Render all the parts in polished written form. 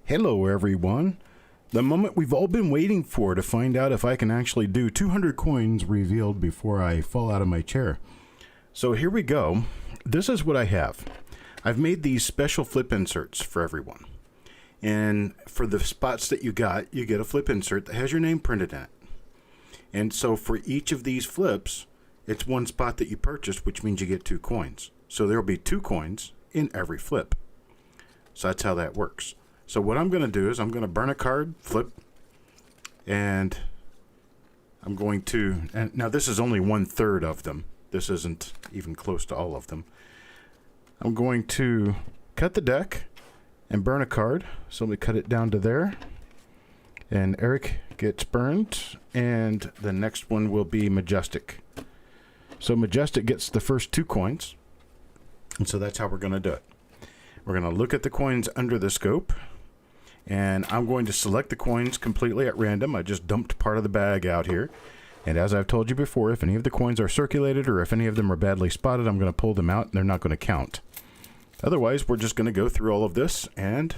Hello everyone. The moment we've all been waiting for to find out if I can actually do 200 coins revealed before I fall out of my chair. So here we go. This is what I have. I've made these special flip inserts for everyone. And for the spots that you get a flip insert that has your name printed in it. And so for each of these flips, it's one spot that you purchased, which means you get 2 coins. So there'll be 2 coins in every flip. So that's how that works. So what I'm going to do is I'm going to burn a card, flip, and I'm going to, and now this is only 1/3 of them. This isn't even close to all of them. I'm going to cut the deck and burn a card. So let me cut it down to there. And Eric gets burned, and the next one will be Majestic. So Majestic gets the first 2 coins, and so that's how we're going to do it. We're going to look at the coins under the scope. And I'm going to select the coins completely at random. I just dumped part of the bag out here. And as I've told you before, if any of the coins are circulated or if any of them are badly spotted, I'm going to pull them out and they're not going to count. Otherwise, we're just going to go through all of this and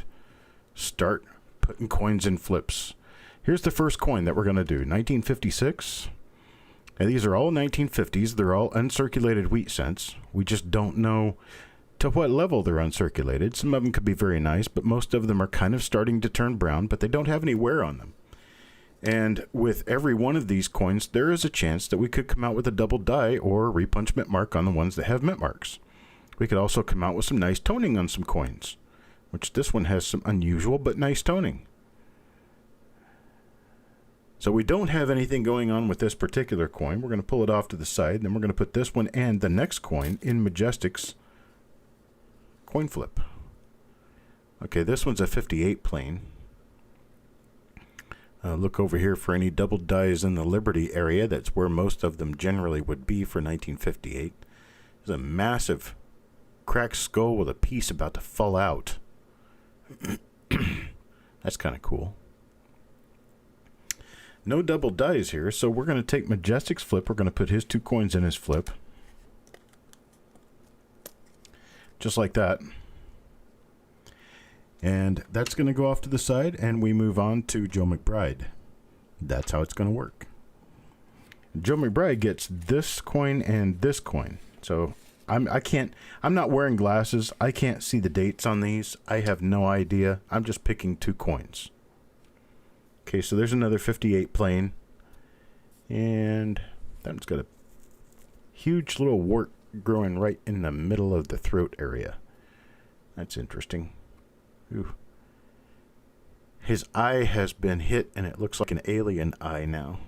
start putting coins in flips. Here's the first coin that we're going to do, 1956. And these are all 1950s. They're all uncirculated wheat cents. We just don't know to what level they're uncirculated. Some of them could be very nice, but most of them are kind of starting to turn brown, but they don't have any wear on them. And with every one of these coins, there is a chance that we could come out with a double die or a repunch mint mark on the ones that have mint marks. We could also come out with some nice toning on some coins, which this one has some unusual but nice toning. So we don't have anything going on with this particular coin. We're going to pull it off to the side, and then we're going to put this one and the next coin in Majestic's coin flip. Okay, this one's a 58 plain. Look over here for any double dies in the Liberty area. That's where most of them generally would be for 1958. There's a massive cracked skull with a piece about to fall out. That's kind of cool. No double dies here, so we're going to take Majestic's flip. We're going to put his 2 coins in his flip. Just like that. And that's going to go off to the side, and we move on to Joe McBride. That's how it's going to work. Joe McBride gets this coin and this coin. So I'm not wearing glasses. I can't see the dates on these. I have no idea. I'm just picking 2 coins. Okay, so there's another 58 plain. And that one's got a huge little wart growing right in the middle of the throat area. That's interesting. Ooh. His eye has been hit and it looks like an alien eye now.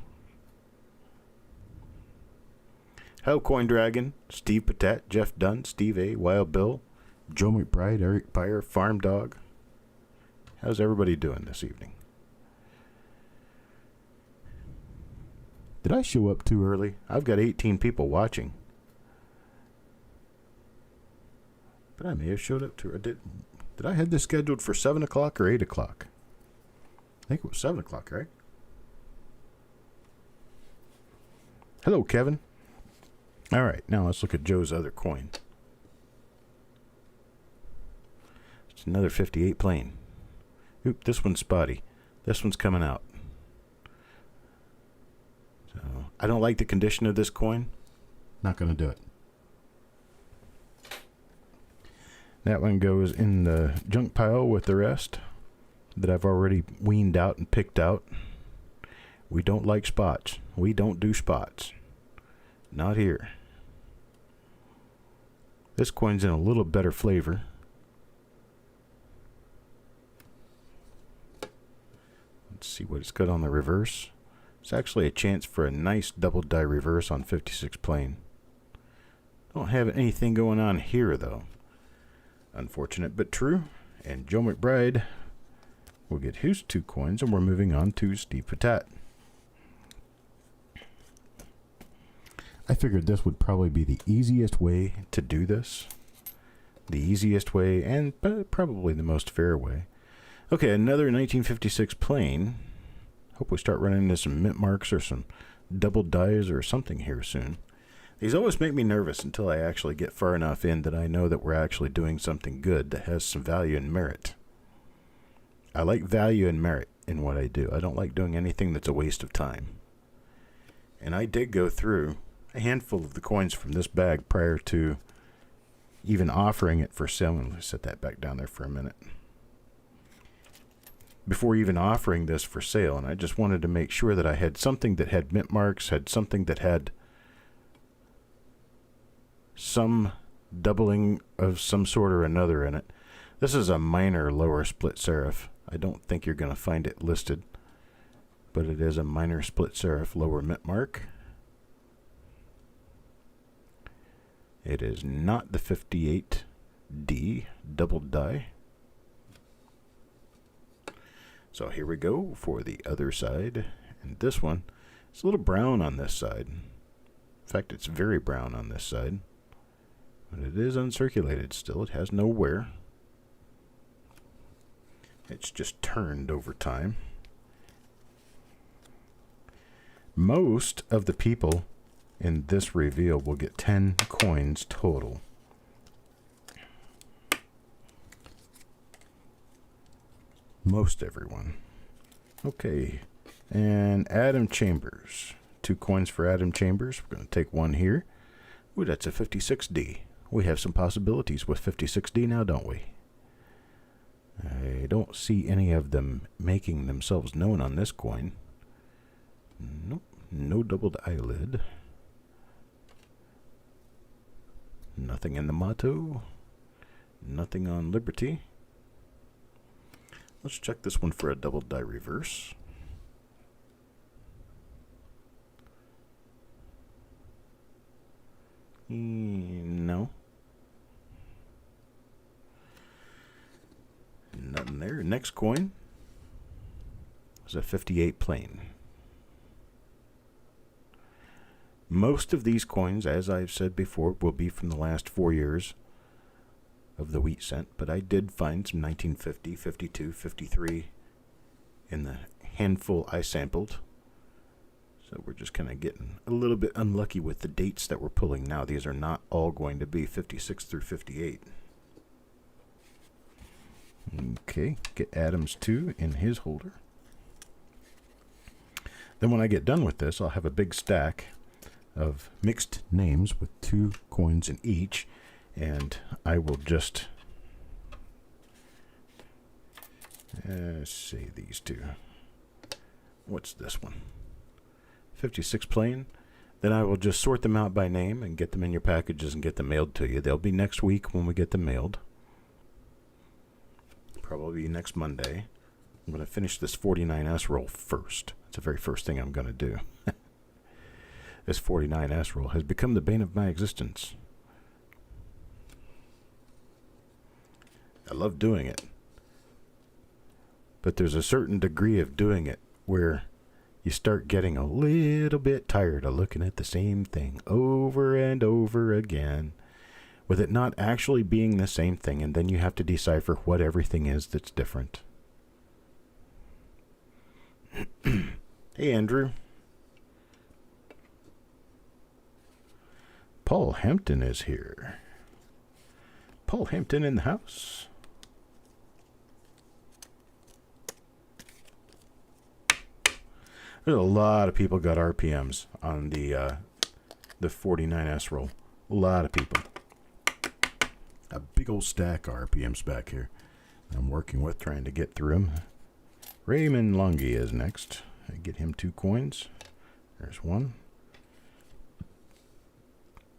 Hello Coin Dragon, Steve Patet, Jeff Dunn, Steve A, Wild Bill, Joe McBride, Eric Byer, Farm Dog. How's everybody doing this evening? Did I show up too early? I've got 18 people watching. But I may have showed up too. Did I have this scheduled for 7 o'clock or 8 o'clock? I think it was 7 o'clock, right? Hello, Kevin. All right, now let's look at Joe's other coin. It's another 58 plain. Oop, this one's spotty. This one's coming out. So I don't like the condition of this coin. Not going to do it. That one goes in the junk pile with the rest that I've already weaned out and picked out. We don't like spots. We don't do spots. Not here. This coin's in a little better flavor. Let's see what it's got on the reverse. It's actually a chance for a nice double die reverse on 56 plain. Don't have anything going on here though. Unfortunate but true. And Joe McBride will get his 2 coins, and we're moving on to Steve Patat. I figured this would probably be the easiest way to do this. The easiest way, and probably the most fair way. Okay, another 1956 plain. Hope we start running into some mint marks or some double dies or something here soon. These always make me nervous until I actually get far enough in that I know that we're actually doing something good that has some value and merit. I like value and merit in what I do. I don't like doing anything that's a waste of time. And I did go through a handful of the coins from this bag prior to even offering it for sale. I'm going to set that back down there for a minute. Before even offering this for sale, and I just wanted to make sure that I had something that had mint marks, had something that had some doubling of some sort or another in it. This is a minor lower split serif. I don't think you're going to find it listed, but it is a minor split serif lower mint mark. It is not the 58D double die. So here we go for the other side. And this one, it's a little brown on this side. In fact, it's very brown on this side. But it is uncirculated still. It has no wear. It's just turned over time. Most of the people in this reveal will get 10 coins total. Most everyone. Okay, and Adam Chambers. 2 coins for Adam Chambers. We're going to take one here. Ooh, that's a 56D. We have some possibilities with 56D now, don't we? I don't see any of them making themselves known on this coin. Nope, no doubled eyelid. Nothing in the motto. Nothing on Liberty. Let's check this one for a double die reverse. No. Nothing there. Next coin is a 58 plain. Most of these coins, as I've said before, will be from the last 4 years of the wheat cent, but I did find some 1950, 52, 53 in the handful I sampled. So we're just kind of getting a little bit unlucky with the dates that we're pulling now. These are not all going to be 56 through 58. Okay, get Adams 2 in his holder. Then when I get done with this, I'll have a big stack of mixed names with 2 coins in each, and I will just say these 2. What's this one? 56 plain. Then I will just sort them out by name and get them in your packages and get them mailed to you. They'll be next week when we get them mailed. Probably next Monday. I'm going to finish this 49S roll first. It's the very first thing I'm going to do. This 49S roll has become the bane of my existence. I love doing it. But there's a certain degree of doing it where you start getting a little bit tired of looking at the same thing over and over again, with it not actually being the same thing, and then you have to decipher what everything is that's different. Hey, Andrew. Paul Hampton is here. Paul Hampton in the house. There's a lot of people got RPMs on the 49S roll. A lot of people. A big old stack of RPMs back here. I'm working with trying to get through them. Raymond Longy is next. I get him 2 coins. There's one.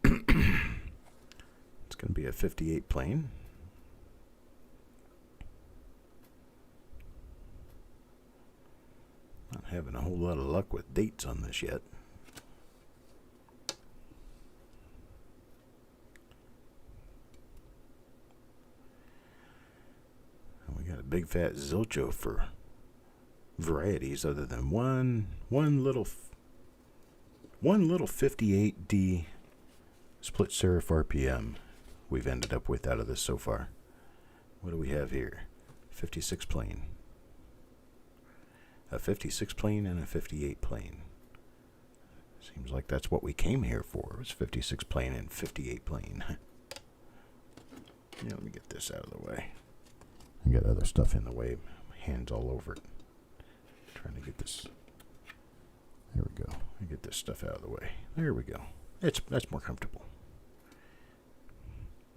It's going to be a 58 plain. Not having a whole lot of luck with dates on this yet. And we got a big fat zilcho for varieties other than one little 58D split serif RPM we've ended up with out of this so far. What do we have here? 56 plain. A 56 plain and a 58 plain. Seems like that's what we came here for. It was 56 plain and 58 plain. Yeah, let me get this out of the way. I got other stuff in the way. hands all over it. Trying to get this. There we go. I get this stuff out of the way. There we go. That's more comfortable.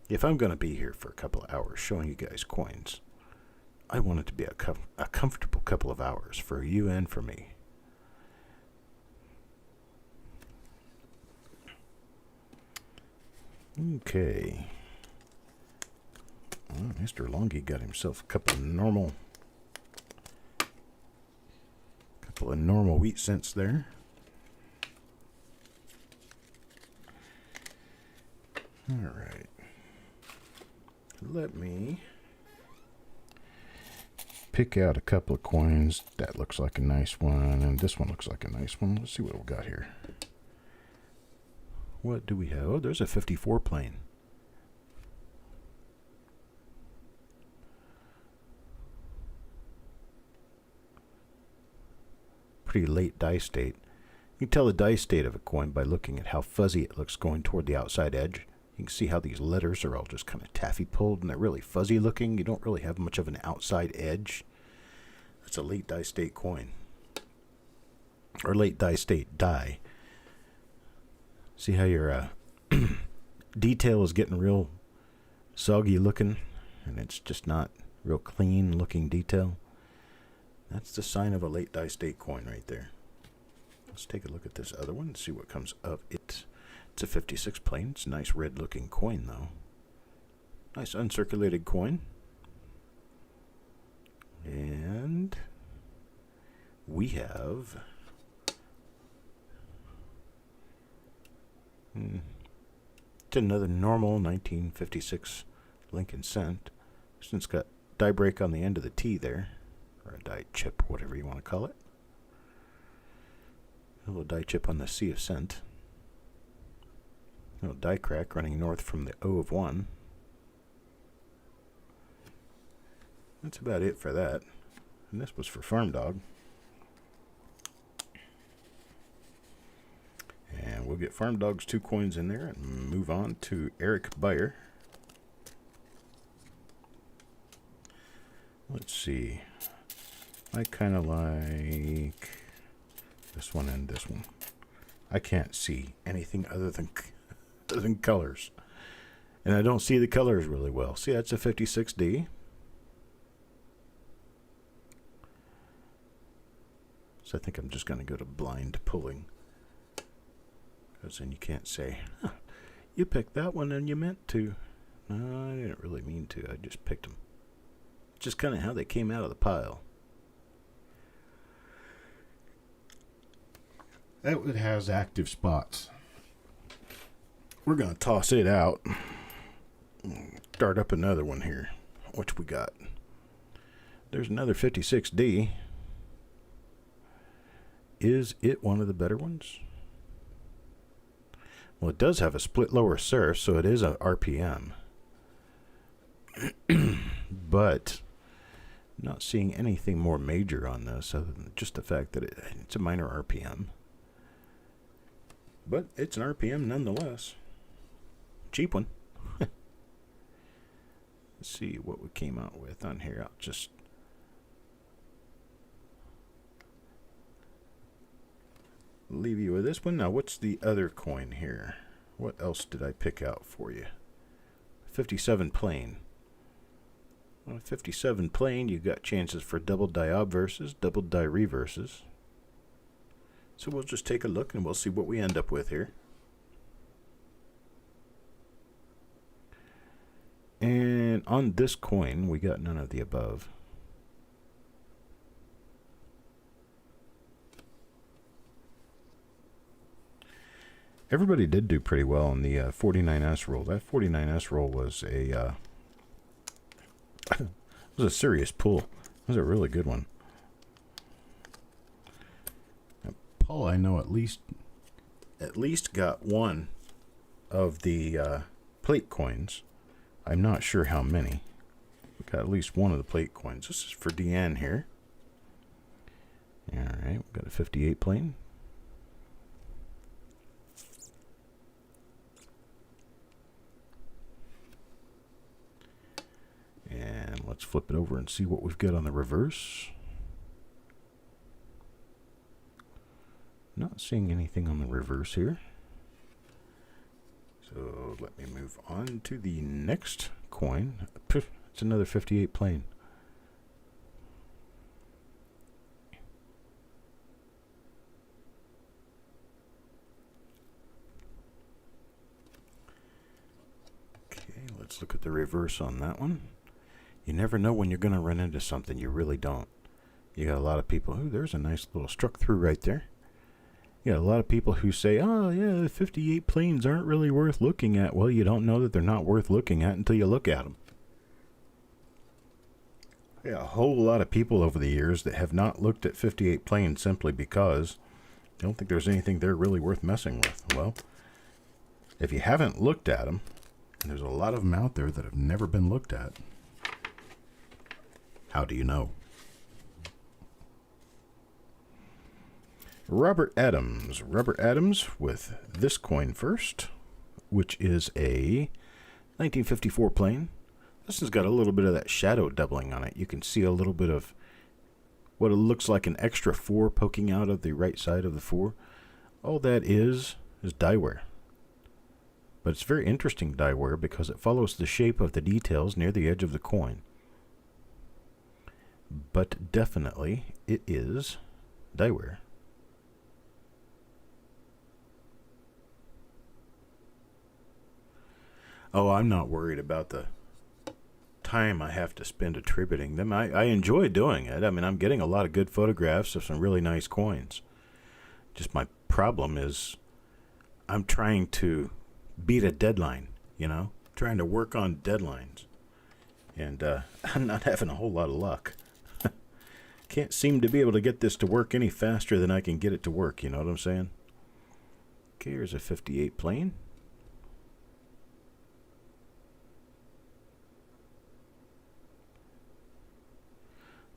If I'm going to be here for a couple of hours showing you guys coins, I want it to be a comfortable couple of hours for you and for me. Okay. Well, Mr. Longy got himself a couple of normal wheat cents there. All right. Let me pick out a couple of coins. That looks like a nice one, and this one looks like a nice one. Let's see what we got here. What do we have? Oh, there's a 54 plane. Pretty late die state. You can tell the die state of a coin by looking at how fuzzy it looks going toward the outside edge. You can see how these letters are all just kind of taffy pulled and they're really fuzzy looking. You don't really have much of an outside edge. That's a late die state coin. Or late die state die. See how your detail is getting real soggy looking and it's just not real clean looking detail? That's the sign of a late die state coin right there. Let's take a look at this other one and see what comes of it. It's a 56 plane. It's a nice red looking coin though. Nice uncirculated coin. And we have it's another normal 1956 Lincoln cent. This one's got die break on the end of the T there. Or a die chip, whatever you want to call it. A little die chip on the C of cent. A little die crack running north from the O of 1. That's about it for that. And this was for Farm Dog. And we'll get Farm Dog's 2 coins in there and move on to Eric Beyer. Let's see. I kind of like this one and this one. I can't see anything other than colors. And I don't see the colors really well. See, that's a 56D. So I think I'm just going to go to blind pulling. Because then you can't say, huh, you picked that one and you meant to. No, I didn't really mean to. I just picked them. Just kind of how they came out of the pile. That one has active spots. We're going to toss it out. Start up another one here. What we got? There's another 56D. Is it one of the better ones? Well, it does have a split lower surf, so it is a RPM. But not seeing anything more major on this other than just the fact that it's a minor RPM. But it's an RPM nonetheless. Cheap one. Let's see what we came out with on here. I'll just leave you with this one. Now, what's the other coin here? What else did I pick out for you? 57 plane. On a 57 plane, you got chances for double die obverses, double die reverses. So we'll just take a look and we'll see what we end up with here. And on this coin, we got none of the above. Everybody did do pretty well on the 49S roll. That 49S roll was a was a serious pull. It was a really good one. Now, Paul, I know at least got one of the plate coins. I'm not sure how many. We got at least one of the plate coins. This is for Deanne here. All right, we've got a 58 plane. let's flip it over and see what we've got on the reverse. Not seeing anything on the reverse here. So let me move on to the next coin. It's another 58 plain. Okay, let's look at the reverse on that one. You never know when you're going to run into something. You really don't. You got a lot of people. Ooh, there's a nice little struck through right there. You got a lot of people who say, oh, yeah, 58 planes aren't really worth looking at. Well, you don't know that they're not worth looking at until you look at them. Yeah, a whole lot of people over the years that have not looked at 58 planes simply because they don't think there's anything there really worth messing with. Well, if you haven't looked at them, and there's a lot of them out there that have never been looked at, how do you know? Robert Adams with this coin first, which is a 1954 plain. This has got a little bit of that shadow doubling on it. You can see a little bit of what it looks like an extra 4 poking out of the right side of the 4. All that is die wear. But it's very interesting die wear because it follows the shape of the details near the edge of the coin. But definitely it is die wear. Oh, I'm not worried about the time I have to spend attributing them. I enjoy doing it. I mean, I'm getting a lot of good photographs of some really nice coins. Just my problem is I'm trying to beat a deadline, you know? Trying to work on deadlines. And I'm not having a whole lot of luck. Can't seem to be able to get this to work any faster than I can get it to work, you know what I'm saying? Okay, here's a 58 plain.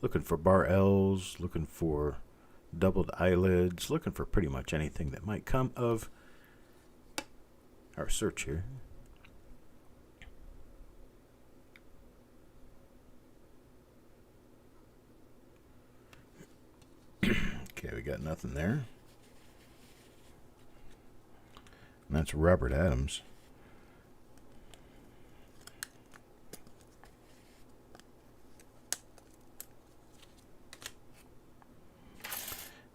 Looking for bar L's, looking for doubled eyelids, looking for pretty much anything that might come of our search here. Okay, we got nothing there. And that's Robert Adams.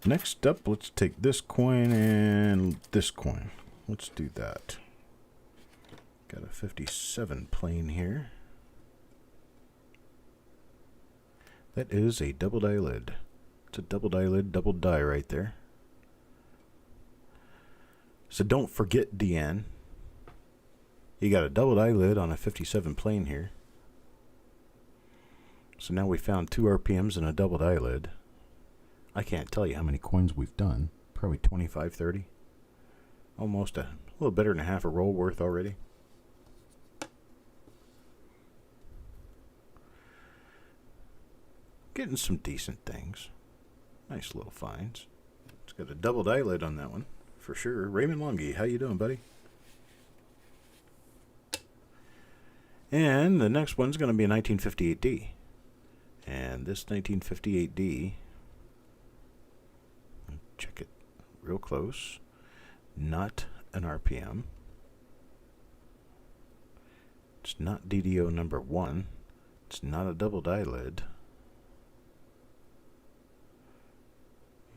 Next up, let's take this coin and this coin. Let's do that. Got a 57 plain here. That is a doubled eyelid. It's a doubled eyelid, doubled die right there. So don't forget, Deanne. You got a doubled eyelid on a 57 plain here. So now we found 2 RPMs and a doubled eyelid. I can't tell you how many coins we've done. Probably 25, 30. Almost a little better than half a roll worth already. Getting some decent things. Nice little finds. It's got a doubled eyelid on that one, for sure. Raymond Longy, how you doing, buddy? And the next one's going to be a 1958D. And this 1958D... check it real close. Not an RPM. It's not DDO number 1. It's not a doubled eyelid.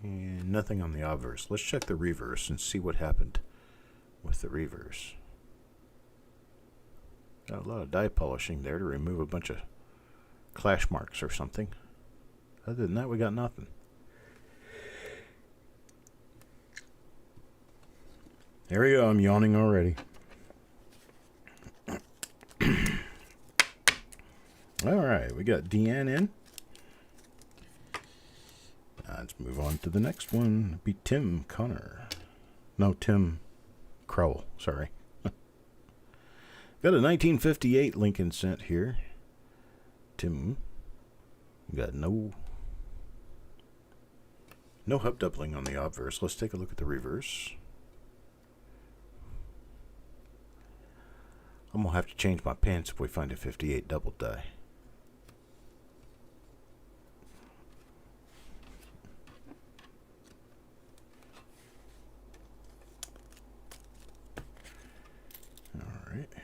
And nothing on the obverse. Let's check the reverse and see what happened with the reverse. Got a lot of die polishing there to remove a bunch of clash marks or something. Other than that, we got nothing. There we go, I'm yawning already. Alright, we got Deanne in. Let's move on to the next one. It'll be Tim Connor. No, Tim Crowell, sorry. Got a 1958 Lincoln cent here. Tim. Got no hub doubling on the obverse. Let's take a look at the reverse. I'm going to have to change my pants if we find a 58 double die.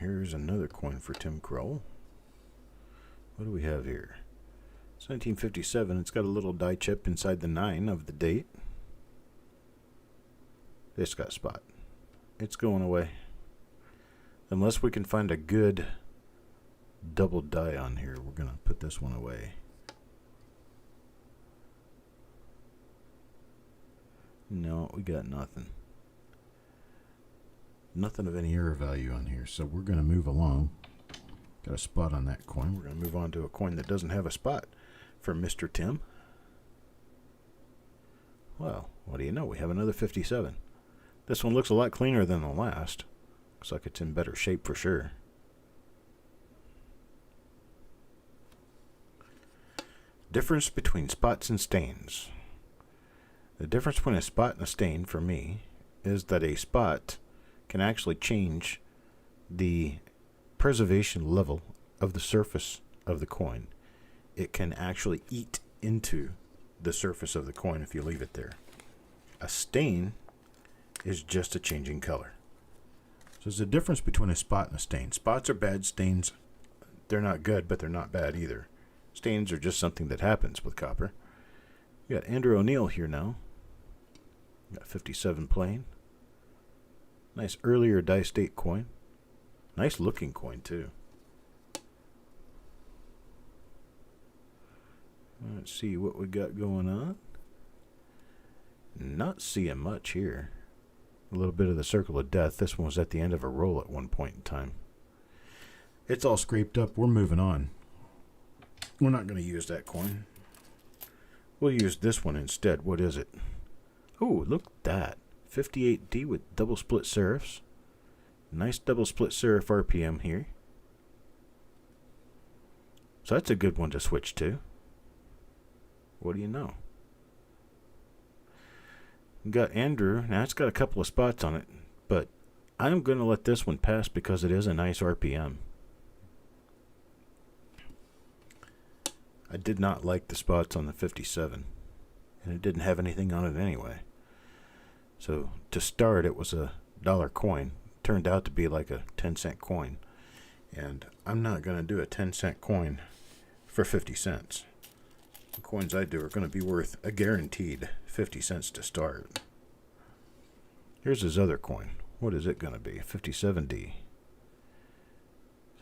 here's another coin for Tim Kroll. What do we have here? It's 1957. It's got a little die chip inside the 9 of the date. It's got a spot. It's going away. Unless we can find a good double die on here, we're going to put this one away. No, we got nothing. Nothing of any error value on here, so we're going to move along. Got a spot on that coin. We're going to move on to a coin that doesn't have a spot for Mr. Tim. Well, what do you know? We have another 57. This one looks a lot cleaner than the last. Looks like it's in better shape for sure. Difference between spots and stains. The difference between a spot and a stain for me is that a spot can actually change the preservation level of the surface of the coin. It can actually eat into the surface of the coin if you leave it there. A stain is just a changing color. So there's a difference between a spot and a stain. Spots are bad. Stains, they're not good, but they're not bad either. Stains are just something that happens with copper. We got Andrew O'Neill here now. Got 57 plain. Nice earlier dice date coin. Nice looking coin too. Let's see what we got going on. Not seeing much here. A little bit of the circle of death. This one was at the end of a roll at one point in time. It's all scraped up. We're moving on. We're not going to use that coin. We'll use this one instead. What is it? Oh, look at that. 58D with double split serifs. Nice double split serif RPM here. So that's a good one to switch to. What do you know? We got Andrew. Now it's got a couple of spots on it, but I'm going to let this one pass because it is a nice RPM. I did not like the spots on the 57, and it didn't have anything on it anyway. So to start, it was a $1 coin. Turned out to be like a 10-cent coin, and I'm not going to do a 10-cent coin for 50 cents. The coins I do are going to be worth a guaranteed 50 cents to start. Here's his other coin. What is it going to be? 57D.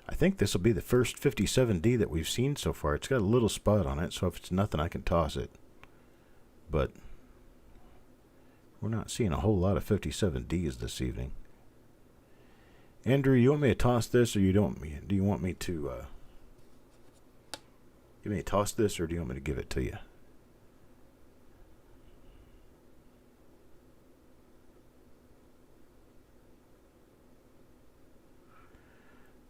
I think this will be the first 57D that we've seen so far. It's got a little spot on it, so if it's nothing, I can toss it. But we're not seeing a whole lot of 57Ds this evening. Andrew, you want me to toss this, or you don't? Do you want me to give me to toss this, or do you want me to give it to you?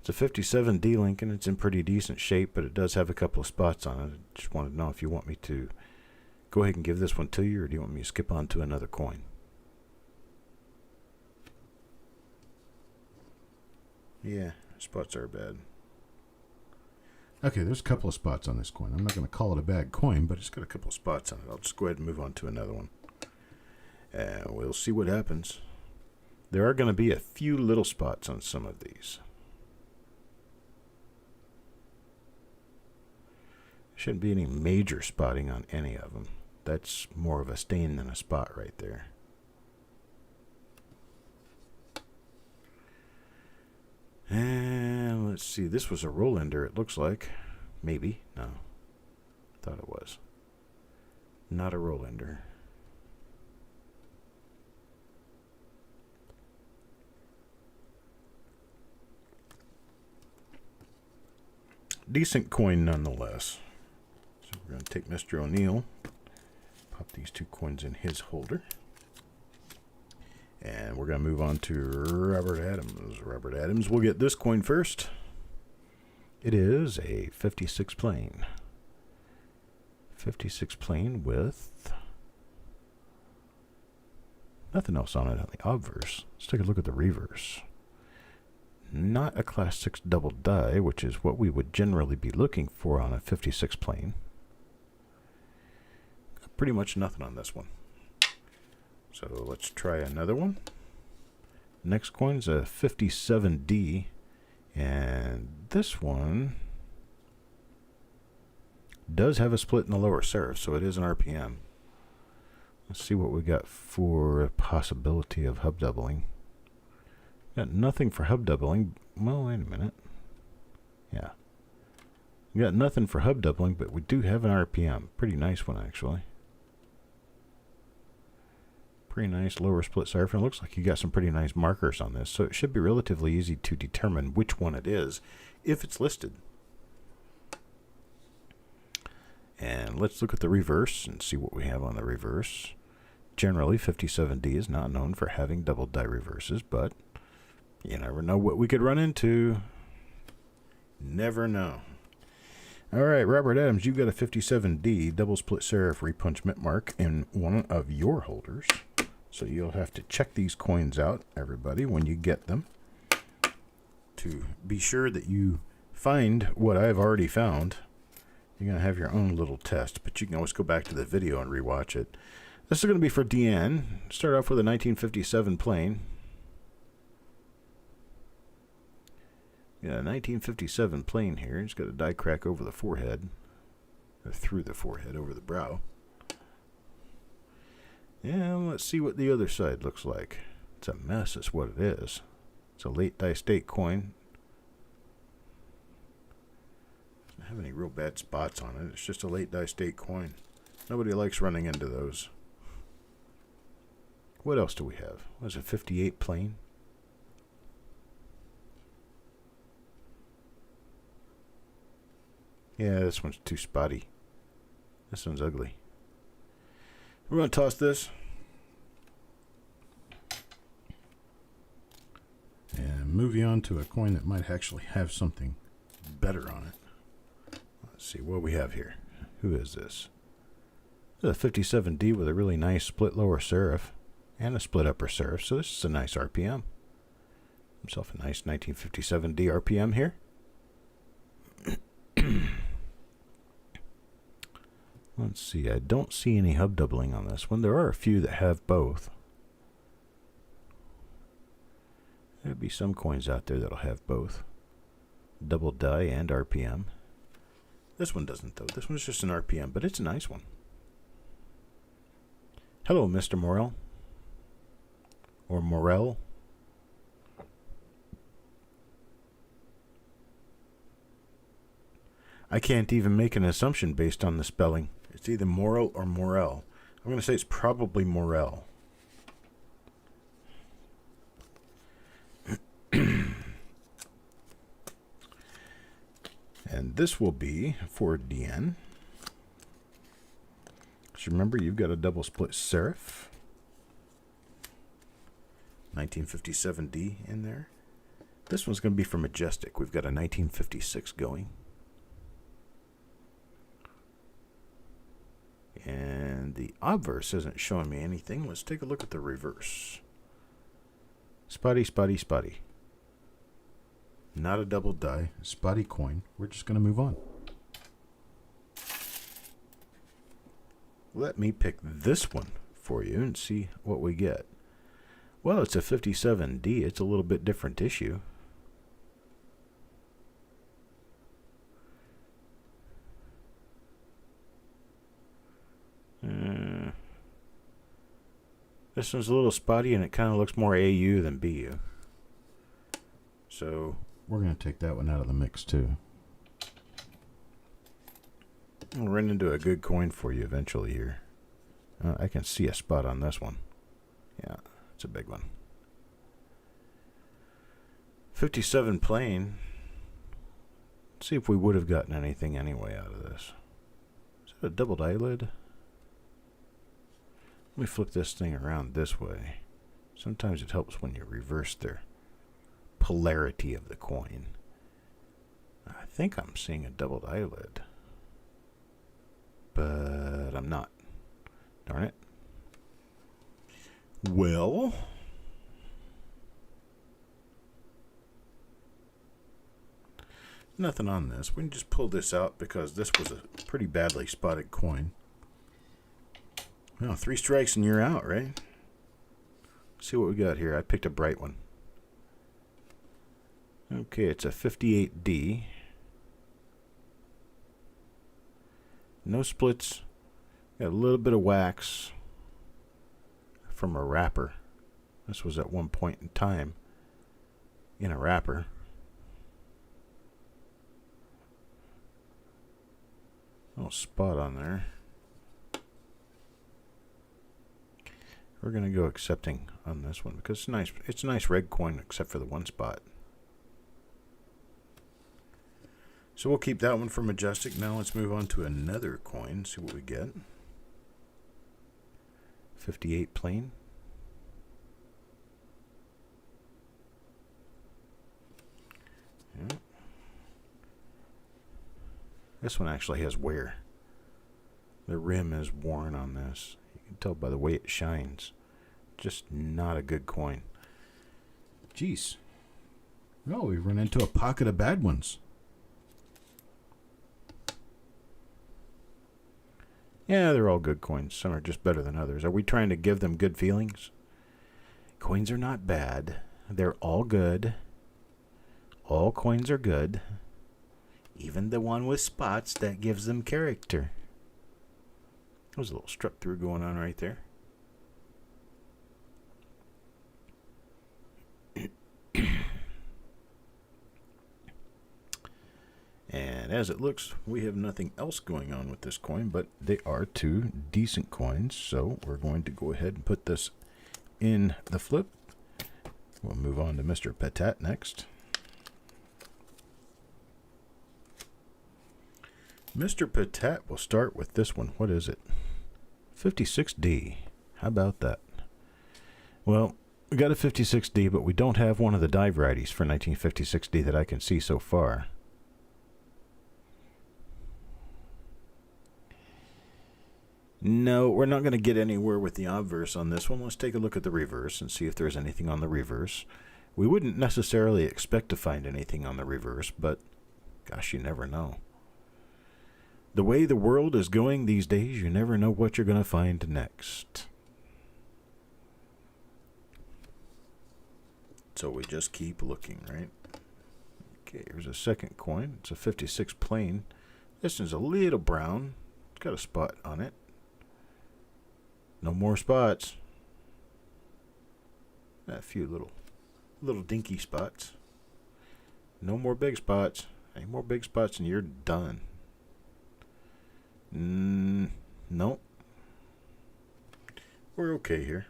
It's a 57D Lincoln. It's in pretty decent shape, but it does have a couple of spots on it. I just wanted to know if you want me to go ahead and give this one to you, or do you want me to skip on to another coin? Yeah, spots are bad. Okay, there's a couple of spots on this coin. I'm not going to call it a bad coin, but it's got a couple of spots on it. I'll just go ahead and move on to another one. And we'll see what happens. There are going to be a few little spots on some of these. Shouldn't be any major spotting on any of them. That's more of a stain than a spot right there. And let's see. This was a roll ender, it looks like. Maybe. No. Thought it was. Not a roll ender. Decent coin nonetheless. So we're going to take Mr. O'Neill, pop these two coins in his holder, and we're going to move on to Robert Adams. Robert Adams, we'll get this coin first. It is a 56 plain. 56 plain with nothing else on it on the obverse. Let's take a look at the reverse. Not a class 6 double die, which is what we would generally be looking for on a 56 plane. Pretty much nothing on this one. So let's try another one. Next coin's a 57D And this one does have a split in the lower serif, so it is an RPM. Let's see what we got for a possibility of hub doubling. Got nothing for hub doubling. Well, wait a minute. Yeah. We got nothing for hub doubling, but we do have an RPM. Pretty nice one, actually. Pretty nice lower split serif. And it looks like you got some pretty nice markers on this, so it should be relatively easy to determine which one it is if it's listed. And let's look at the reverse and see what we have on the reverse. Generally, 57D is not known for having double die reverses, but you never know what we could run into. Never know. All right, Robert Adams, you've got a 57D double split serif repunch mint mark in one of your holders. So you'll have to check these coins out, everybody, when you get them, to be sure that you find what I've already found. You're going to have your own little test, but you can always go back to the video and rewatch it. This is going to be for Deanne. Start off with a 1957 plane. Yeah, a 1957 plane here. It's got a die crack over the forehead, or through the forehead, over the brow. Yeah, let's see what the other side looks like. It's a mess, is what it is. It's a late die state coin. Doesn't have any real bad spots on it. It's just a late die state coin. Nobody likes running into those. What else do we have? What is it, 58 plane? Yeah, this one's too spotty. This one's ugly. We're going to toss this. And move you on to a coin that might actually have something better on it. Let's see what we have here. Who is this? This is a 57D with a really nice split lower serif and a split upper serif. So this is a nice RPM. Himself a nice 1957D RPM here. Let's see, I don't see any hub doubling on this one. There are a few that have both. There'll be some coins out there that'll have both. Double die and RPM. This one doesn't though. This one's just an RPM, but it's a nice one. Hello, Mr. Morel. Or Morel. I can't even make an assumption based on the spelling. It's either Morel or Morel. I'm going to say it's probably Morel. And this will be for Deanne. So remember, you've got a double split serif. 1957D in there. This one's going to be for Majestic. We've got a 1956 going. And the obverse isn't showing me anything. Let's take a look at the reverse. Spotty, spotty, spotty. Not a double die. Spotty coin. We're just going to move on. Let me pick this one for you and see what we get. Well, it's a 57D. It's a little bit different issue. This one's a little spotty and it kind of looks more AU than BU. So we're going to take that one out of the mix too. We'll run into a good coin for you eventually here. I can see a spot on this one. Yeah, it's a big one. 57 plane. Let's see if we would have gotten anything anyway out of this. Is that a doubled eyelid? Let me flip this thing around this way. Sometimes it helps when you reverse the polarity of the coin. I think I'm seeing a doubled eyelid. But I'm not. Darn it. Well, nothing on this. We can just pull this out because this was a pretty badly spotted coin. Well, 3 strikes and you're out, right? Let's see what we got here. I picked a bright one. Okay, it's a 58D. No splits. Got a little bit of wax from a wrapper. This was at one point in time in a wrapper. Little spot on there. We're going to go accepting on this one because it's nice. It's a nice red coin except for the one spot. So we'll keep that one for Majestic. Now let's move on to another coin, see what we get. 58 plain. Yeah. This one actually has wear. The rim is worn on this. You can tell by the way it shines. Just not a good coin. Jeez. Oh, we run into a pocket of bad ones. Yeah, they're all good coins. Some are just better than others. Are we trying to give them good feelings? Coins are not bad. They're all good. All coins are good. Even the one with spots, that gives them character. There's a little struck through going on right there. And as it looks, we have nothing else going on with this coin, but they are two decent coins. So we're going to go ahead and put this in the flip. We'll move on to Mr. Patat next. Mr. Patat will start with this one. What is it? 56D. How about that? Well, we got a 56D, but we don't have one of the die varieties for 1956D that I can see so far. No, we're not going to get anywhere with the obverse on this one. Let's take a look at the reverse and see if there's anything on the reverse. We wouldn't necessarily expect to find anything on the reverse, but gosh, you never know. The way the world is going these days, you never know what you're going to find next. So we just keep looking, right? Okay, here's a second coin. It's a 56 plain. This one's a little brown. It's got a spot on it. No more spots. A few little dinky spots. No more big spots. Any more big spots and you're done. Nope. We're okay here.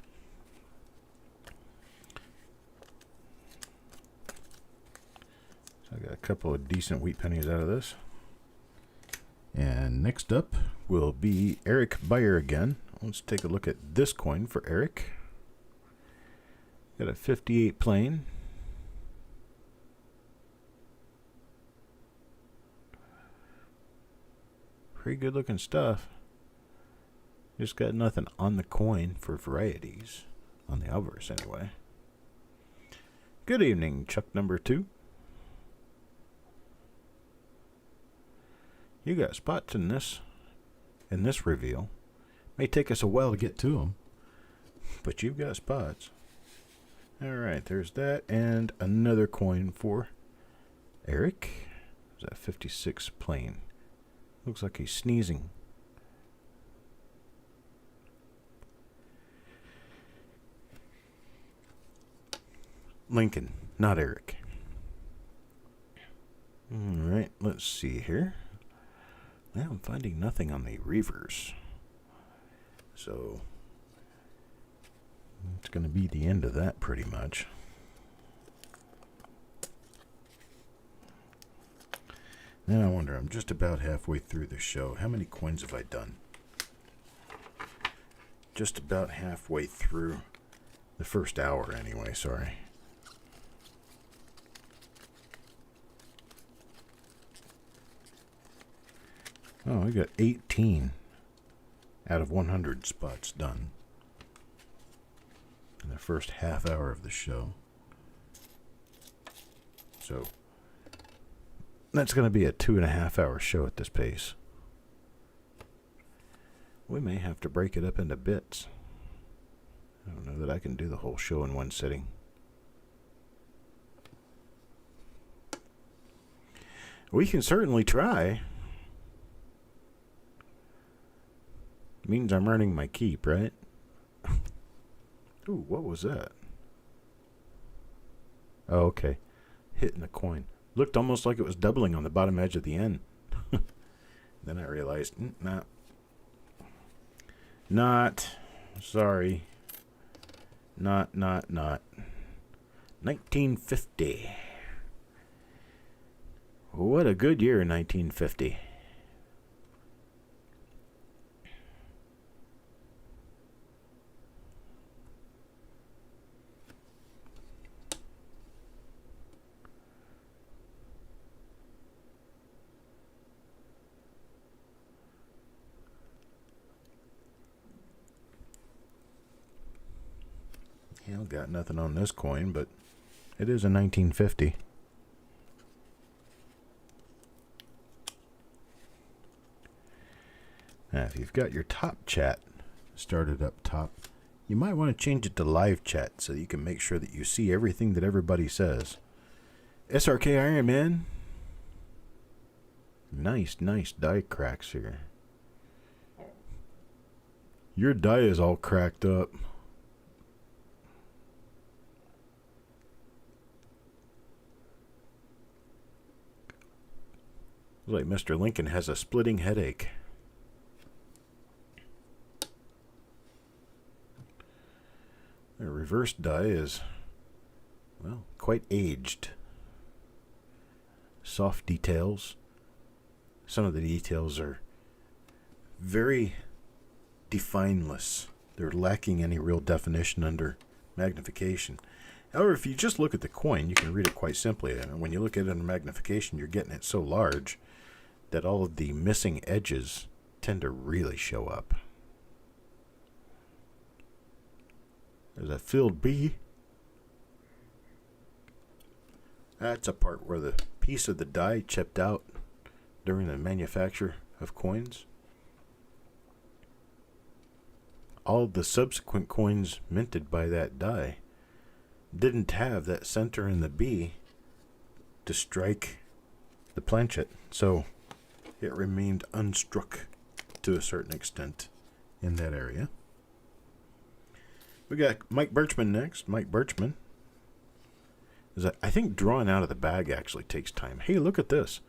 So I got a couple of decent wheat pennies out of this. And next up will be Eric Beyer again. Let's take a look at this coin for Eric. Got a 58 plain. Pretty good looking stuff. Just got nothing on the coin for varieties. On the obverse anyway. Good evening, Chuck number 2. You got spots in this reveal. May take us a while to get to them, but you've got spots. Alright, there's that, and another coin for Eric. Is that 56 plain? Looks like he's sneezing. Lincoln, not Eric. Alright, let's see here. Now I'm finding nothing on the reverse. So it's going to be the end of that pretty much. Then I wonder, I'm just about halfway through the show. How many coins have I done? Just about halfway through the first hour anyway, sorry. Oh, I got 18 out of 100 spots done in the first half hour of the show. So that's going to be a 2.5 hour show at this pace. We may have to break it up into bits. I don't know that I can do the whole show in one sitting. We can certainly try. Means I'm earning my keep, right? Ooh, what was that? Oh, okay. Hitting the coin. Looked almost like it was doubling on the bottom edge of the end. Then I realized, not. Sorry. Not. 1950. What a good year, 1950. Yeah, got nothing on this coin, but it is a 1950. Now, if you've got your top chat started up top, you might want to change it to live chat so you can make sure that you see everything that everybody says. SRK Iron Man. Nice die cracks here. Your die is all cracked up. Looks like Mr. Lincoln has a splitting headache. The reverse die is, well, quite aged. Soft details. Some of the details are very defineless. They're lacking any real definition under magnification. However, if you just look at the coin, you can read it quite simply. And when you look at it under magnification, you're getting it so large that all of the missing edges tend to really show up. There's a filled B. That's a part where the piece of the die chipped out during the manufacture of coins. All the subsequent coins minted by that die didn't have that center in the B to strike the planchet, so it remained unstruck to a certain extent in that area. We got Mike Birchman next. Mike Birchman is, I think, drawing out of the bag actually takes time. Hey, look at this.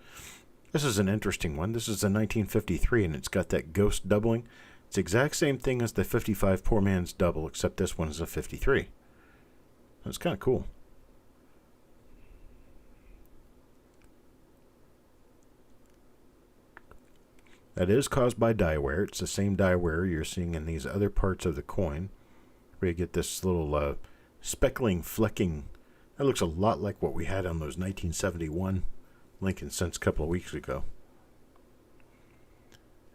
This is an interesting one. This is a 1953, and it's got that ghost doubling. It's the exact same thing as the 55 Poor Man's Double, except this one is a 53. That's kind of cool. That is caused by die wear. It's the same die wear you're seeing in these other parts of the coin, where you get this little speckling, flecking. That looks a lot like what we had on those 1971 Lincoln Cents a couple of weeks ago.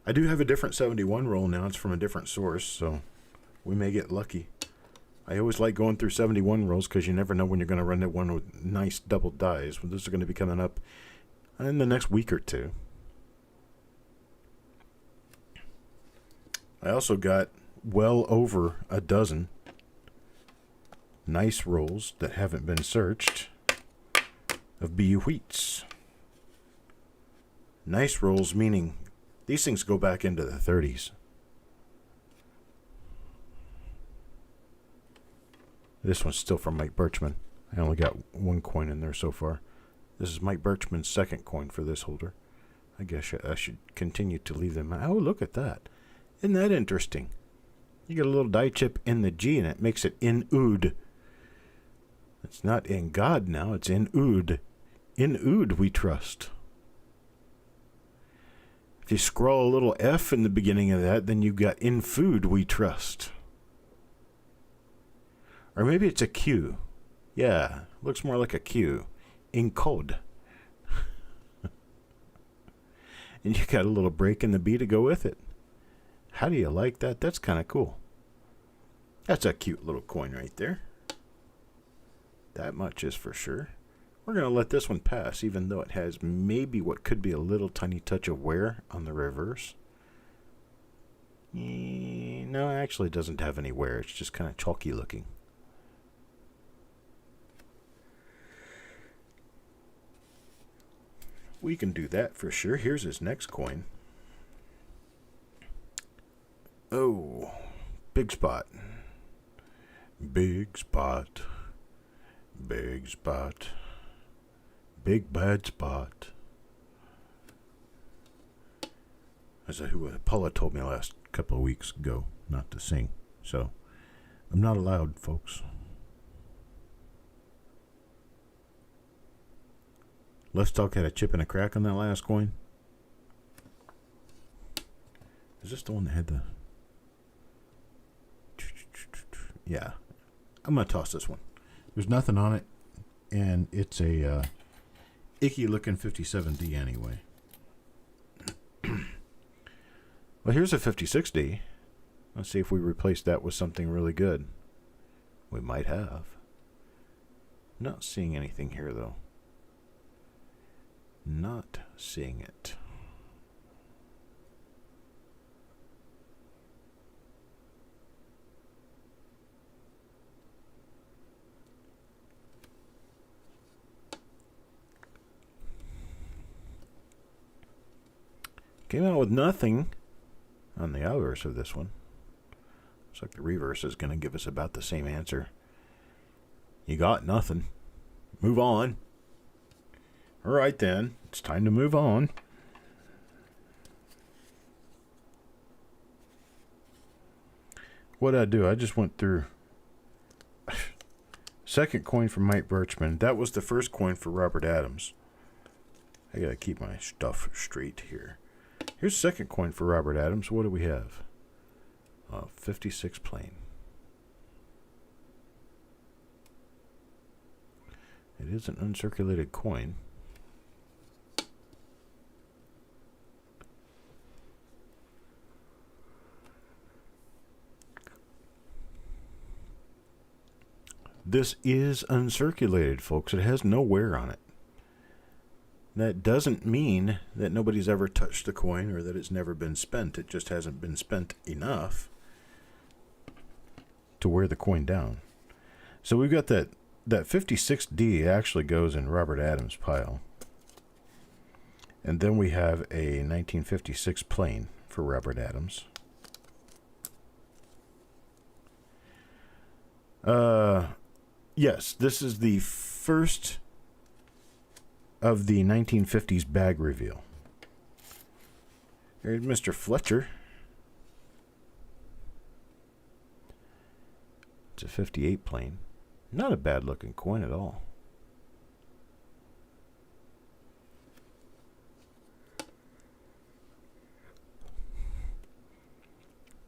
I do have a different 71 roll now. It's from a different source, so we may get lucky. I always like going through 71 rolls because you never know when you're going to run into one with nice double dies. Well, those are going to be coming up in the next week or two. I also got well over a dozen nice rolls that haven't been searched of BU wheats. Nice rolls meaning these things go back into the 30s. This one's still from Mike Birchman. I only got one coin in there so far. This is Mike Birchman's second coin for this holder. I guess I should continue to leave them out. Oh, look at that. Isn't that interesting? You get a little die chip in the G and it makes it in ood. It's not in God now, it's in ood. In ood we trust. If you scroll a little F in the beginning of that, then you've got in food we trust. Or maybe it's a Q. Yeah, looks more like a Q. In code. And you got a little break in the B to go with it. How do you like that? That's kind of cool. That's a cute little coin right there. That much is for sure. We're going to let this one pass, even though it has maybe what could be a little tiny touch of wear on the reverse. No, actually it doesn't have any wear. It's just kind of chalky looking. We can do that for sure. Here's his next coin. Oh, big spot. Big spot. Big spot. Big bad spot. That's who Paula told me last couple of weeks ago not to sing. So, I'm not allowed, folks. Let's Talk had a chip and a crack on that last coin. Is this the one that had the... Yeah. I'm going to toss this one. There's nothing on it, and it's a icky-looking 57D anyway. Well, here's a 56D. Let's see if we replace that with something really good. We might have. Not seeing anything here, though. Not seeing it. Came out with nothing on the outverse of this one. Looks like the reverse is going to give us about the same answer. You got nothing. Move on. All right, then. It's time to move on. What did I do? I just went through. Second coin for Mike Birchman. That was the first coin for Robert Adams. I got to keep my stuff straight here. Here's second coin for Robert Adams. What do we have? 56 plain. It is an uncirculated coin. This is uncirculated, folks. It has no wear on it. That doesn't mean that nobody's ever touched the coin or that it's never been spent. It just hasn't been spent enough to wear the coin down. So we've got that 56D actually goes in Robert Adams' pile. And then we have a 1956 plain for Robert Adams. Yes, this is the first of the 1950s bag reveal. Here's Mr. Fletcher. It's a 58 plain. Not a bad looking coin at all.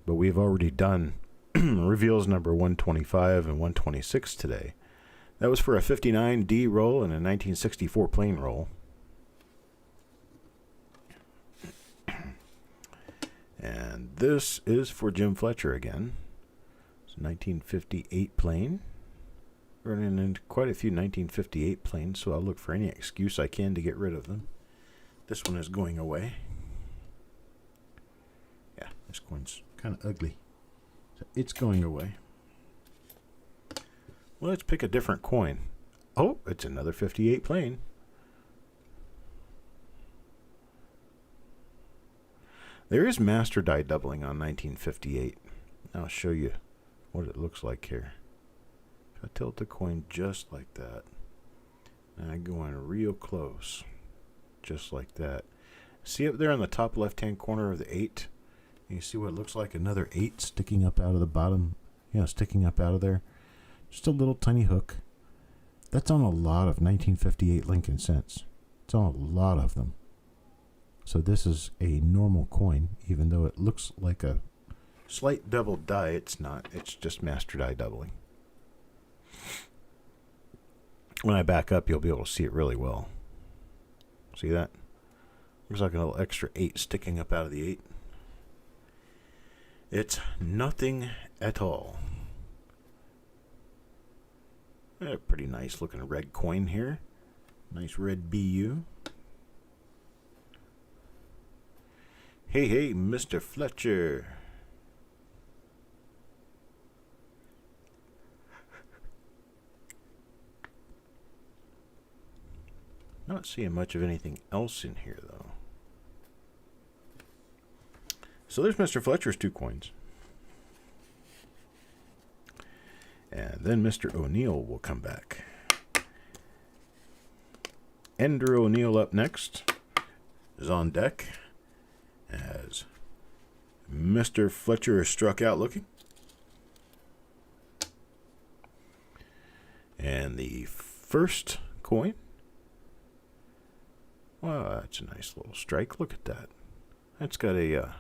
But we've already done reveals number 125 and 126 today. That was for a 59D roll and a 1964 plain roll. And this is for Jim Fletcher again. It's a 1958 plain. Running into quite a few 1958 planes, so I'll look for any excuse I can to get rid of them. This one is going away. Yeah, this coin's kind of ugly. So it's going away. Well, let's pick a different coin. Oh, it's another 58 plane. There is master die doubling on 1958. I'll show you what it looks like here. I tilt the coin just like that. And I go in real close. Just like that. See up there on the top left-hand corner of the 8? You see what looks like another 8 sticking up out of the bottom? Yeah, sticking up out of there. Just a little tiny hook. That's on a lot of 1958 Lincoln cents. It's on a lot of them. So this is a normal coin, even though it looks like a slight double die. It's not. It's just master die doubling. When I back up, you'll be able to see it really well. See that? Looks like a little extra 8 sticking up out of the 8. It's nothing at all. A pretty nice looking red coin here. Nice red BU. Hey, hey, Mr. Fletcher. Not seeing much of anything else in here, though. So there's Mr. Fletcher's 2 coins. And then Mr. O'Neill will come back. Ender O'Neill up next is on deck as Mr. Fletcher is struck out looking. And the first coin. Wow, that's a nice little strike. Look at that. That's got a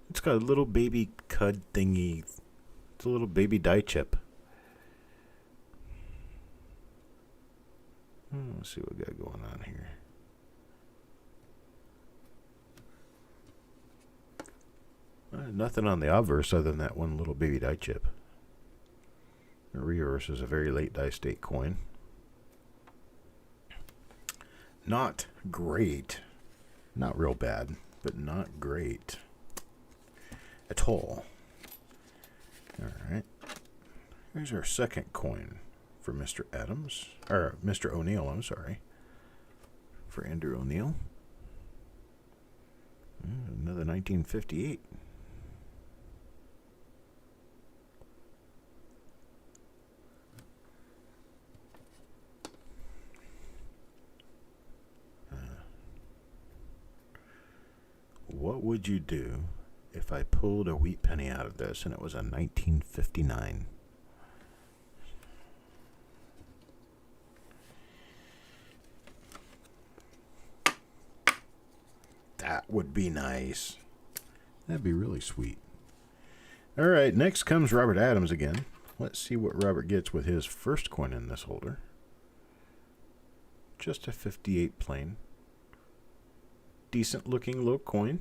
it's got a little baby cud thingy. It's a little baby die chip. Let's see what we got going on here. Nothing on the obverse other than that one little baby die chip. The reverse is a very late die state coin. Not great. Not real bad, but not great at all. Alright. Here's our second coin for Mr. Adams. Or Mr. O'Neill, I'm sorry. For Andrew O'Neill. Another 1958. What would you do if I pulled a wheat penny out of this and it was a 1959? That would be nice. That'd be really sweet. All right, next comes Robert Adams again. Let's see what Robert gets with his first coin in this holder. Just a 58 plain. Decent looking little coin.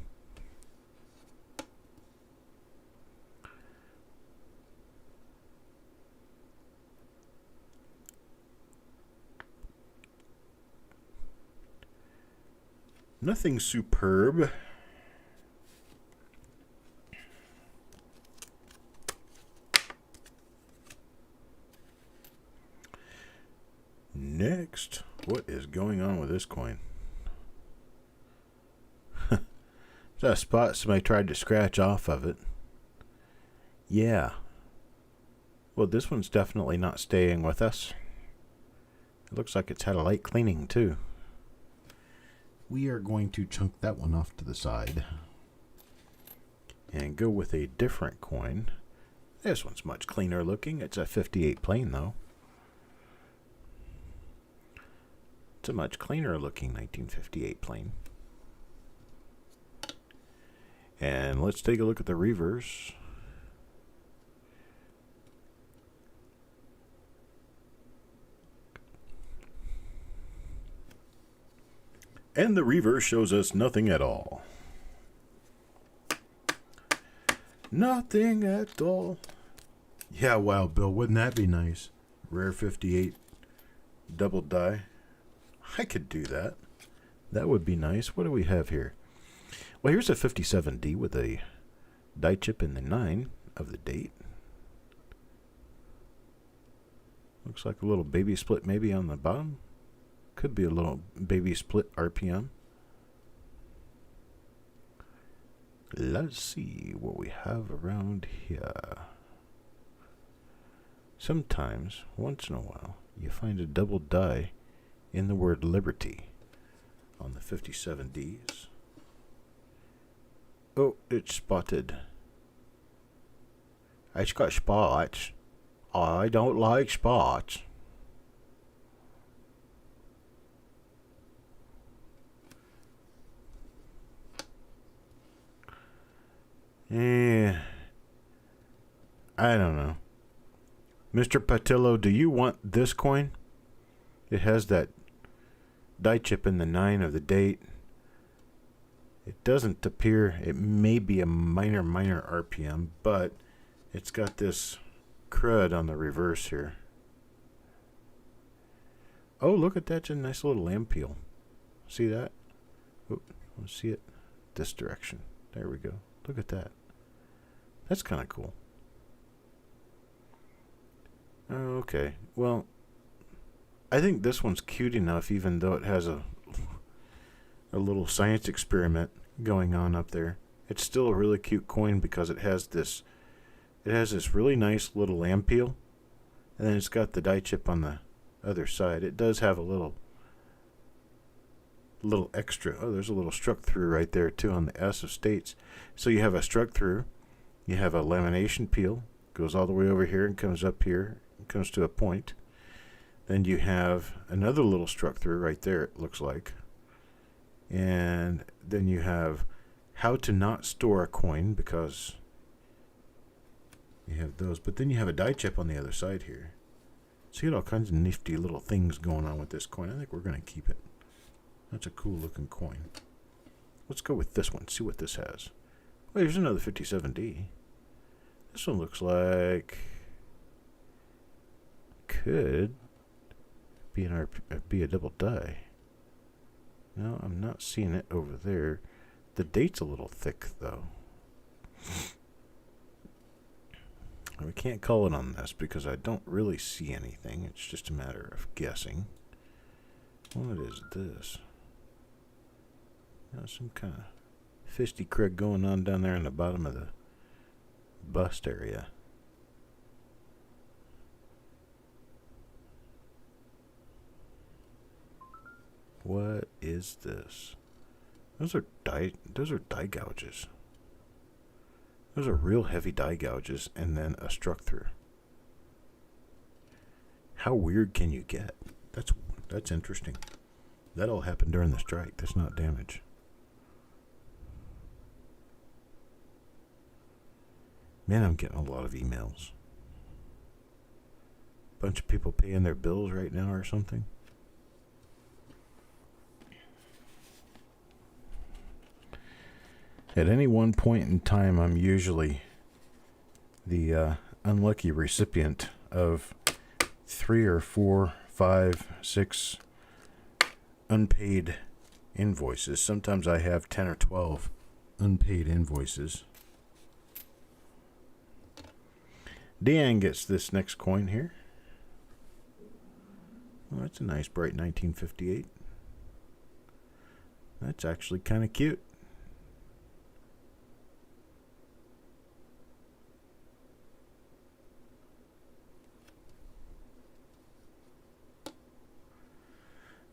Nothing superb. Next, what is going on with this coin? Is that a spot somebody tried to scratch off of it? Yeah. Well, this one's definitely not staying with us. It looks like it's had a light cleaning too. We are going to chunk that one off to the side and go with a different coin. This one's much cleaner looking. It's a 58 plain though. It's a much cleaner looking 1958 plain. And let's take a look at the reverse. And the reverse shows us nothing at all. Nothing at all. Yeah, wow, Bill, wouldn't that be nice? Rare 58 double die. I could do that. That would be nice. What do we have here? Well, here's a 57D with a die chip in the 9 of the date. Looks like a little baby split maybe on the bottom. Could be a little baby split RPM. Let's see what we have around here. Sometimes, once in a while, you find a double die in the word liberty on the 57Ds. Oh, it's spotted. It's got spots. I don't like spots. Yeah, I don't know. Mr. Patillo, do you want this coin? It has that die chip in the 9 of the date. It doesn't appear, it may be a minor RPM, but it's got this crud on the reverse here. Oh, look at that, it's a nice little lamb peel. See that? Oh, let's see it this direction. There we go. Look at that. That's kind of cool. Okay, well, I think this one's cute enough, even though it has a little science experiment going on up there. It's still a really cute coin because it has this really nice little lamp peel, and then it's got the die chip on the other side. It does have a little extra. Oh, there's a little struck through right there too on the S of states. So you have a struck through, you have a lamination peel, goes all the way over here and comes up here, and comes to a point. Then you have another little struck through right there, it looks like. And then you have how to not store a coin, because you have those. But then you have a die chip on the other side here. So you got all kinds of nifty little things going on with this coin. I think we're going to keep it. That's a cool looking coin. Let's go with this one, see what this has. Well, here's another 57D. This one looks like could be be a double die. No, I'm not seeing it over there. The date's a little thick, though. We can't call it on this because I don't really see anything. It's just a matter of guessing. What is this? Got some kind of fisty-craig going on down there in the bottom of the bust area. What is this? Those are die gouges. Those are real heavy die gouges and then a struck through. How weird can you get? That's interesting. That all happened during the strike. That's not damage. Man, I'm getting a lot of emails. Bunch of people paying their bills right now or something. At any one point in time, I'm usually the unlucky recipient of 3 or 4, 5, 6 unpaid invoices. Sometimes I have 10 or 12 unpaid invoices. Deanne gets this next coin here. Well, that's a nice bright 1958. That's actually kind of cute.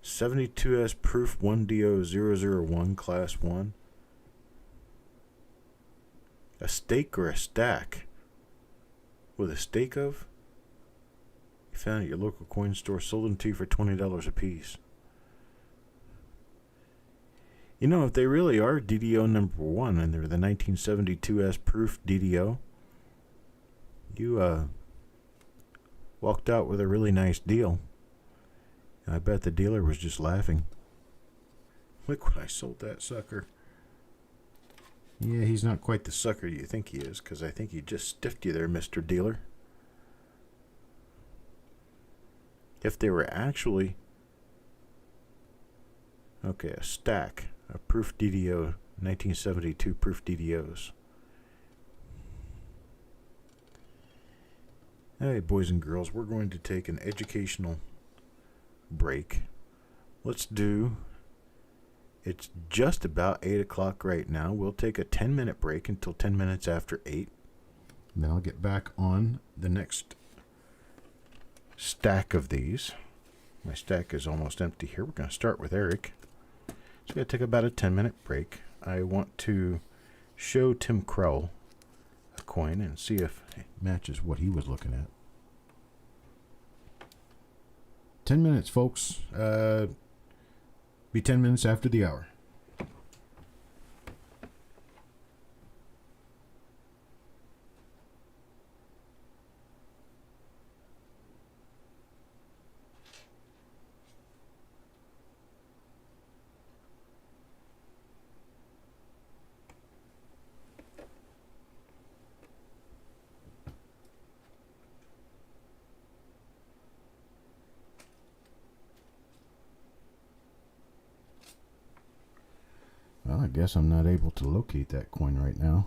'72S proof 1DO001 class 1. A stake or a stack? With a stake of? You found at your local coin store, sold them to you for $20 a piece. You know, if they really are DDO number 1 and they're the 1972S proof DDO, you walked out with a really nice deal. I bet the dealer was just laughing. Look what I sold that sucker. Yeah, he's not quite the sucker you think he is, because I think he just stiffed you there, Mr. Dealer. If they were actually... Okay, a stack of proof DDO, 1972 proof DDOs. Hey, boys and girls, we're going to take an educational break. Let's do... It's just about 8 o'clock right now. We'll take a 10-minute break until 10 minutes after 8. Then I'll get back on the next stack of these. My stack is almost empty here. We're going to start with Eric. So we're going to take about a 10-minute break. I want to show Tim Crowell a coin and see if it matches what he was looking at. 10 minutes, folks. Be 10 minutes after the hour. Well, I guess I'm not able to locate that coin right now.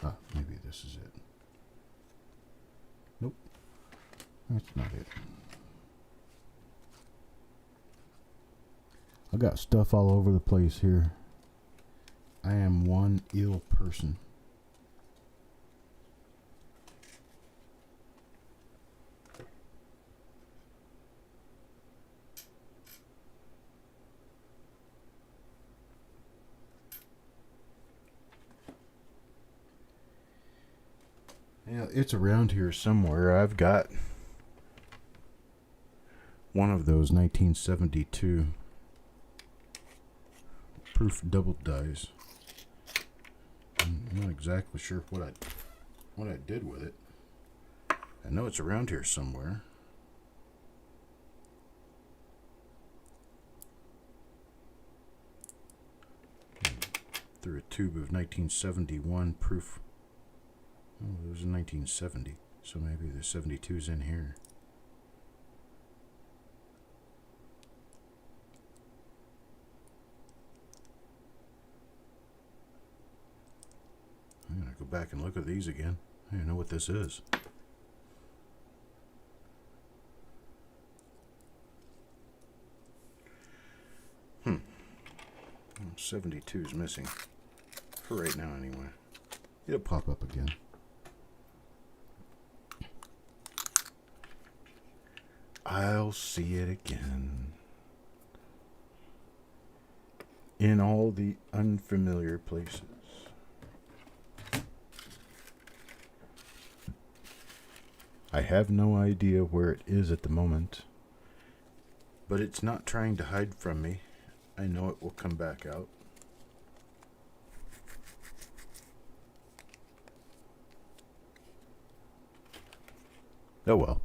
Ah, maybe this is it. Nope. That's not it. I got stuff all over the place here. I am one ill person. Yeah, it's around here somewhere. I've got one of those 1972 proof double dies. I'm not exactly sure what I did with it. I know it's around here somewhere. Through a tube of 1971 proof. Oh, it was in 1970, so maybe the 72's in here. I'm gonna go back and look at these again. I don't know what this is. 72's missing. For right now, anyway. It'll pop up again. I'll see it again. In all the unfamiliar places. I have no idea where it is at the moment, but it's not trying to hide from me. I know it will come back out. Oh well.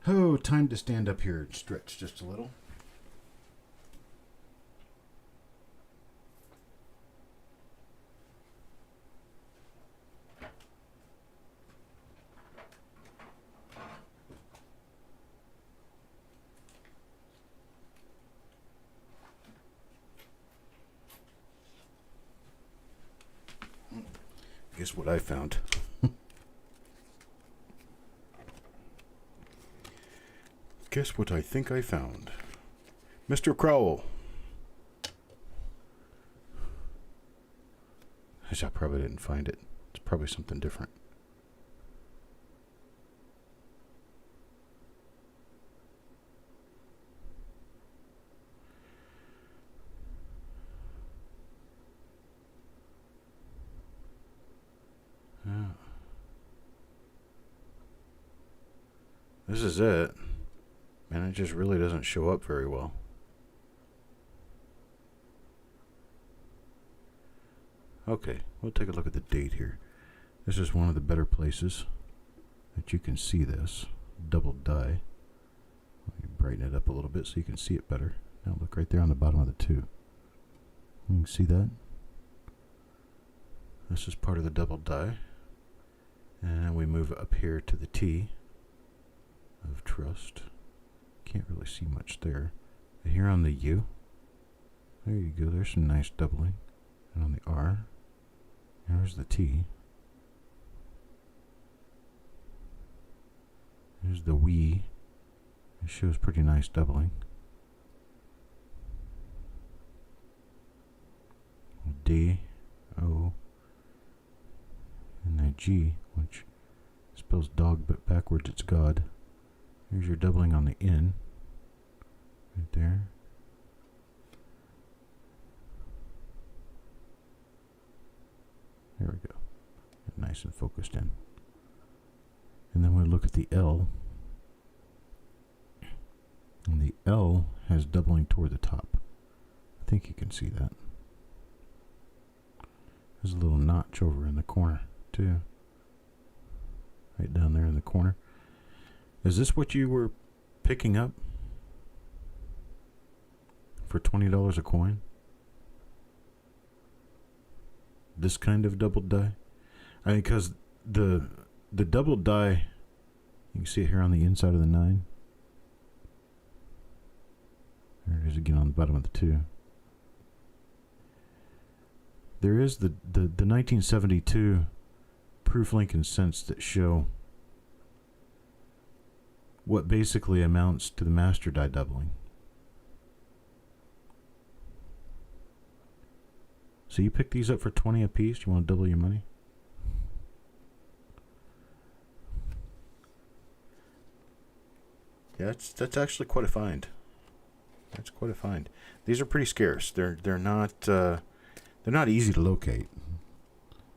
Oh, time to stand up here and stretch just a little. Guess what I found? Guess what I think I found? Mr. Crowell. I probably didn't find it. It's probably something different. Yeah. This is it. And it just really doesn't show up very well. Okay, we'll take a look at the date here. This is one of the better places that you can see this double die. Let me brighten it up a little bit so you can see it better. Now look right there on the bottom of the 2. You can see that? This is part of the double die. And we move up here to the T of trust. Can't really see much there. But here on the U, there you go. There's some nice doubling. And on the R, there's the T. There's the we. It shows pretty nice doubling. D, O, and the G, which spells dog, but backwards it's God. Here's your doubling on the N. Right there. There we go. Nice and focused in. And then we look at the L. And the L has doubling toward the top. I think you can see that. There's a little notch over in the corner, too. Right down there in the corner. Is this what you were picking up for $20 a coin? This kind of double die? I mean, because the double die, you can see it here on the inside of the 9. There it is again on the bottom of the 2. There is the 1972 proof link and cents that show what basically amounts to the master die doubling. So you pick these up for 20 a piece. You want to double your money? Yeah, that's actually quite a find. That's quite a find. These are pretty scarce. They're not easy to locate.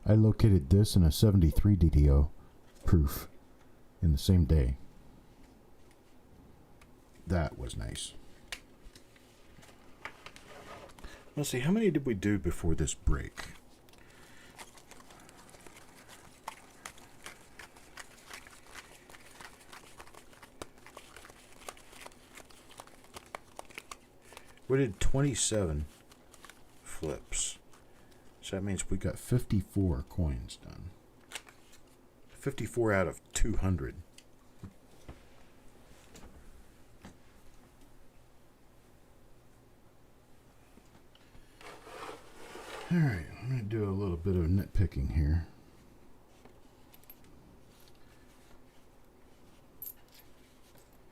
I located this in a 73 DDO proof in the same day. That was nice. Let's see, how many did we do before this break? We did 27 flips. So that means we got 54 coins done. 54 out of 200. Alright, I'm going to do a little bit of nitpicking here.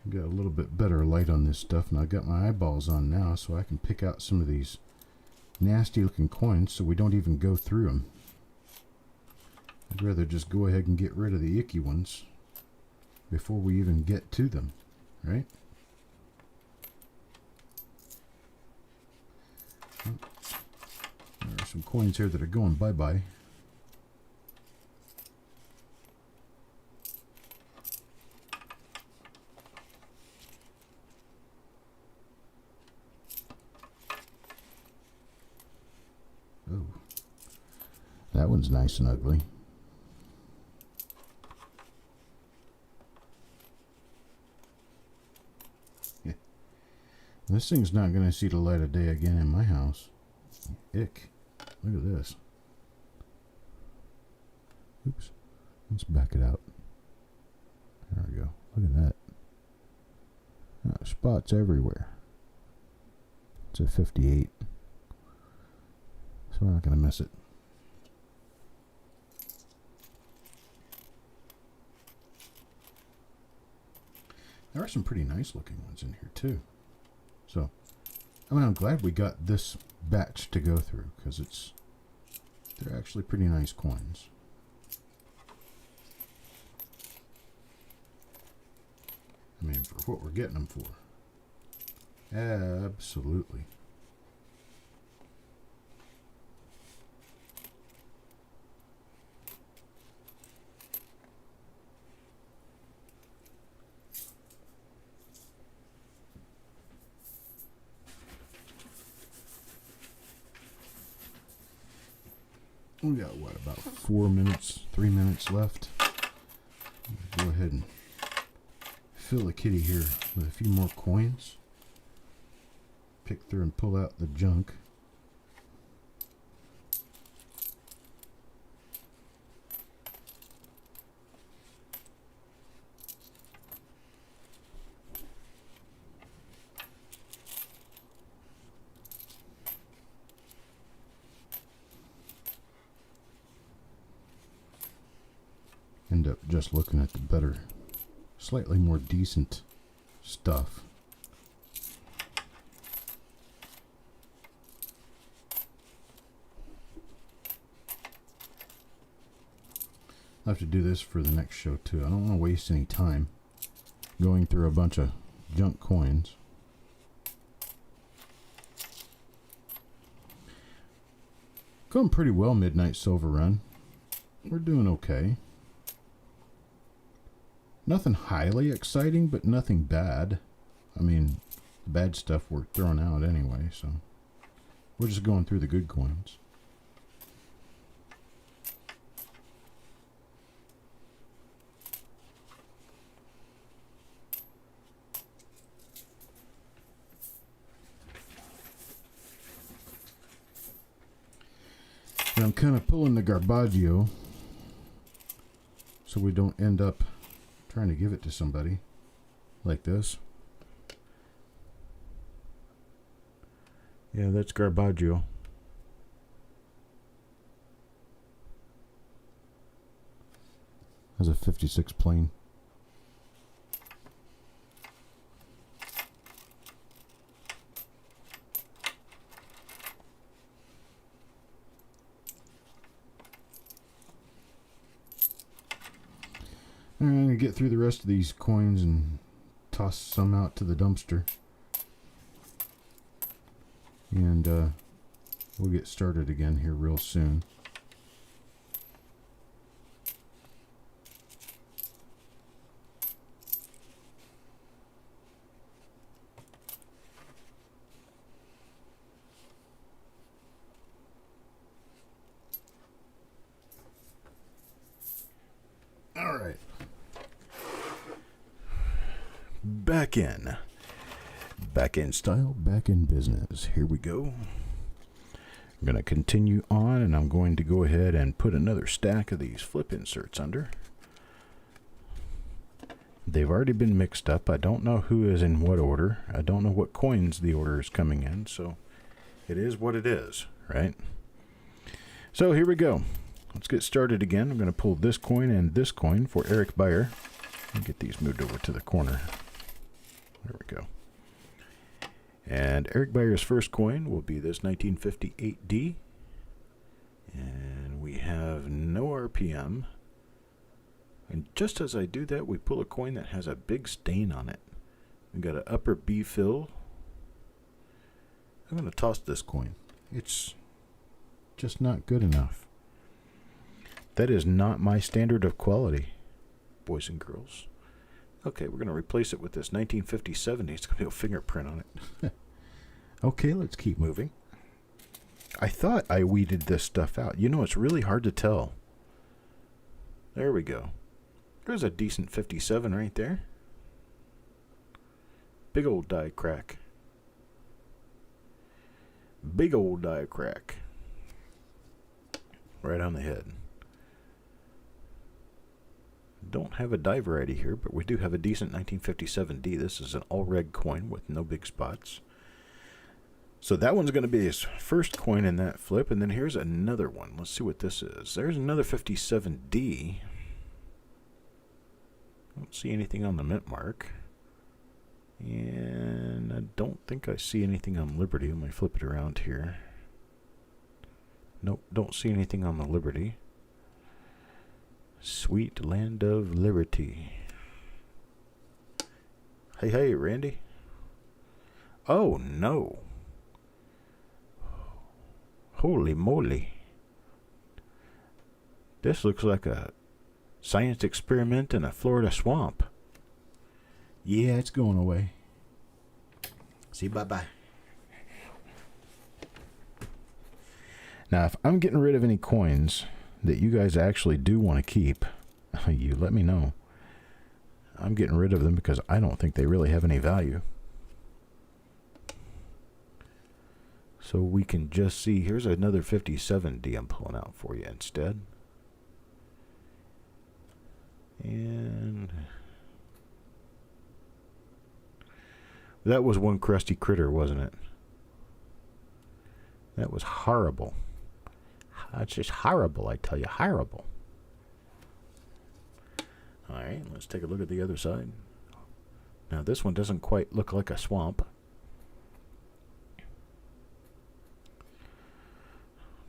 Got a little bit better light on this stuff, and I've got my eyeballs on now, so I can pick out some of these nasty looking coins so we don't even go through them. I'd rather just go ahead and get rid of the icky ones before we even get to them, right? There are some coins here that are going bye-bye. Oh, that one's nice and ugly. Yeah. This thing's not going to see the light of day again in my house. Ick. Look at this. Oops. Let's back it out. There we go. Look at that. Spots everywhere. It's a 58. So we're not going to miss it. There are some pretty nice looking ones in here too. So, I mean, I'm glad we got this batch to go through because they're actually pretty nice coins. I mean, for what we're getting them for. Absolutely. We got, what, about 4 minutes, 3 minutes left. Go ahead and fill the kitty here with a few more coins. Pick through and pull out the junk. End up just looking at the better, slightly more decent stuff. I'll have to do this for the next show too. I don't want to waste any time going through a bunch of junk coins. Going pretty well, Midnight Silver Run. We're doing okay. Nothing highly exciting, but nothing bad. I mean, the bad stuff we're throwing out anyway, so we're just going through the good coins. And I'm kind of pulling the Garbaggio so we don't end up trying to give it to somebody like this. Yeah, that's Garbaggio. That's a 56 plain. I'm going to get through the rest of these coins and toss some out to the dumpster. And we'll get started again here real soon. All right. Back in. Back in style, back in business. Here we go. I'm going to continue on, and I'm going to go ahead and put another stack of these flip inserts under. They've already been mixed up. I don't know who is in what order. I don't know what coins the order is coming in, so it is what it is, right? So here we go. Let's get started again. I'm going to pull this coin and this coin for Eric Beyer. Let me get these moved over to the corner. There we go. And Eric Beyer's first coin will be this 1958D. And we have no RPM. And just as I do that, we pull a coin that has a big stain on it. We've got an upper B fill. I'm going to toss this coin. It's just not good enough. That is not my standard of quality, boys and girls. Okay, we're going to replace it with this 1950's 70s. It's going to be a fingerprint on it. Okay, let's keep moving. I thought I weeded this stuff out. You know, it's really hard to tell. There we go. There's a decent 57 right there. Big old die crack. Big old die crack. Right on the head. Don't have a die variety here, but we do have a decent 1957D. This is an all-red coin with no big spots. So that one's going to be his first coin in that flip, and then here's another one. Let's see what this is. There's another 57D. Don't see anything on the mint mark. And I don't think I see anything on Liberty. Let me flip it around here. Nope, don't see anything on the Liberty. Sweet land of liberty. Hey, hey, Randy. Oh, no. Holy moly. This looks like a science experiment in a Florida swamp. Yeah, it's going away. See, bye-bye. Now, if I'm getting rid of any coins that you guys actually do want to keep, you let me know. I'm getting rid of them because I don't think they really have any value. So we can just see, here's another 57D I'm pulling out for you instead. And that was one crusty critter, wasn't it? That was horrible. It's just horrible, I tell you, horrible. All right, let's take a look at the other side. Now, this one doesn't quite look like a swamp.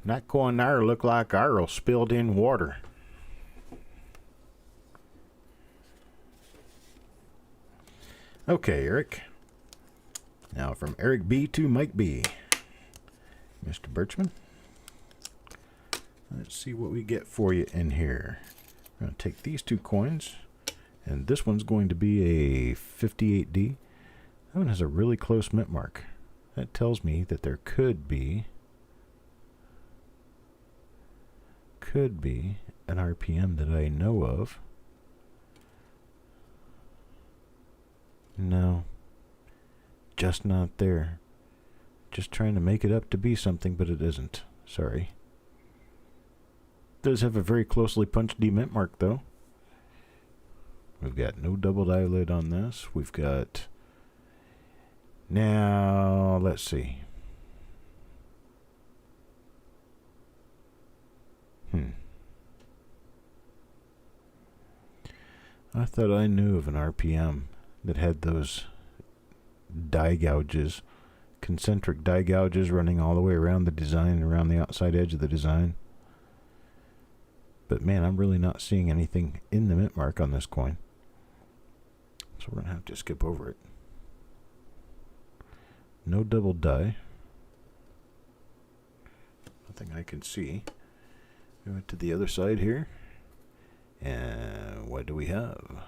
That coin there look like Earl spilled in water. Okay, Eric. Now, from Eric B to Mike B. Mr. Birchman. Let's see what we get for you in here. I'm going to take these two coins, and this one's going to be a 58D. That one has a really close mint mark. That tells me that there could be an RPM that I know of. No, just not there. Just trying to make it up to be something, but it isn't. Sorry. Does have a very closely punched D mint mark, though. We've got no double eyelid on this. We've got... Now, let's see. I thought I knew of an RPM that had those die gouges, concentric die gouges running all the way around the design, around the outside edge of the design. But man, I'm really not seeing anything in the mint mark on this coin. So we're going to have to skip over it. No double die. Nothing I can see. We went to the other side here. And what do we have?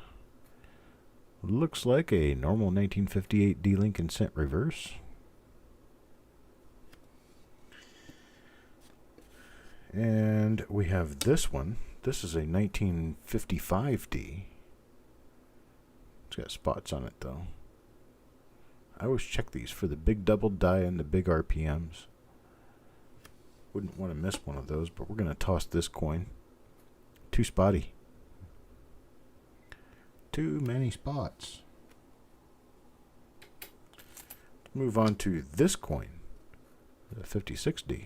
Looks like a normal 1958 D-Lincoln cent reverse. And we have this one. This is a 1955D. It's got spots on it though. I always check these for the big double die and the big RPMs. Wouldn't want to miss one of those, but we're going to toss this coin. Too spotty. Too many spots. Move on to this coin, the 56D.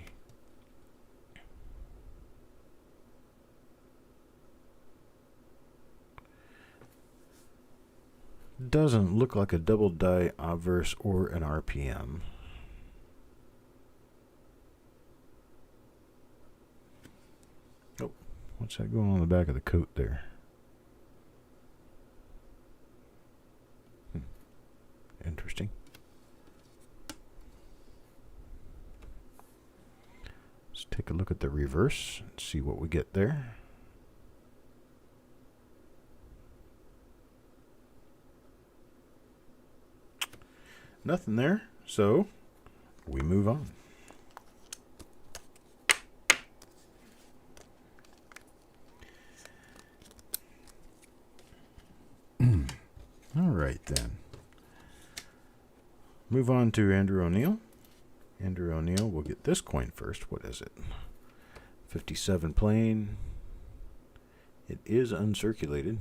Doesn't look like a double die obverse or an RPM. Oh, what's that going on the back of the coat there? Interesting. Let's take a look at the reverse and see what we get there. Nothing there, so we move on. All right then. Move on to Andrew O'Neill. Andrew O'Neill, we'll get this coin first. What is it? 57 plain. It is uncirculated.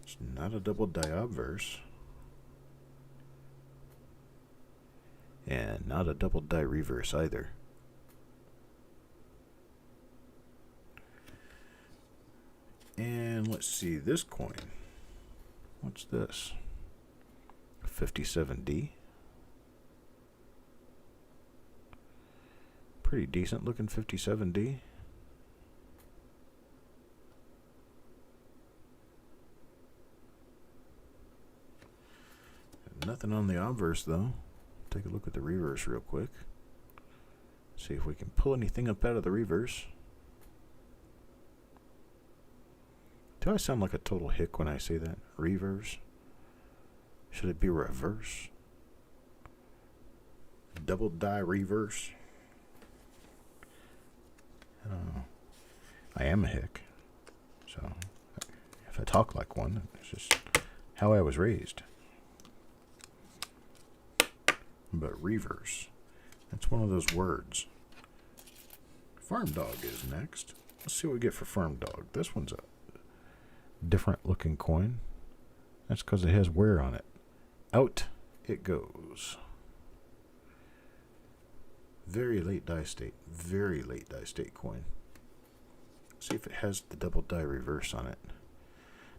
It's not a double die obverse. And not a double die reverse either. And let's see this coin. What's this? 57D. Pretty decent looking 57D. Nothing on the obverse though. Take a look at the reverse real quick. See if we can pull anything up out of the reverse. Do I sound like a total hick when I say that? Reverse? Should it be reverse? Double die reverse? I am a hick. So, if I talk like one, it's just how I was raised. But reverse, that's one of those words. Farm dog is next. Let's see what we get for farm dog. This one's a different looking coin. That's because it has wear on it. Out it goes. Very late die state. Very late die state coin. See if it has the double die reverse on it.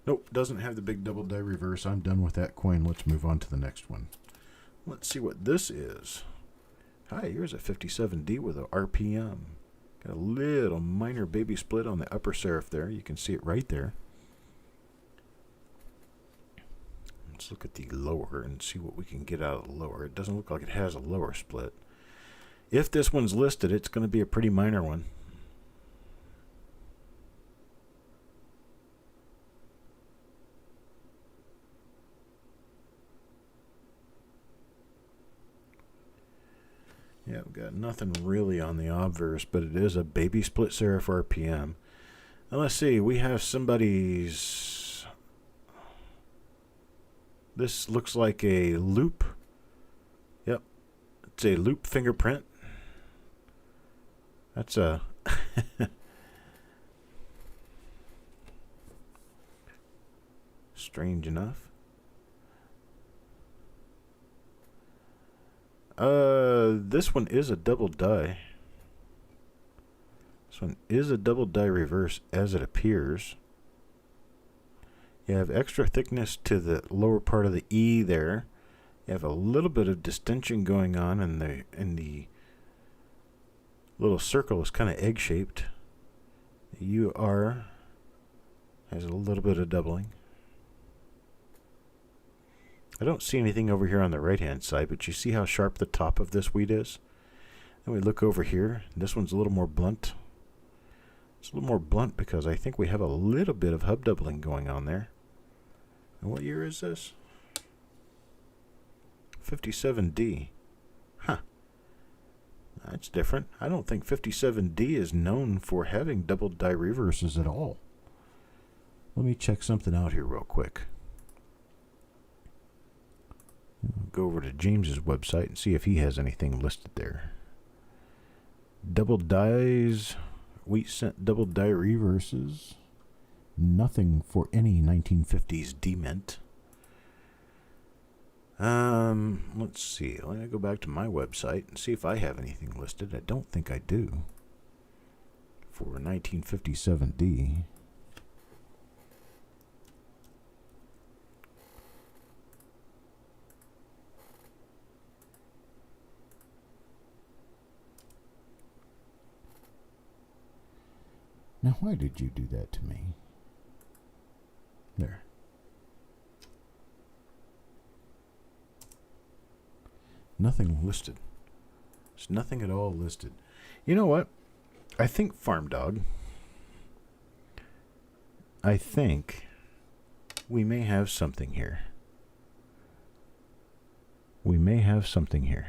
Nope, doesn't have the big double die reverse. I'm done with that coin. Let's move on to the next one. Let's see what this is. Hi, here's a 57D with a RPM. Got a little minor baby split on the upper serif there. You can see it right there. Let's look at the lower and see what we can get out of the lower. It doesn't look like it has a lower split. If this one's listed, it's going to be a pretty minor one. Yeah, we've got nothing really on the obverse, but it is a baby split serif RPM. Now let's see, we have somebody's... This looks like a loop. Yep, it's a loop fingerprint. That's a... strange enough. This one is a double die. This one is a double die reverse as it appears. You have extra thickness to the lower part of the E there, You have a little bit of distension going on, and the little circle is kind of egg-shaped. The UR has a little bit of doubling. I don't see anything over here on the right-hand side, but you see how sharp the top of this wheat is? And we look over here. This one's a little more blunt. It's a little more blunt because I think we have a little bit of hub doubling going on there. And what year is this? 57D. Huh. That's different. I don't think 57D is known for having double die reverses at all. Let me check something out here real quick. Go over to James's website and see if he has anything listed there. Double dies, wheat cent double die reverses. Nothing for any 1950s dement. Let's see. Let me go back to my website and see if I have anything listed. I don't think I do. For 1957D. Now, why did you do that to me? There. Nothing listed. There's nothing at all listed. You know what? I think, Farm Dog, I think we may have something here. We may have something here.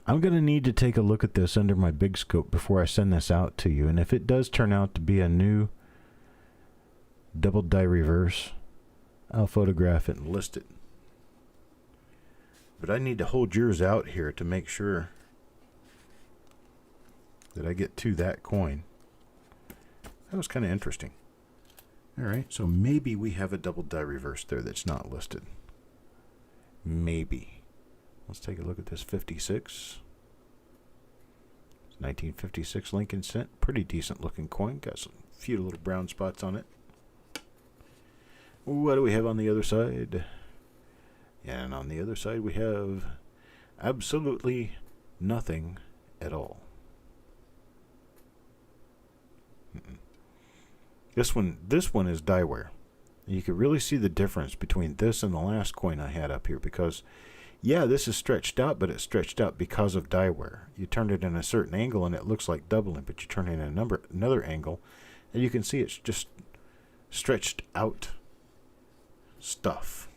I'm going to need to take a look at this under my big scope before I send this out to you. And if it does turn out to be a new double die reverse, I'll photograph it and list it. But I need to hold yours out here to make sure that I get to that coin. That was kind of interesting. All right, so maybe we have a double die reverse there that's not listed. Maybe. Let's take a look at this 56. It's 1956 Lincoln cent. Pretty decent looking coin. Got some few little brown spots on it. What do we have on the other side? And on the other side we have absolutely nothing at all. This one is die wear. You can really see the difference between this and the last coin I had up here, because yeah, this is stretched out, but it's stretched out because of die wear. You turn it in a certain angle and it looks like doubling, but you turn it in another angle and you can see it's just stretched out stuff.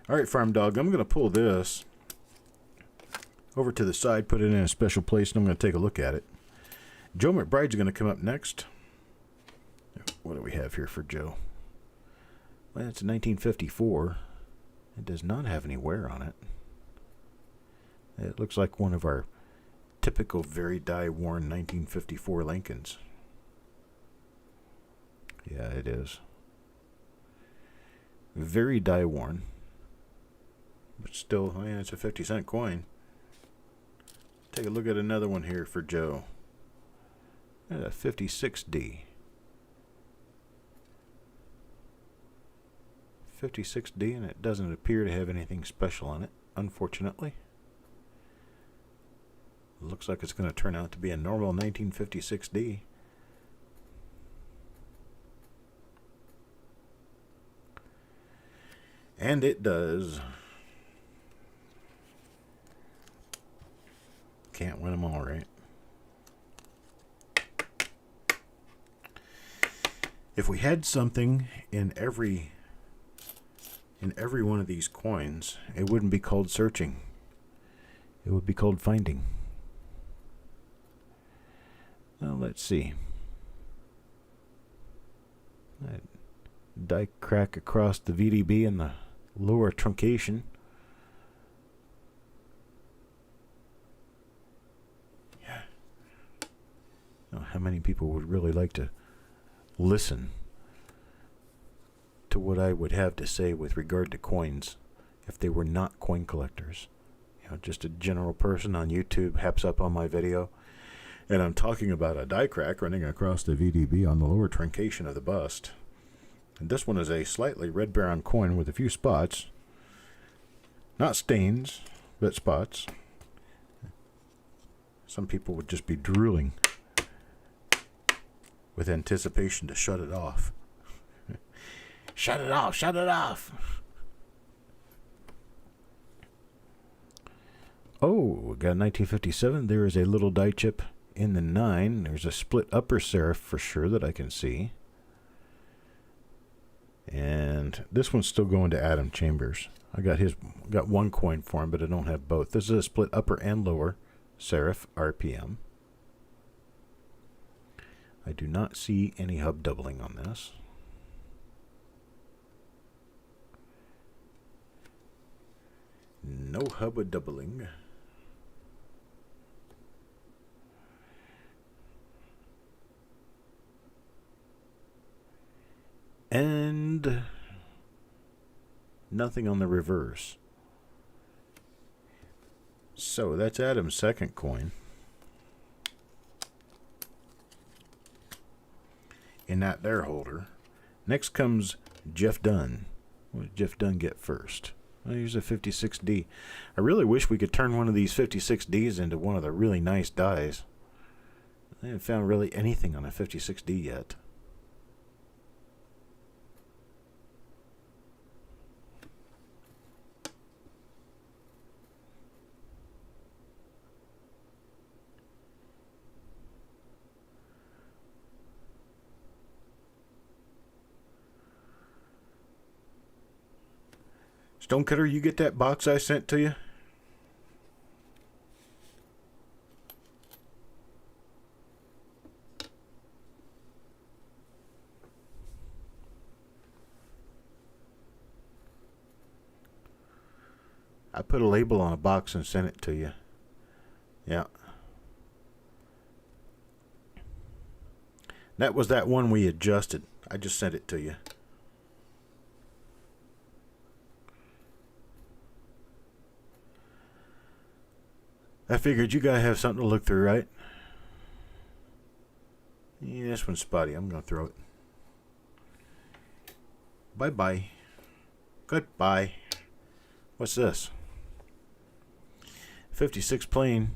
All right, Farm Dog, I'm going to pull this over to the side, put it in a special place, and I'm going to take a look at it. Joe McBride's going to come up next. What do we have here for Joe? Well, it's a 1954. It does not have any wear on it. It looks like one of our typical very die-worn 1954 Lincolns. Yeah, it is. Very die-worn. But still, I mean, it's a 50-cent coin. Take a look at another one here for Joe. A 56D. 56D, and it doesn't appear to have anything special on it, unfortunately. Looks like it's going to turn out to be a normal 1956D. And it does. Can't win them all, right? If we had something in every one of these coins, it wouldn't be called searching. It would be called finding. Well, let's see. That die crack across the VDB and the lower truncation. Yeah. How many people would really like to listen to what I would have to say with regard to coins if they were not coin collectors? You know, just a general person on YouTube haps up on my video and I'm talking about a die crack running across the VDB on the lower truncation of the bust, And this one is a slightly red-brown coin with a few spots. Not stains, but spots. Some people would just be drooling with anticipation to shut it off. Shut it off, shut it off. Oh, we got 1957. There is a little die chip in the 9. There's a split upper serif for sure that I can see. And this one's still going to Adam Chambers. I got one coin for him, but I don't have both. This is a split upper and lower serif RPM. I do not see any hub doubling on this. No hub doubling. And nothing on the reverse. So that's Adam's second coin. In that there holder. Next comes Jeff Dunn. What did Jeff Dunn get first? Well, here's a 56D. I really wish we could turn one of these 56Ds into one of the really nice dies. I haven't found really anything on a 56D yet. Stonecutter, you get that box I sent to you? I put a label on a box and sent it to you. Yeah. That was that one we adjusted. I just sent it to you. I figured you gotta have something to look through, right? Yeah, this one's spotty. I'm gonna throw it. Bye-bye. Goodbye. What's this? 56 plane.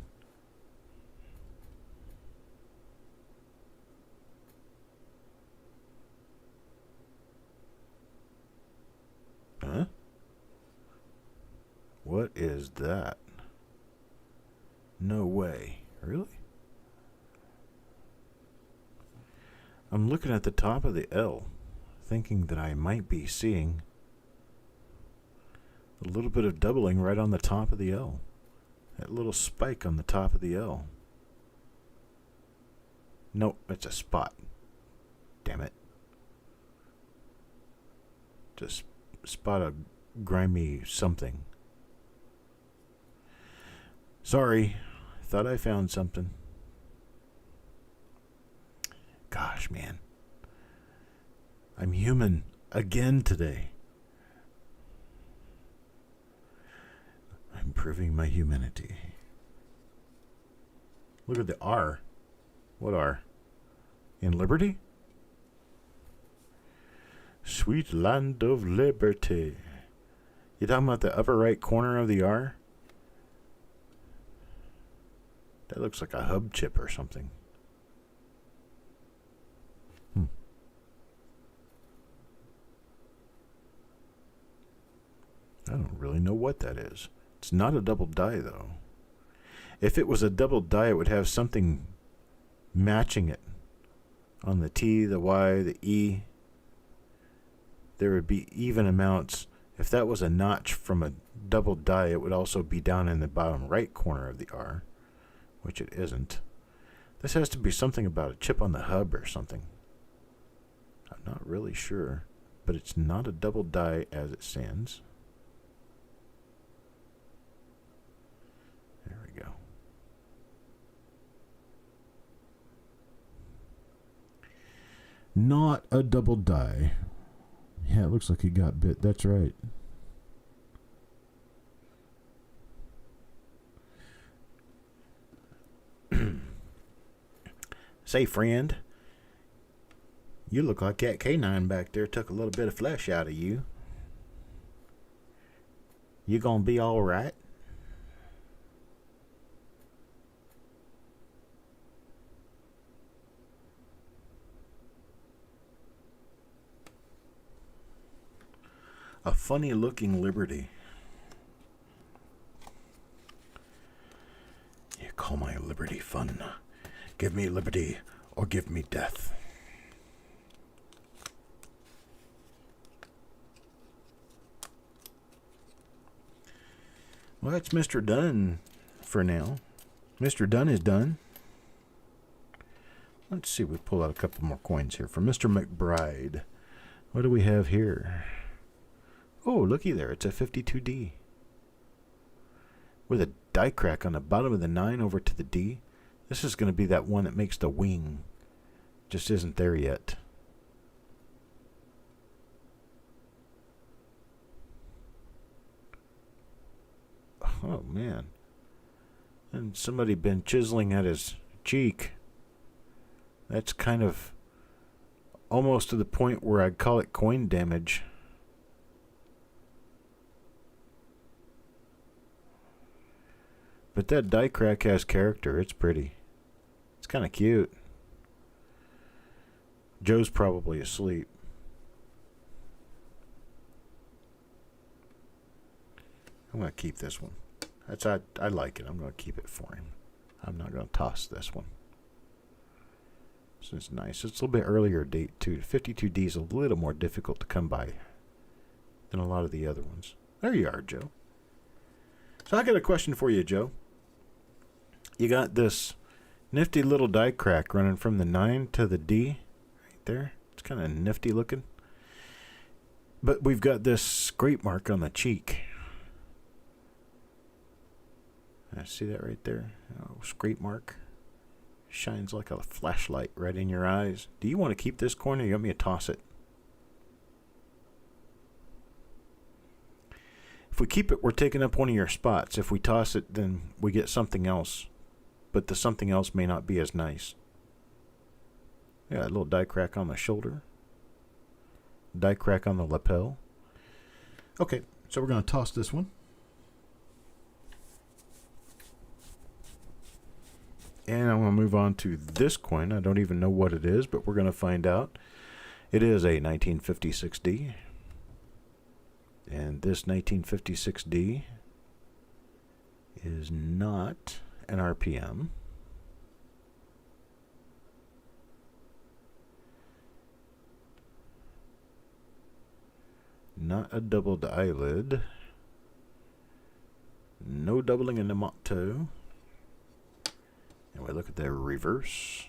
Huh? What is that? No way. Really? I'm looking at the top of the L, thinking that I might be seeing a little bit of doubling right on the top of the L. That little spike on the top of the L. Nope, it's a spot. Damn it. Just spot of grimy something. Sorry. Thought I found something. Gosh, man. I'm human again today. I'm proving my humanity. Look at the R. What R? In Liberty? Sweet land of liberty. You talking about the upper right corner of the R? That looks like a hub chip or something. I don't really know what that is. It's not a double die, though. If it was a double die, it would have something matching it. On the T, the Y, the E, there would be even amounts. If that was a notch from a double die, it would also be down in the bottom right corner of the R, which it isn't. This has to be something about a chip on the hub or something. I'm not really sure, but it's not a double die as it stands. There we go. Not a double die. Yeah, it looks like he got bit. That's right. Say, friend, You look like that canine back there took a little bit of flesh out of you. You gonna be all right? A funny-looking Liberty. You call my liberty fun. Give me liberty or give me death. Well, that's Mr. Dunn for now. Mr. Dunn is done. Let's see, we pull out a couple more coins here for Mr. McBride. What do we have here? Oh, looky there. It's a 52D. With a die crack on the bottom of the 9 over to the D. This is going to be that one that makes the wing. Just isn't there yet. Oh, man. And somebody been chiseling at his cheek. That's kind of almost to the point where I'd call it coin damage. But that die crack has character. It's pretty. It's kind of cute. Joe's probably asleep. I'm going to keep this one. I like it. I'm going to keep it for him. I'm not going to toss this one. So it's nice. It's a little bit earlier date too. 52D is a little more difficult to come by than a lot of the other ones. There you are, Joe. So I got a question for you, Joe. You got this nifty little die crack running from the 9 to the D right there. It's kind of nifty looking. But we've got this scrape mark on the cheek. See that right there? Oh, scrape mark. Shines like a flashlight right in your eyes. Do you want to keep this coin or you want me to toss it? If we keep it, we're taking up one of your spots. If we toss it, then we get something else. But the something else may not be as nice. Yeah, a little die crack on the shoulder. Die crack on the lapel. Okay, so we're going to toss this one. And I'm going to move on to this coin. I don't even know what it is, but we're going to find out. It is a 1956D. And this 1956D is not an RPM. Not a doubled eyelid. No doubling in the motto. And we look at the reverse.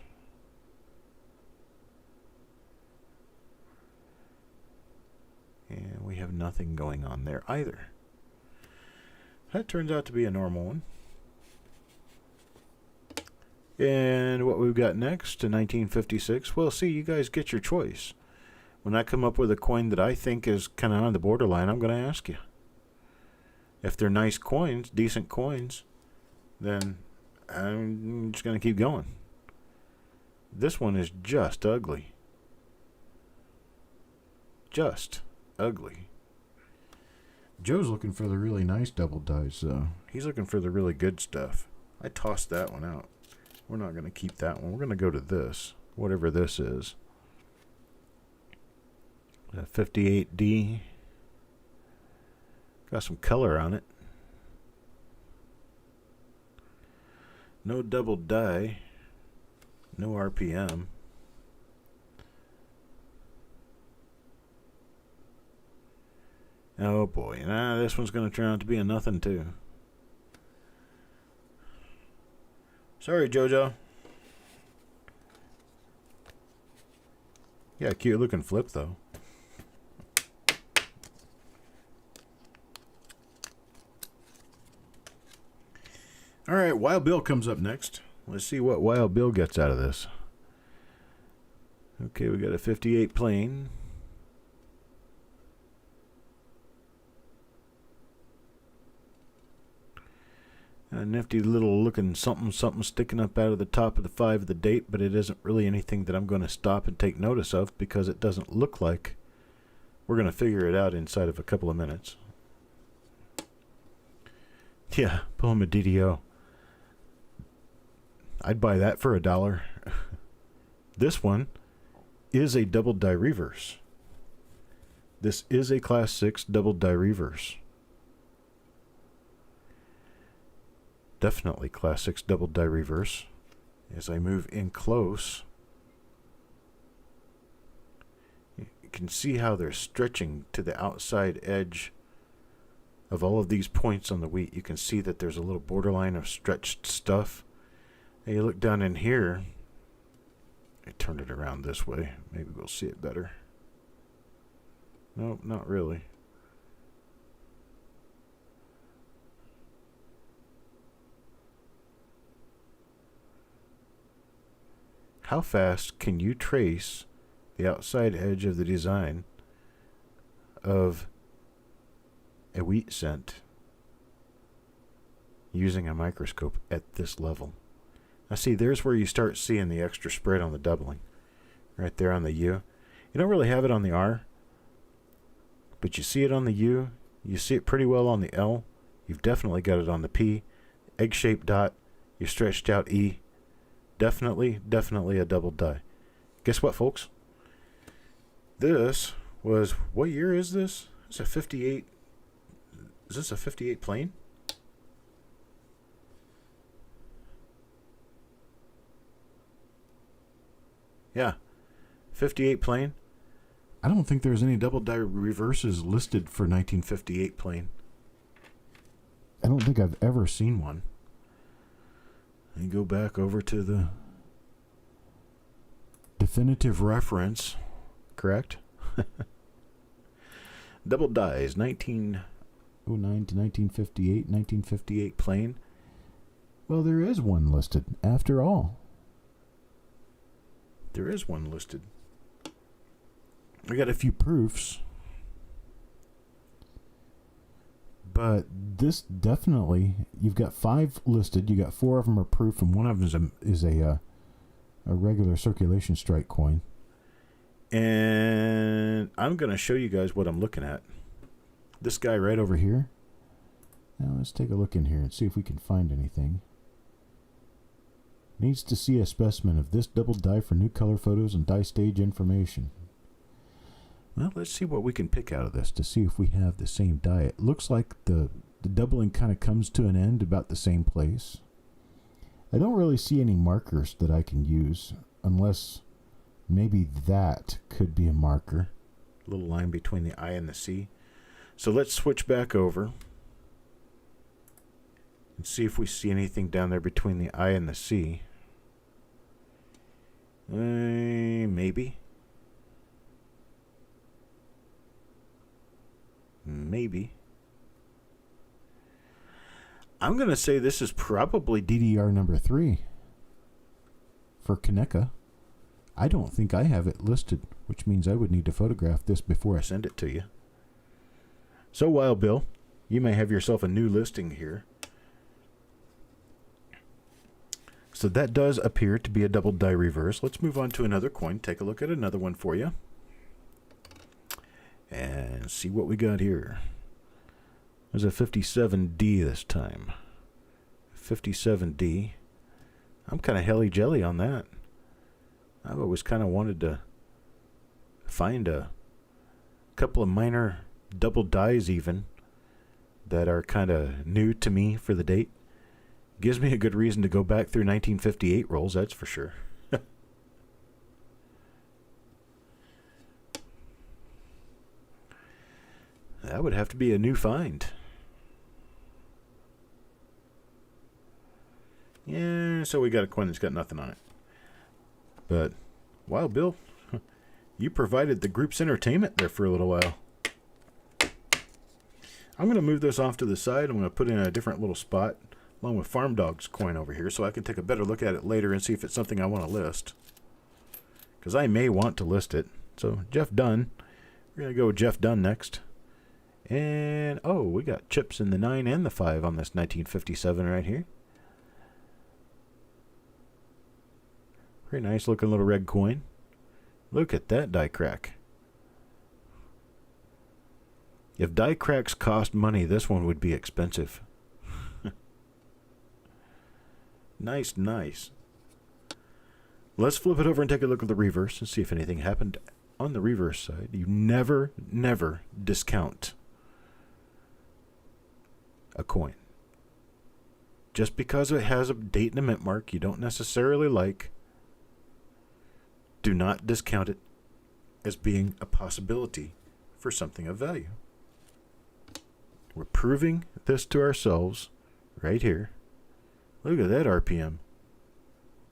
And we have nothing going on there either. That turns out to be a normal one. And what we've got next, in 1956, well, see, you guys get your choice. When I come up with a coin that I think is kind of on the borderline, I'm going to ask you. If they're nice coins, decent coins, then I'm just going to keep going. This one is just ugly. Just ugly. Joe's looking for the really nice double dice, though. He's looking for the really good stuff. I tossed that one out. We're not going to keep that one. We're going to go to this, whatever this is. A 58D. Got some color on it. No double die. No RPM. Oh boy. Nah, this one's going to turn out to be a nothing too. Sorry, JoJo. Yeah, cute looking flip though. All right, Wild Bill comes up next. Let's see what Wild Bill gets out of this. Okay, we got a 58 plain. A nifty little looking something sticking up out of the top of the 5 of the date, but it isn't really anything that I'm going to stop and take notice of because it doesn't look like we're going to figure it out inside of a couple of minutes. Yeah, pull him a DDO. I'd buy that for $1. This one is a double die reverse. This is a Class 6 double die reverse. Definitely Class 6 double die reverse. As I move in close, you can see how they're stretching to the outside edge of all of these points on the wheat. You can see that there's a little borderline of stretched stuff. And you look down in here, I turned it around this way. Maybe we'll see it better. Nope, not really. How fast can you trace the outside edge of the design of a wheat cent using a microscope at this level? Now see, there's where you start seeing the extra spread on the doubling. Right there on the U. You don't really have it on the R, but you see it on the U. You see it pretty well on the L. You've definitely got it on the P. Egg-shaped dot. You stretched out E. Definitely a double die. Guess what, folks? This was, what year is this? It's a 58. Is this a 58 plane? Yeah, 58 plane. I don't think there's any double die reverses listed for 1958 plane. I don't think I've ever seen one. And go back over to the definitive reference, correct? Double dies, 1909 to 1958, 1958 plane. Well, there is one listed, after all. There is one listed. I got a few proofs. But this definitely, you've got 5 listed. You got 4 of them are proof, and one of them is a regular circulation strike coin. And I'm going to show you guys what I'm looking at. This guy right over here. Now let's take a look in here and see if we can find anything. Needs to see a specimen of this double die for new color photos and die stage information. Well, let's see what we can pick out of this to see if we have the same die. It looks like the doubling kind of comes to an end about the same place. I don't really see any markers that I can use, unless maybe that could be a marker. A little line between the I and the C. So let's switch back over and see if we see anything down there between the I and the C. Maybe. Maybe. I'm going to say this is probably DDR number 3 for Kaneka. I don't think I have it listed, which means I would need to photograph this before I send it to you. So, Wild Bill, you may have yourself a new listing here. So that does appear to be a double die reverse. Let's move on to another coin. Take a look at another one for you. And see what we got here. There's a 57D this time. 57D. I'm kind of helly jelly on that. I've always kind of wanted to find a couple of minor double dies even that are kind of new to me for the date. Gives me a good reason to go back through 1958 rolls, that's for sure. That would have to be a new find. Yeah, so we got a coin that's got nothing on it. But, Wild Bill, you provided the group's entertainment there for a little while. I'm going to move this off to the side. I'm going to put it in a different little spot, along with Farm Dog's coin over here, so I can take a better look at it later and see if it's something I want to list. Because I may want to list it. So, Jeff Dunn. We're going to go with Jeff Dunn next. And, oh, we got chips in the 9 and the 5 on this 1957 right here. Very nice looking little red coin. Look at that die crack. If die cracks cost money, this one would be expensive. Nice, nice. Let's flip it over and take a look at the reverse and see if anything happened on the reverse side. You never, never discount a coin. Just because it has a date and a mint mark you don't necessarily like, do not discount it as being a possibility for something of value. We're proving this to ourselves right here. Look at that RPM.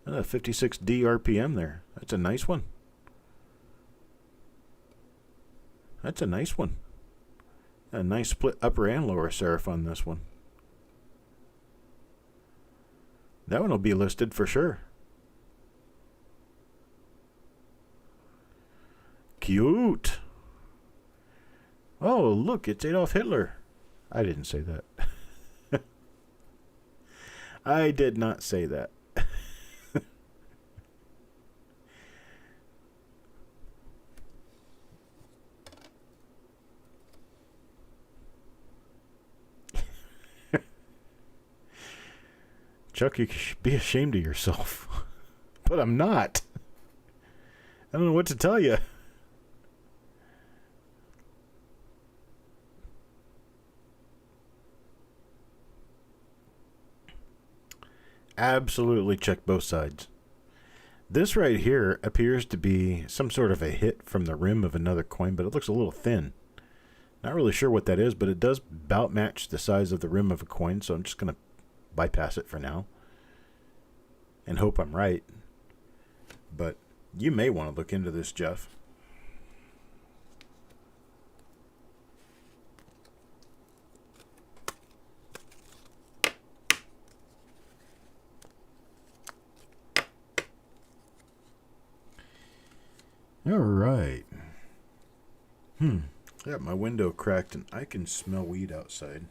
A 56D RPM there. That's a nice one. That's a nice one. A nice split upper and lower serif on this one. That one will be listed for sure. Cute. Oh, look, it's Adolf Hitler. I didn't say that. I did not say that. Chuck, you should be ashamed of yourself. But I'm not. I don't know what to tell you. Absolutely check both sides. This right here appears to be some sort of a hit from the rim of another coin, but it looks a little thin. Not really sure what that is, but it does about match the size of the rim of a coin, so I'm just going to bypass it for now and hope I'm right. But you may want to look into this, Jeff. All right. Got my window cracked and I can smell weed outside.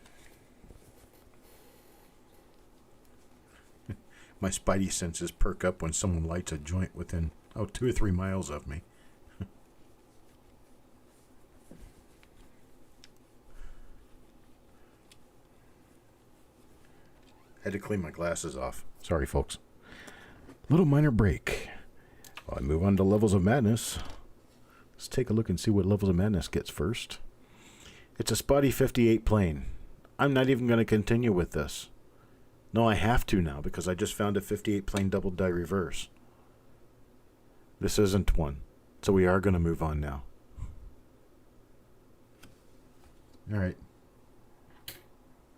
My spidey senses perk up when someone lights a joint within, 2 or 3 miles of me. Had to clean my glasses off. Sorry, folks. Little minor break. While I move on to Levels of Madness, let's take a look and see what Levels of Madness gets first. It's a spotty 58 plane. I'm not even going to continue with this. No, I have to now because I just found a 58 plane double die reverse. This isn't one, so we are going to move on now. All right.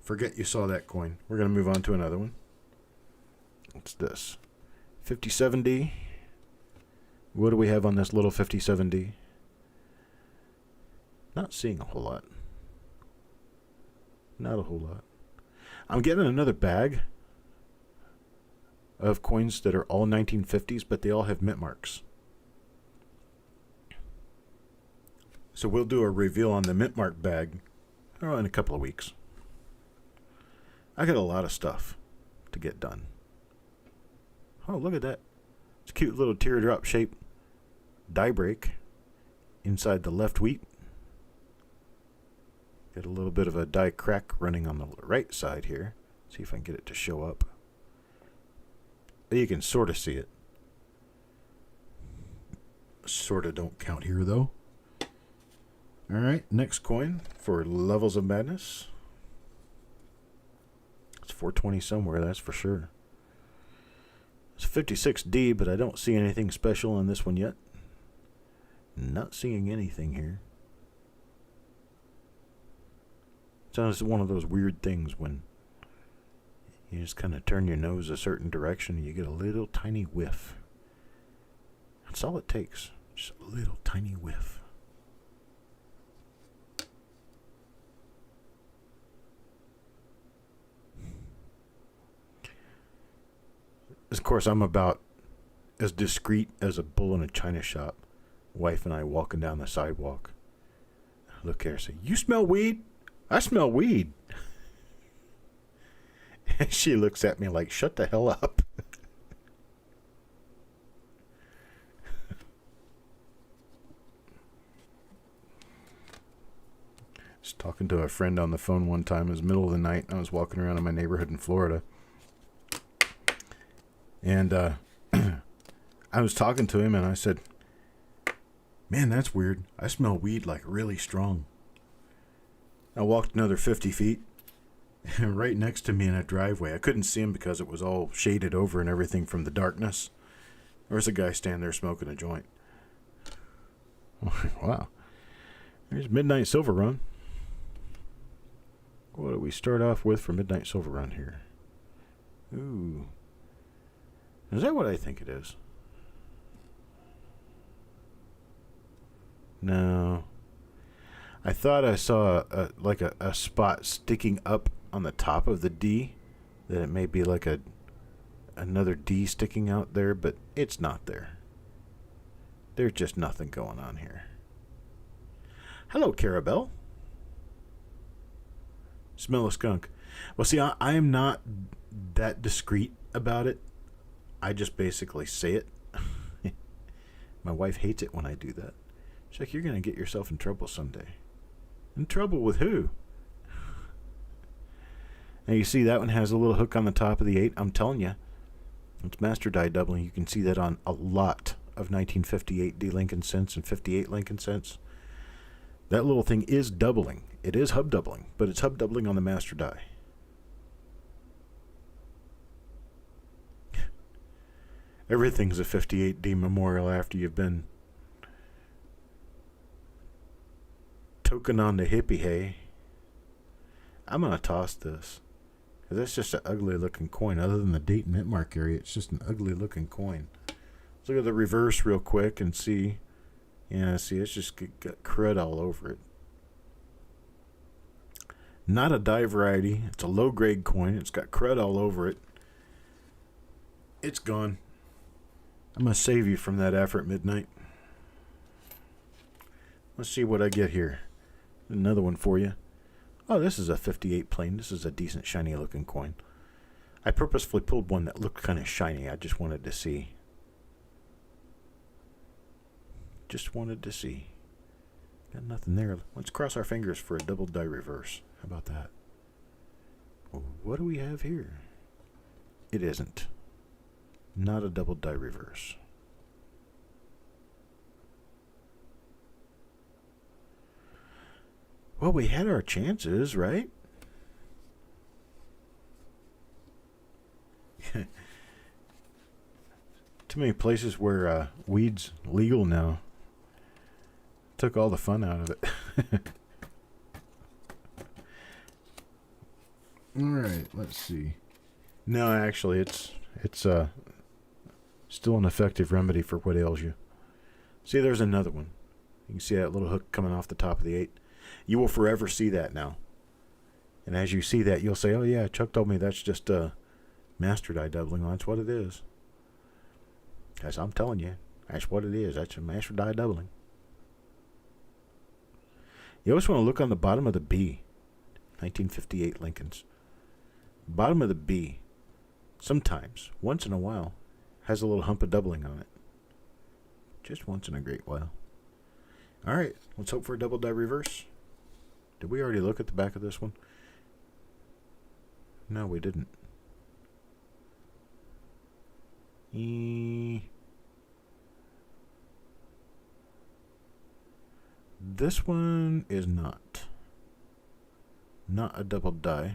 Forget you saw that coin. We're going to move on to another one. What's this? 57D. What do we have on this little 57D? Not seeing a whole lot. Not a whole lot. I'm getting another bag of coins that are all 1950s, but they all have mint marks. So we'll do a reveal on the mint mark bag in a couple of weeks. I got a lot of stuff to get done. Oh, look at that. It's a cute little teardrop shaped die break inside the left wheat. Got a little bit of a die crack running on the right side here. See if I can get it to show up. You can sort of see it. Sort of don't count here though. Alright, next coin for Levels of Madness. It's 420 somewhere, that's for sure. It's 56D, but I don't see anything special on this one yet. Not seeing anything here. It's one of those weird things when you just kind of turn your nose a certain direction and you get a little tiny whiff. That's all it takes. Just a little tiny whiff. Of course, I'm about as discreet as a bull in a china shop. Wife and I walking down the sidewalk. Look here, say, "You smell weed?" I smell weed. And she looks at me like, shut the hell up. I was talking to a friend on the phone one time. It was middle of the night. I was walking around in my neighborhood in Florida. And I was talking to him and I said, man, that's weird. I smell weed like really strong. I walked another 50 feet. And right next to me in a driveway, I couldn't see him because it was all shaded over and everything from the darkness. There was a guy standing there smoking a joint. Wow. There's Midnight Silver Run. What do we start off with for Midnight Silver Run here? Ooh. Is that what I think it is? No. I thought I saw a spot sticking up on the top of the D. That it may be like another D sticking out there, but it's not there. There's just nothing going on here. Hello, Carabelle. Smell a skunk. Well, see, I am not that discreet about it. I just basically say it. My wife hates it when I do that. She's like, you're going to get yourself in trouble someday. In trouble with who? Now, you see that one has a little hook on the top of the 8. I'm telling you, it's master die doubling. You can see that on a lot of 1958 D Lincoln cents and 58 Lincoln cents. That little thing is doubling. It is hub doubling, but it's hub doubling on the master die. Everything's a 58D memorial after you've been token on the hippie hay. I'm going to toss this. Because that's just an ugly looking coin. Other than the date and mint mark area, it's just an ugly looking coin. Let's look at the reverse real quick and see. Yeah, see, it's just got crud all over it. Not a die variety. It's a low grade coin. It's got crud all over it. It's gone. I'm going to save you from that after at midnight. Let's see what I get here. Another one for you. Oh, this is a 58 plain. This is a decent shiny looking coin. I purposefully pulled one that looked kind of shiny. I just wanted to see. Just wanted to see. Got nothing there. Let's cross our fingers for a double die reverse. How about that? What do we have here? It isn't. Not a double die reverse. Well, we had our chances, right? Too many places where weed's legal now. Took all the fun out of it. All right, let's see. No, actually, it's still an effective remedy for what ails you. See, there's another one. You can see that little hook coming off the top of the 8. You will forever see that now. And as you see that, you'll say, oh yeah, Chuck told me that's just master die doubling. Well, that's what it is. As I'm telling you, that's what it is. That's a master die doubling. You always want to look on the bottom of the B. 1958 Lincolns. Bottom of the B, sometimes, once in a while, has a little hump of doubling on it. Just once in a great while. All right, let's hope for a double die reverse. Did we already look at the back of this one? No, we didn't. This one is not a double die.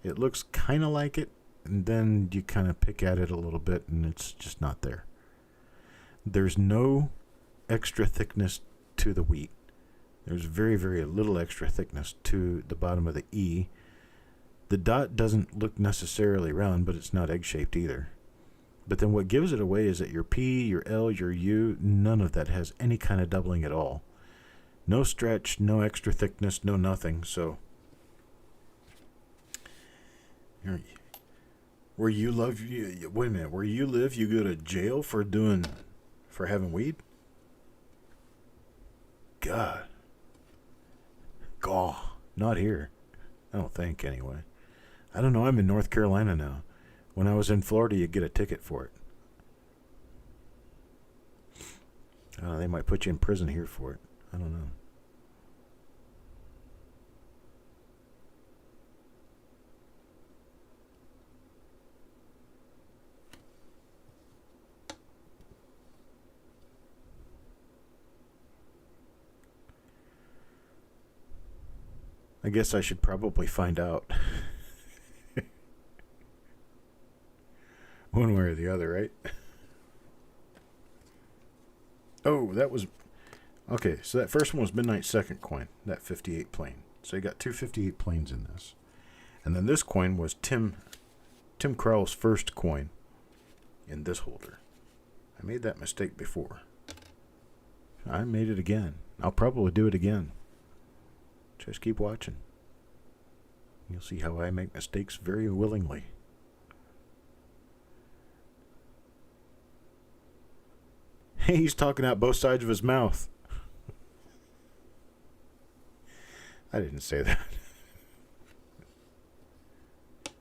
It looks kind of like it, and then you kind of pick at it a little bit, and it's just not there. There's no extra thickness to the wheat. There's very, very little extra thickness to the bottom of the E. The dot doesn't look necessarily round, but it's not egg-shaped either. But then what gives it away is that your P, your L, your U, none of that has any kind of doubling at all. No stretch, no extra thickness, no nothing. So, where you live, wait a minute. Where you live, you go to jail for having weed? God. Oh, not here. I don't think, anyway. I don't know. I'm in North Carolina now. When I was in Florida, you'd get a ticket for it. They might put you in prison here for it. I don't know. I guess I should probably find out. One way or the other, right? Oh, that was... Okay, so that first one was Midnight's second coin, that 58 plane. So you got two 58 planes in this. And then this coin was Tim Crowell's first coin in this holder. I made that mistake before. I made it again. I'll probably do it again. Just keep watching. You'll see how I make mistakes very willingly. He's talking out both sides of his mouth. I didn't say that.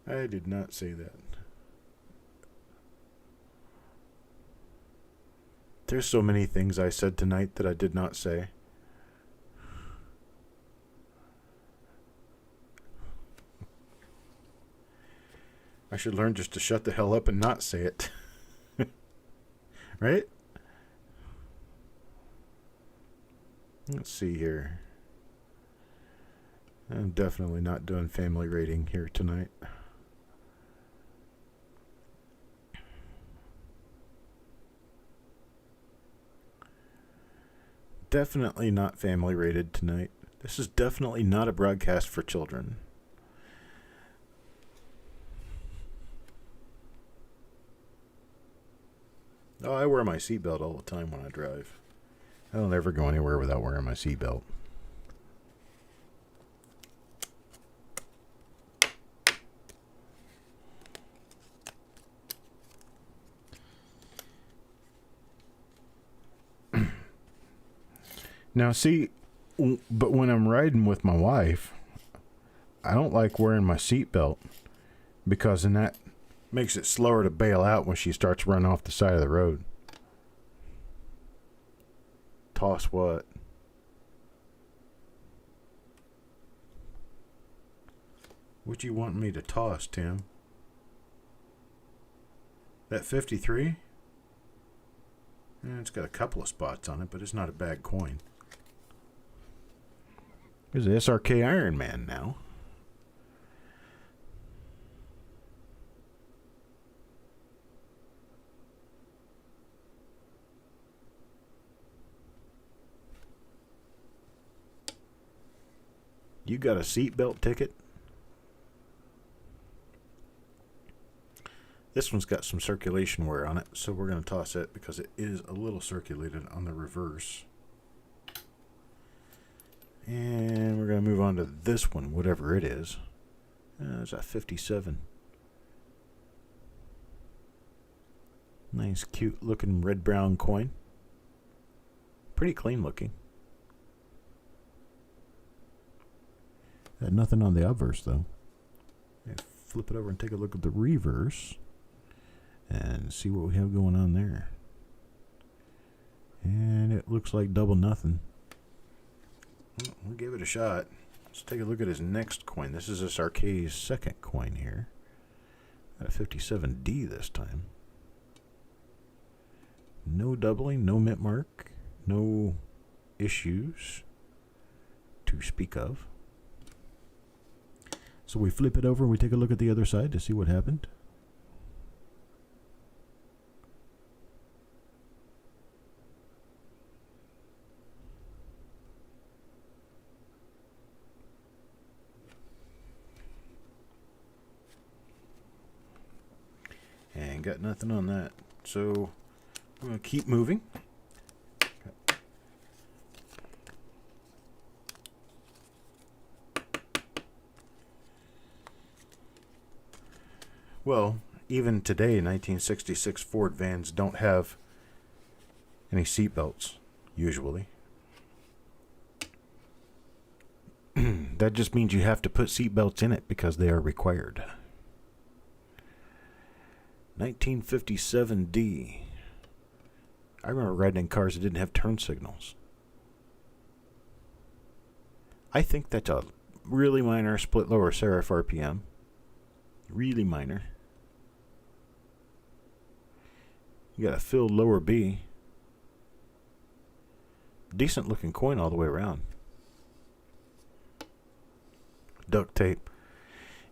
I did not say that. There's so many things I said tonight that I did not say. I should learn just to shut the hell up and not say it. Right? Let's see here. I'm definitely not doing family rating here tonight. Definitely not family rated tonight. This is definitely not a broadcast for children. Oh, I wear my seatbelt all the time when I drive. I don't ever go anywhere without wearing my seatbelt. Now, see, but when I'm riding with my wife, I don't like wearing my seatbelt because then that makes it slower to bail out when she starts running off the side of the road. Toss what? What you want me to toss, Tim? That 53? It's got a couple of spots on it, but it's not a bad coin. There's the SRK Iron Man now. You got a seatbelt ticket? This one's got some circulation wear on it, so we're going to toss it because it is a little circulated on the reverse. And we're going to move on to this one, whatever it is. It's a 57. Nice, cute looking red-brown coin. Pretty clean looking. Got nothing on the obverse, though. Flip it over and take a look at the reverse and see what we have going on there. And it looks like double nothing. We'll give it a shot. Let's take a look at his next coin. This is SRK's second coin here. Got a 57D this time. No doubling, no mint mark, no issues to speak of. So we flip it over and we take a look at the other side to see what happened. And got nothing on that. So I'm going to keep moving. Well, even today, 1966 Ford vans don't have any seat belts, usually. That just means you have to put seatbelts in it because they are required. 1957D. I remember riding in cars that didn't have turn signals. I think that's a really minor split lower serif RPM. Really minor. You got a filled lower B. Decent looking coin all the way around. Duct tape.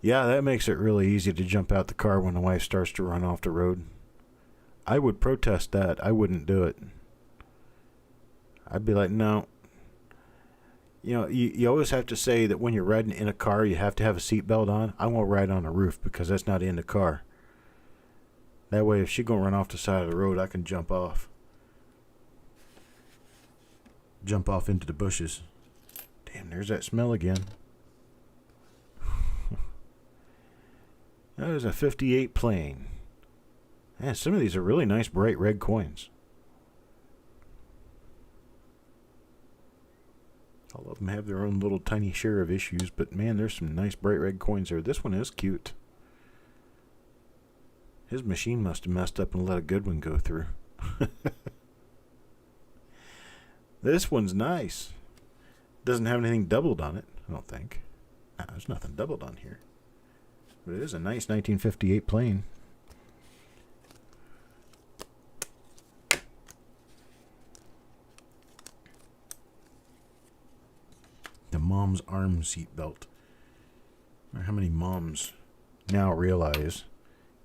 Yeah, that makes it really easy to jump out the car when the wife starts to run off the road. I would protest that. I wouldn't do it. I'd be like, no. You know, you always have to say that when you're riding in a car, you have to have a seatbelt on. I won't ride on the roof because that's not in the car. That way, if she's going to run off the side of the road, I can jump off. Jump off into the bushes. Damn, there's that smell again. That was a 58 plane. Man, some of these are really nice bright red coins. All of them have their own little tiny share of issues, but man, there's some nice bright red coins there. This one is cute. His machine must have messed up and let a good one go through. This one's nice. Doesn't have anything doubled on it, I don't think. Nah, there's nothing doubled on here. But it is a nice 1958 plane. The mom's arm seat belt. I wonder how many moms now realize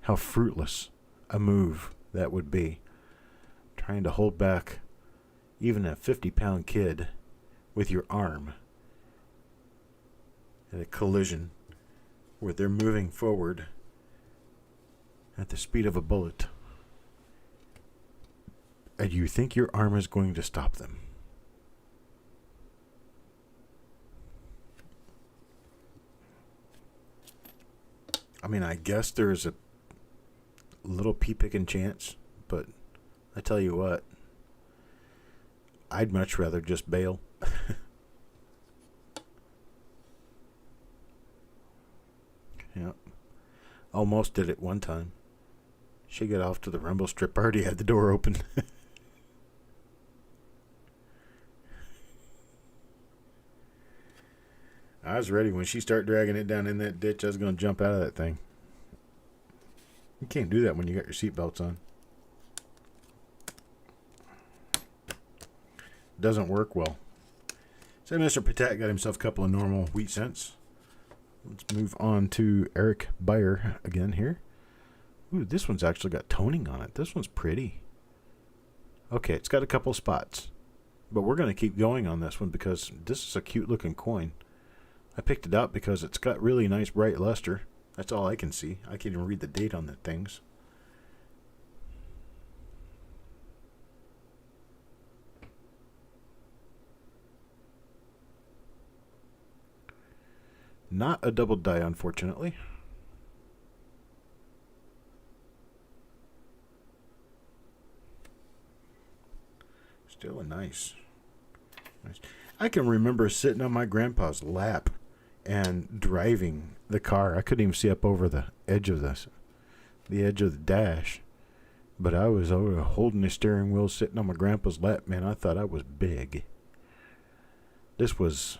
how fruitless a move that would be. Trying to hold back even a 50-pound kid with your arm at a collision where they're moving forward at the speed of a bullet. And you think your arm is going to stop them. I mean, I guess there's a little pea-picking chance, but I tell you what, I'd much rather just bail. Yep. Almost did it one time. She got off to the rumble strip. I already had the door open. I was ready when she started dragging it down in that ditch. I was going to jump out of that thing. You can't do that when you got your seatbelts on. Doesn't work well. So Mr. Patek got himself a couple of normal wheat cents. Let's move on to Eric Beyer again here. Ooh, this one's actually got toning on it. This one's pretty. Okay, it's got a couple spots. But we're going to keep going on this one because this is a cute looking coin. I picked it up because it's got really nice bright luster. That's all I can see. I can't even read the date on the things. Not a double die, unfortunately. Still a nice. I can remember sitting on my grandpa's lap and driving the car. I couldn't even see up over the edge of the edge of the dash. But I was holding the steering wheel, sitting on my grandpa's lap. Man, I thought I was big. This was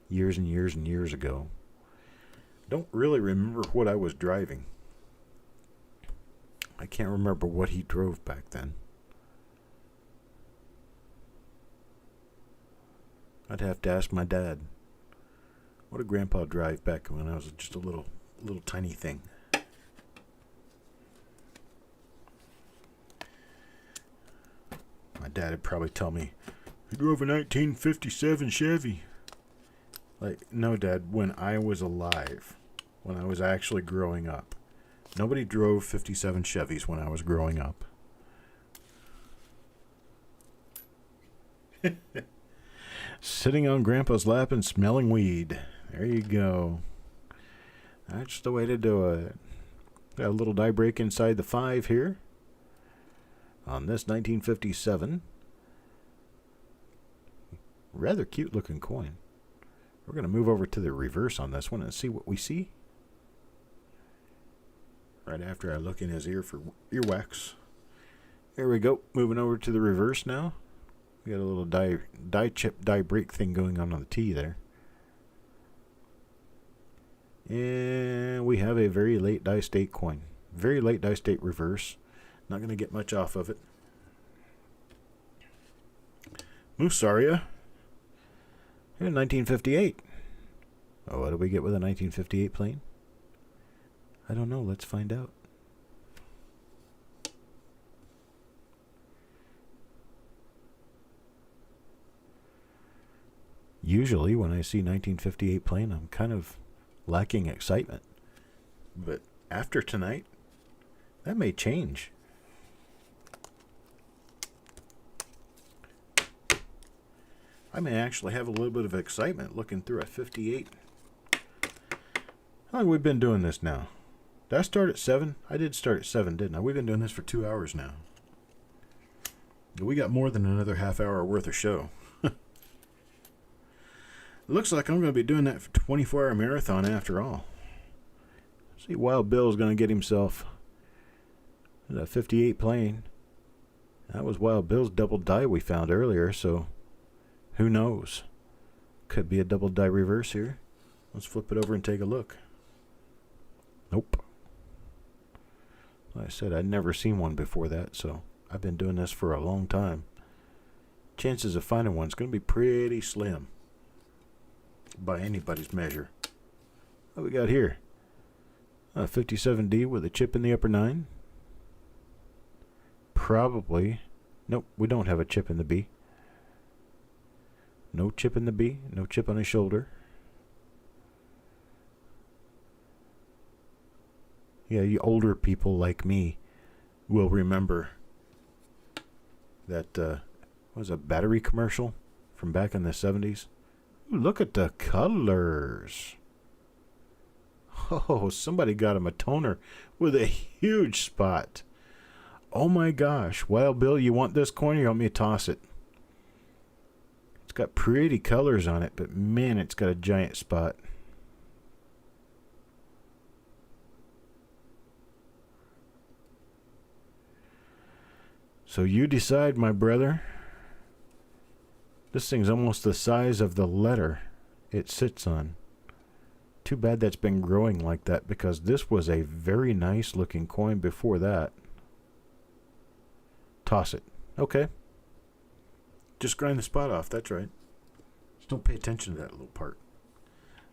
years and years and years ago. Don't really remember what I was driving. I can't remember what he drove back then. I'd have to ask my dad. What did Grandpa drive back when I was just a little tiny thing? My dad would probably tell me, he drove a 1957 Chevy. Like, no, Dad, when I was alive, when I was actually growing up, nobody drove 57 Chevys when I was growing up. Sitting on Grandpa's lap and smelling weed. There you go. That's the way to do it. Got a little die break inside the 5 here. On this 1957. Rather cute looking coin. We're going to move over to the reverse on this one and see what we see. Right after I look in his ear for earwax. There we go. Moving over to the reverse now. We got a little die chip, die break thing going on the T there. And we have a very late die state coin. Very late die state reverse. Not going to get much off of it. Musaria. In 1958. Oh, what do we get with a 1958 plane? I don't know. Let's find out. Usually when I see 1958 plane, I'm kind of lacking excitement. But after tonight, that may change. I may actually have a little bit of excitement looking through a 58. How long have we been doing this now? Did I start at 7? I did start at 7, didn't I? We've been doing this for 2 hours now. We got more than another half hour worth of show. Looks like I'm going to be doing that for 24-hour marathon after all. See, Wild Bill's going to get himself a 58 plane. That was Wild Bill's double die we found earlier, so who knows? Could be a double die reverse here. Let's flip it over and take a look. Nope. Like I said, I'd never seen one before that, so I've been doing this for a long time. Chances of finding one's going to be pretty slim by anybody's measure. What we got here? A 57D with a chip in the upper 9. Probably. Nope, we don't have a chip in the B. No chip in the B. No chip on his shoulder. Yeah, you older people like me will remember that was a battery commercial from back in the 70s. Ooh, look at the colors. Oh, somebody got him a toner with a huge spot. Oh my gosh. Wild Bill, you want this coin or you want me to toss it? It's got pretty colors on it, but man, it's got a giant spot. So you decide, my brother. This thing's almost the size of the letter it sits on. Too bad that's been growing like that, because this was a very nice looking coin before that. Toss it. Okay. Just grind the spot off. That's right. Just don't pay attention to that little part.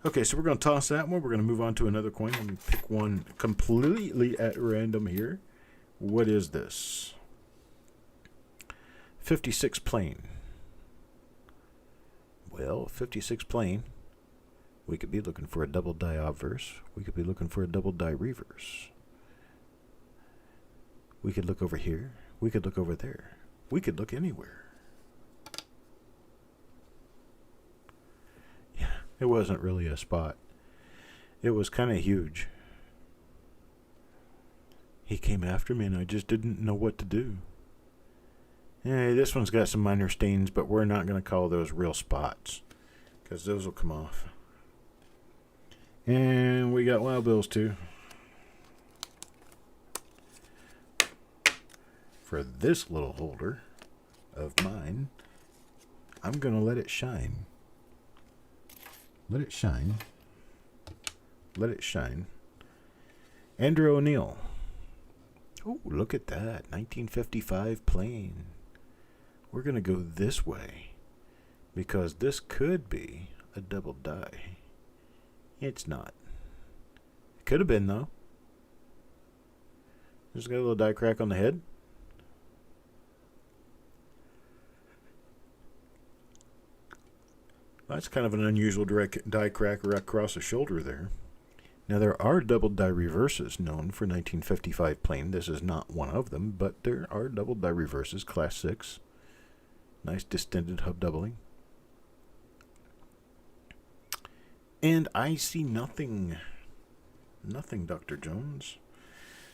Okay, so we're going to toss that one. We're going to move on to another coin. Let me pick one completely at random here. What is this? 56 plane. Well, 56 plane. We could be looking for a double die obverse. We could be looking for a double die reverse. We could look over here. We could look over there. We could look anywhere. Yeah, it wasn't really a spot. It was kind of huge. He came after me and I just didn't know what to do. Yeah, this one's got some minor stains, but we're not going to call those real spots, because those will come off. And we got Wild Bills too. For this little holder of mine, I'm going to let it shine. Let it shine. Let it shine. Andrew O'Neill. Oh, look at that. 1955 plane. We're going to go this way, because this could be a double die. It's not. It could have been, though. Just got a little die crack on the head. That's kind of an unusual direct die crack across the shoulder there. Now, there are double die reverses known for 1955 plane. This is not one of them, but there are double die reverses, class 6. Nice distended hub doubling. And I see nothing. Nothing, Dr. Jones.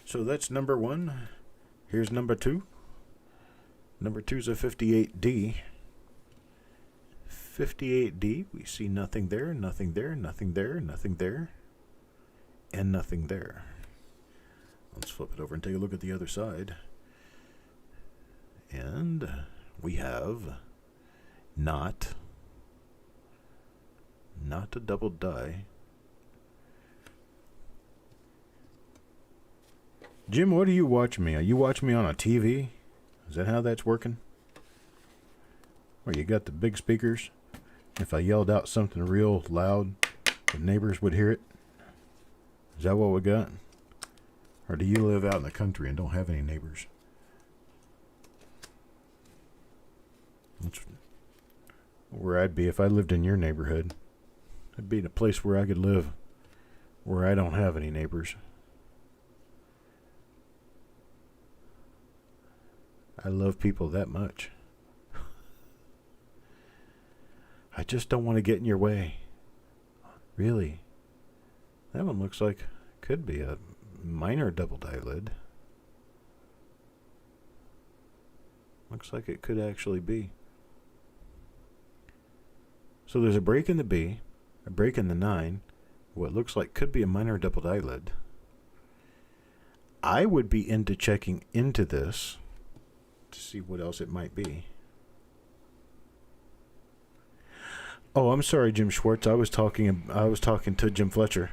So that's number 1. Here's number 2. Number 2 is a 58D. 58D, we see nothing there, nothing there, nothing there, nothing there, and nothing there. Let's flip it over and take a look at the other side. And we have not a double die. Jim, what are you watching me? Are you watching me on a TV? Is that how that's working? Or you got the big speakers? If I yelled out something real loud, the neighbors would hear it? Is that what we got? Or do you live out in the country and don't have any neighbors? That's where I'd be if I lived in your neighborhood. I'd be in a place where I could live where I don't have any neighbors. I love people that much. I just don't want to get in your way. Really. That one looks like could be a minor double die lid. Looks like it could actually be. So there's a break in the B, a break in the 9, what looks like could be a minor double die lid. I would be into checking into this to see what else it might be. Oh, I'm sorry, Jim Schwartz. I was talking to Jim Fletcher.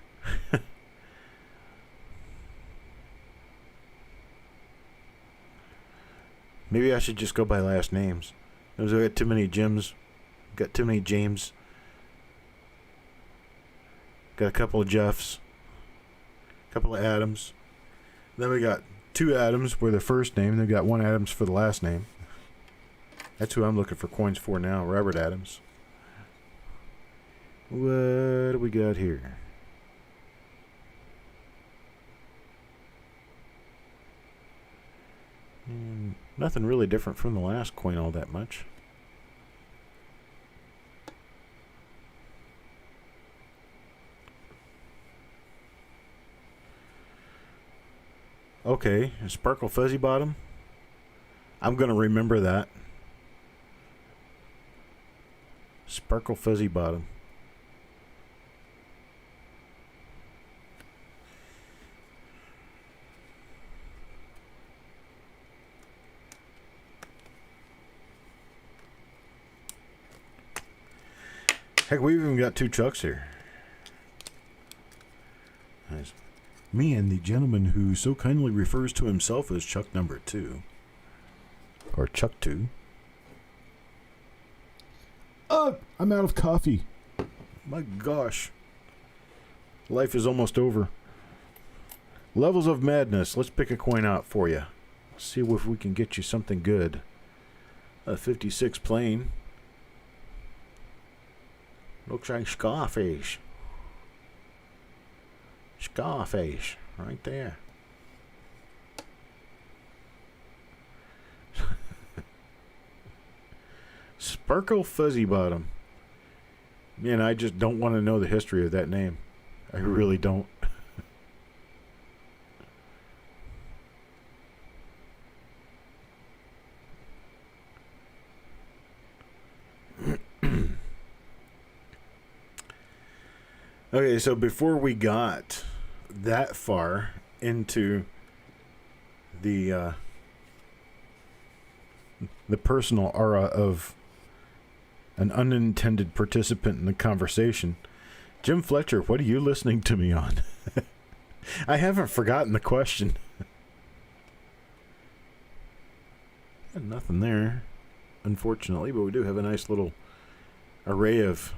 Maybe I should just go by last names. I've got too many Jims. Got too many James. Got a couple of Jeffs. A couple of Adams. Then we got 2 Adams for the first name. And then we got 1 Adams for the last name. That's who I'm looking for coins for now. Robert Adams. What do we got here? Nothing really different from the last coin all that much. Okay, a sparkle fuzzy bottom. I'm going to remember that. Sparkle fuzzy bottom. Heck, we've even got 2 Chucks here. Nice. Me and the gentleman who so kindly refers to himself as Chuck number 2. Or Chuck 2. Oh, I'm out of coffee. My gosh. Life is almost over. Levels of Madness. Let's pick a coin out for you. See if we can get you something good. A 56 plain. Looks like Scarface. Scarface. Right there. Sparkle Fuzzy Bottom. Man, I just don't want to know the history of that name. I really don't. Okay, so before we got that far into the personal aura of an unintended participant in the conversation, Jim Fletcher, what are you listening to me on? I haven't forgotten the question. Nothing there, unfortunately, but we do have a nice little array of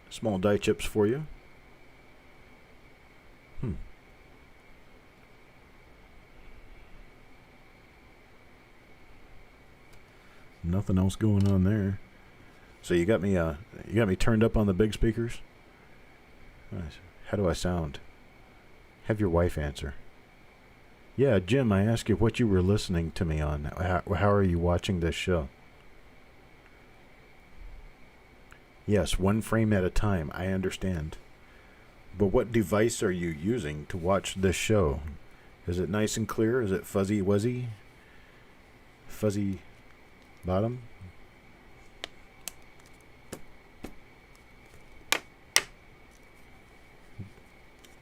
small die chips for you. Nothing else going on there. So you got me turned up on the big speakers. How do I sound? Have your wife answer. Yeah, Jim, I asked you what you were listening to me on. How are you watching this show? Yes, 1 frame at a time, I understand. But what device are you using to watch this show? Is it nice and clear? Is it fuzzy wuzzy? Fuzzy bottom?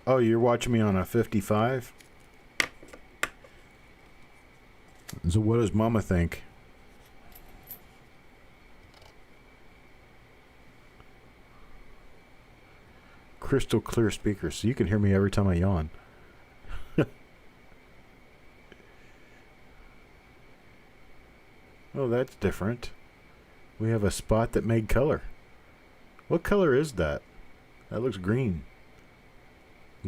Oh, you're watching me on a 55? So what does Mama think? Crystal clear speakers, so you can hear me every time I yawn. Oh, that's different. We have a spot that made color. What color is that? That looks green.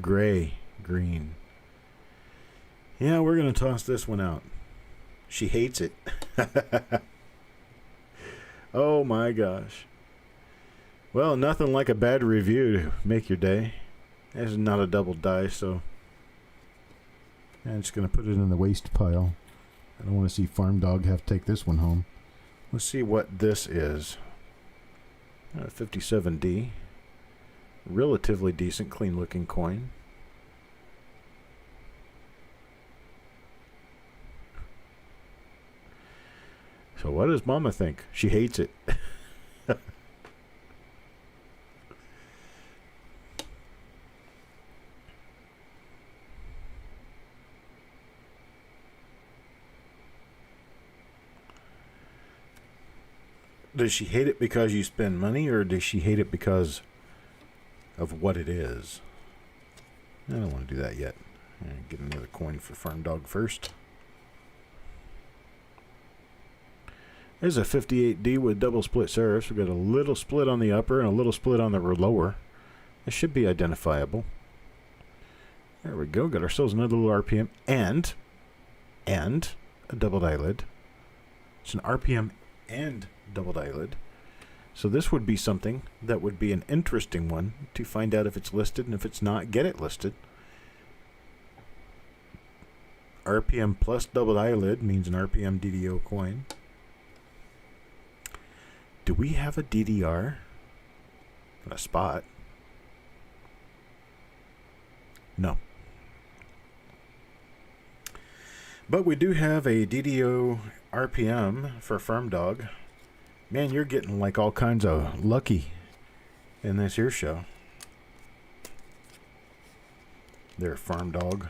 Gray. Green. Yeah, we're going to toss this one out. She hates it. Oh my gosh. Well, nothing like a bad review to make your day. This is not a double die, so I'm just going to put it in the waste pile. I don't want to see Farm Dog have to take this one home. Let's see what this is. 57D. Relatively decent, clean looking coin. So what does Mama think? She hates it. Does she hate it because you spend money, or does she hate it because of what it is? I don't want to do that yet. Get another coin for Farm Dog first. There's a 58D with double split serifs. We've got a little split on the upper and a little split on the lower. This should be identifiable. There we go. Got ourselves another little RPM and a doubled eyelid. It's an RPM and doubled eyelid. So this would be something that would be an interesting one to find out if it's listed, and if it's not, get it listed. RPM plus doubled eyelid means an RPM DDO coin. Do we have a DDR? A spot? No. But we do have a DDO RPM for Farm Dog. Man, you're getting like all kinds of lucky in this here show. There, Farm Dog.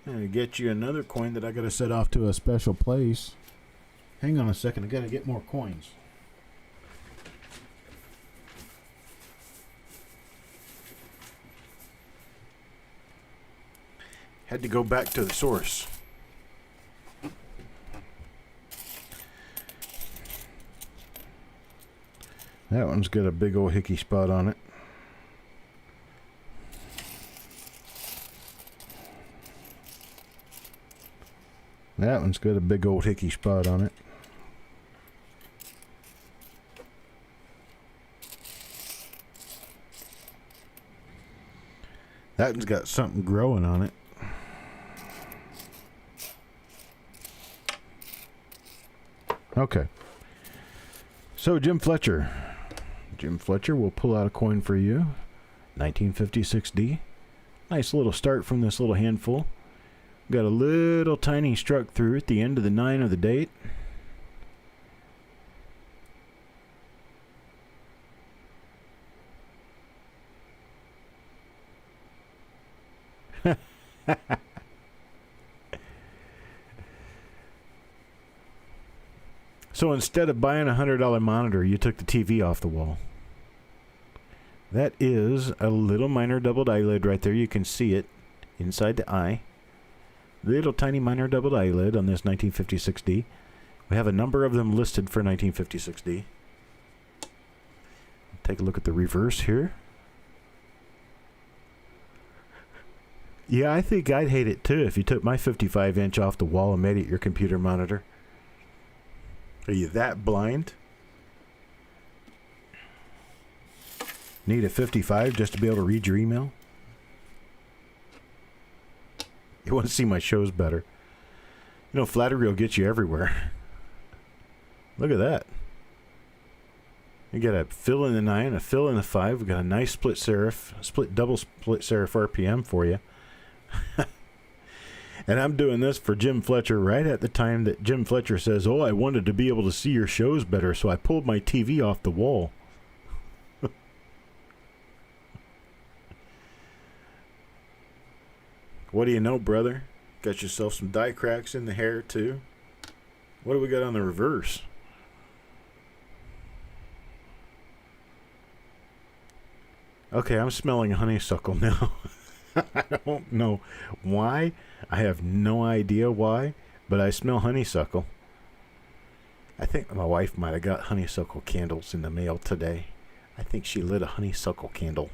I'm going to get you another coin that I got to set off to a special place. Hang on a second, I got to get more coins. Had to go back to the source. That one's got a big old hickey spot on it. That one's got a big old hickey spot on it. That one's got something growing on it. Okay. So Jim Fletcher. Jim Fletcher will pull out a coin for you. 1956D. Nice little start from this little handful. Got a little tiny struck through at the end of the 9 of the date. So instead of buying a $100 monitor, you took the TV off the wall. That is a little minor doubled eyelid right there. You can see it inside the eye. Little tiny minor doubled eyelid on this 1956D. We have a number of them listed for 1956D. Take a look at the reverse here. Yeah, I think I'd hate it too if you took my 55-inch off the wall and made it your computer monitor. Are you that blind? Need a 55 just to be able to read your email? You want to see my shows better. You know, flattery will get you everywhere. Look at that. You got a fill in the 9, a fill in the 5. We got a nice split serif, double split serif RPM for you. And I'm doing this for Jim Fletcher right at the time that Jim Fletcher says, "Oh, I wanted to be able to see your shows better, so I pulled my TV off the wall." What do you know, brother? Got yourself some die cracks in the hair, too. What do we got on the reverse? Okay, I'm smelling honeysuckle now. I don't know why. I have no idea why, but I smell honeysuckle. I think my wife might have got honeysuckle candles in the mail today. I think she lit a honeysuckle candle.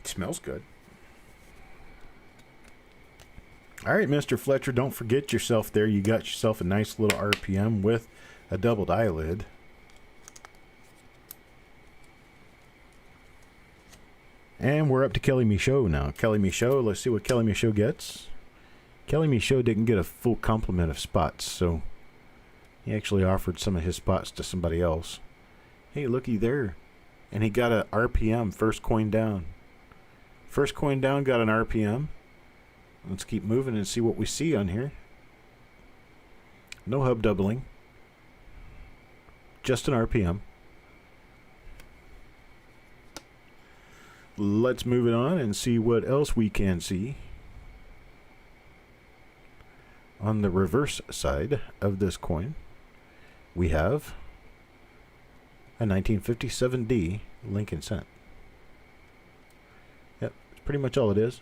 It smells good. All right, Mr. Fletcher, don't forget yourself there. You got yourself a nice little RPM with a doubled eyelid. And we're up to Kelly Michaud now. Kelly Michaud, let's see what Kelly Michaud gets. Kelly Michaud didn't get a full complement of spots, so he actually offered some of his spots to somebody else. Hey, looky there. And he got a RPM, first coin down. First coin down got an RPM. Let's keep moving and see what we see on here. No hub doubling. Just an RPM. Let's move it on and see what else we can see. On the reverse side of this coin, we have a 1957D Lincoln cent. Yep, that's pretty much all it is.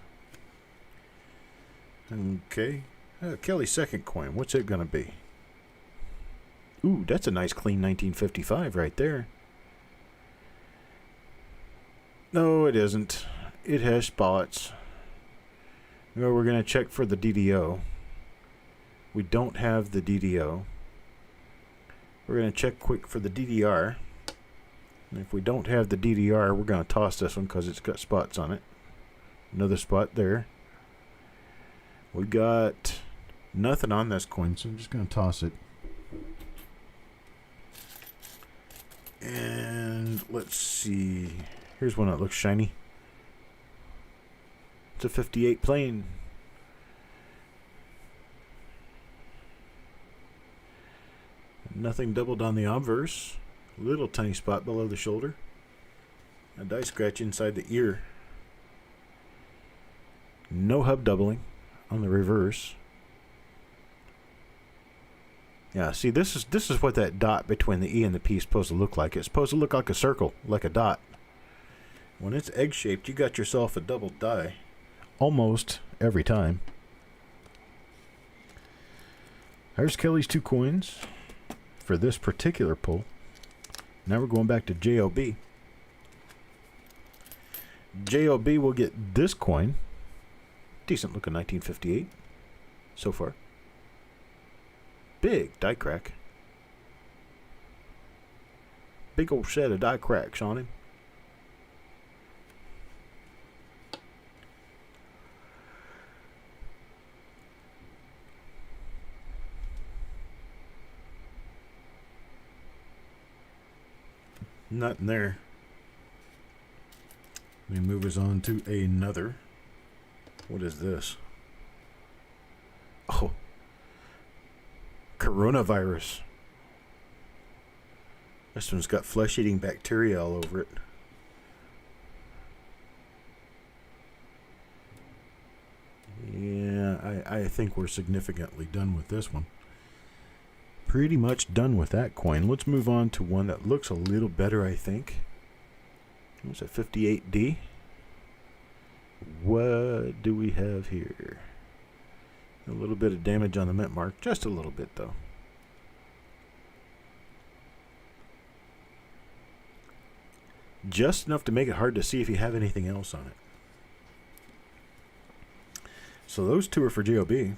Okay, Kelly's second coin, what's it going to be? Ooh, that's a nice clean 1955 right there. No, it isn't. It has spots. Well, we're going to check for the DDO. We don't have the DDO. We're going to check quick for the DDR. And if we don't have the DDR, we're going to toss this one because it's got spots on it. Another spot there. We got nothing on this coin, so I'm just going to toss it. And let's see. Here's one that looks shiny. It's a 58 plain. Nothing doubled on the obverse. Little tiny spot below the shoulder. A die scratch inside the ear. No hub doubling on the reverse. Yeah, see, this is what that dot between the E and the P is supposed to look like. It's supposed to look like a circle, like a dot. When it's egg-shaped, you got yourself a double die. Almost every time. There's Kelly's 2 coins for this particular pull. Now we're going back to JOB. JOB will get this coin. Decent looking 1958 so far. Big die crack. Big old set of die cracks on him. Nothing there. Let me move us on to another. What is this? Oh. Coronavirus. This one's got flesh-eating bacteria all over it. Yeah, I think we're significantly done with this one. Pretty much done with that coin. Let's move on to one that looks a little better, I think. What's that, 58D? What do we have here? A little bit of damage on the mint mark. Just a little bit, though. Just enough to make it hard to see if you have anything else on it. So those two are for JOB.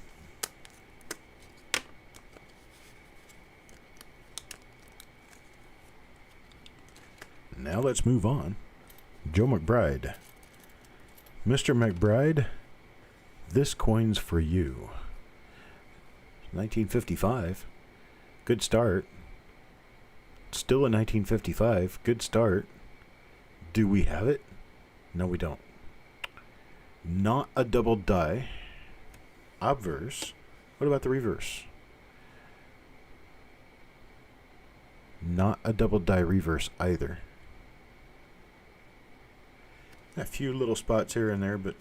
Now let's move on. Joe McBride. Mr. McBride, this coin's for you. 1955. Good start. Still a 1955. Good start. Do we have it? No, we don't. Not a double die. Obverse. What about the reverse? Not a double die reverse either. A few little spots here and there, but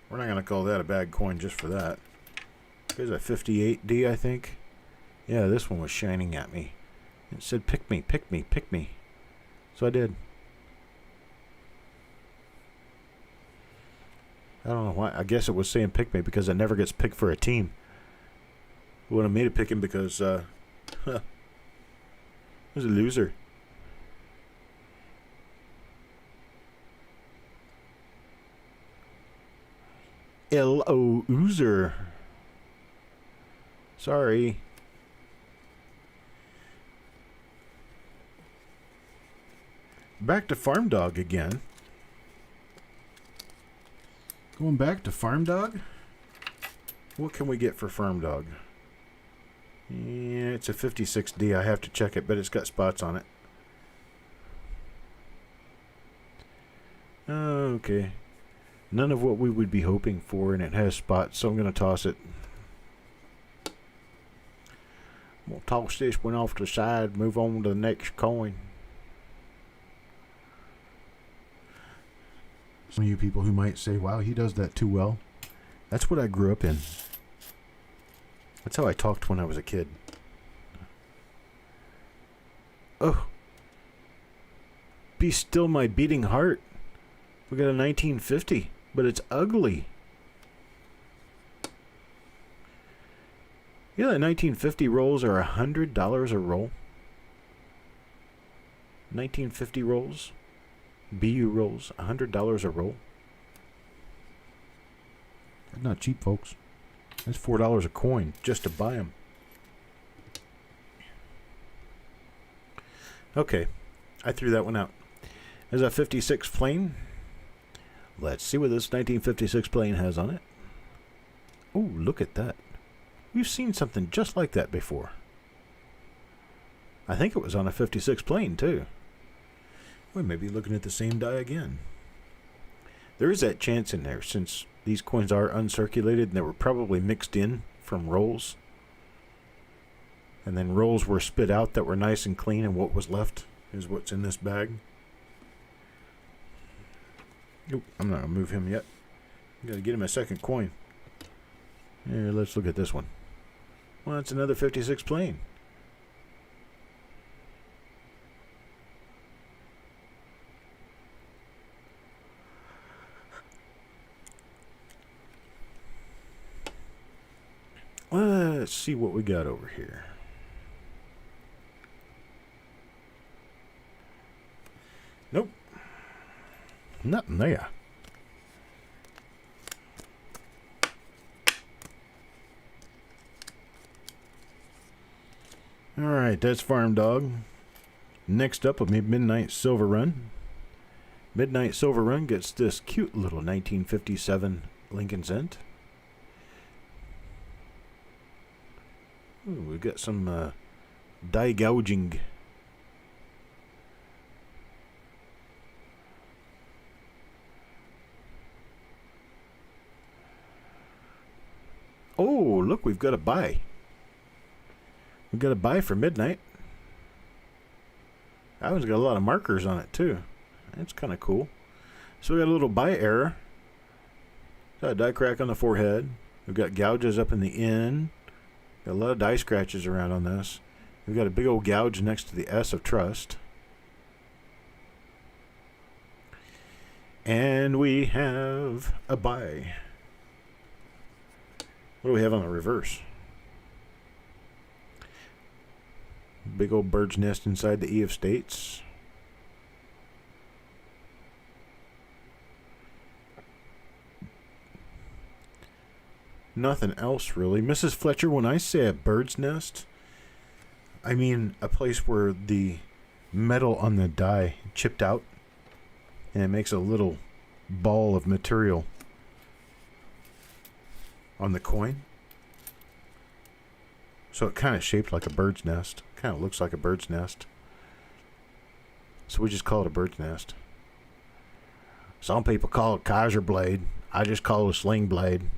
we're not going to call that a bad coin just for that. There's a 58D, I think. Yeah, this one was shining at me. It said, pick me, pick me, pick me. So I did. I don't know why. I guess it was saying pick me because it never gets picked for a team. It would have made it pick him because, he was a loser. L.O. Oozer. Sorry. Back to Farm Dog again. Going back to Farm Dog? What can we get for Farm Dog? Yeah, it's a 56D. I have to check it, but it's got spots on it. Okay. None of what we would be hoping for, and it has spots, so I'm going to toss it. We'll toss this one off to the side, move on to the next coin. Some of you people who might say, wow, he does that too well. That's what I grew up in. That's how I talked when I was a kid. Oh. Be still my beating heart. We got a 1950, but it's ugly. Yeah, the 1950 rolls are $100 a roll. 1950 rolls, BU rolls, $100 a roll. That's not cheap, folks. That's $4 a coin just to buy them. Okay, I threw that one out. There's a 56 plane. Let's see what this 1956 plane has on it. Oh, look at that. We've seen something just like that before. I think it was on a 56 plane, too. We may be looking at the same die again. There is that chance in there, since these coins are uncirculated, and they were probably mixed in from rolls. And then rolls were spit out that were nice and clean, and what was left is what's in this bag. Oop, I'm not going to move him yet. Got to get him a second coin. Here, let's look at this one. Well, it's another 56 plane. Let's see what we got over here. Nope. Nothing there. Alright, that's Farm Dog. Next up will be Midnight Silver Run. Midnight Silver Run gets this cute little 1957 Lincoln Cent. Ooh, we've got some die gouging. Oh, look, we've got a buy. We've got a buy for midnight. That one's got a lot of markers on it, too. That's kind of cool. So we got a little buy error. Got a die crack on the forehead. We've got gouges up in the end. Got a lot of die scratches around on this. We've got a big old gouge next to the S of trust. And we have a buy. What do we have on the reverse? Big old bird's nest inside the E of States. Nothing else really. Mrs. Fletcher, when I say a bird's nest, I mean a place where the metal on the die chipped out and it makes a little ball of material on the coin. So it kind of shaped like a bird's nest. Kind of looks like a bird's nest. So we just call it a bird's nest. Some people call it Kaiser blade. I just call it a sling blade.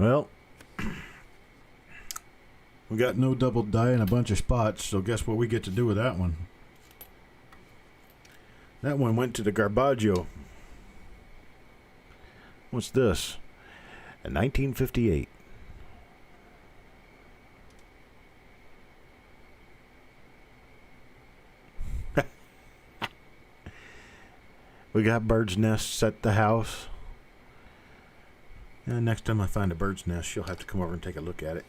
Well, we got no double die and a bunch of spots, so guess what we get to do with that one? That one went to the Garbaggio. What's this? A 1958. We got bird's nests at the house. And next time I find a bird's nest, you'll have to come over and take a look at it.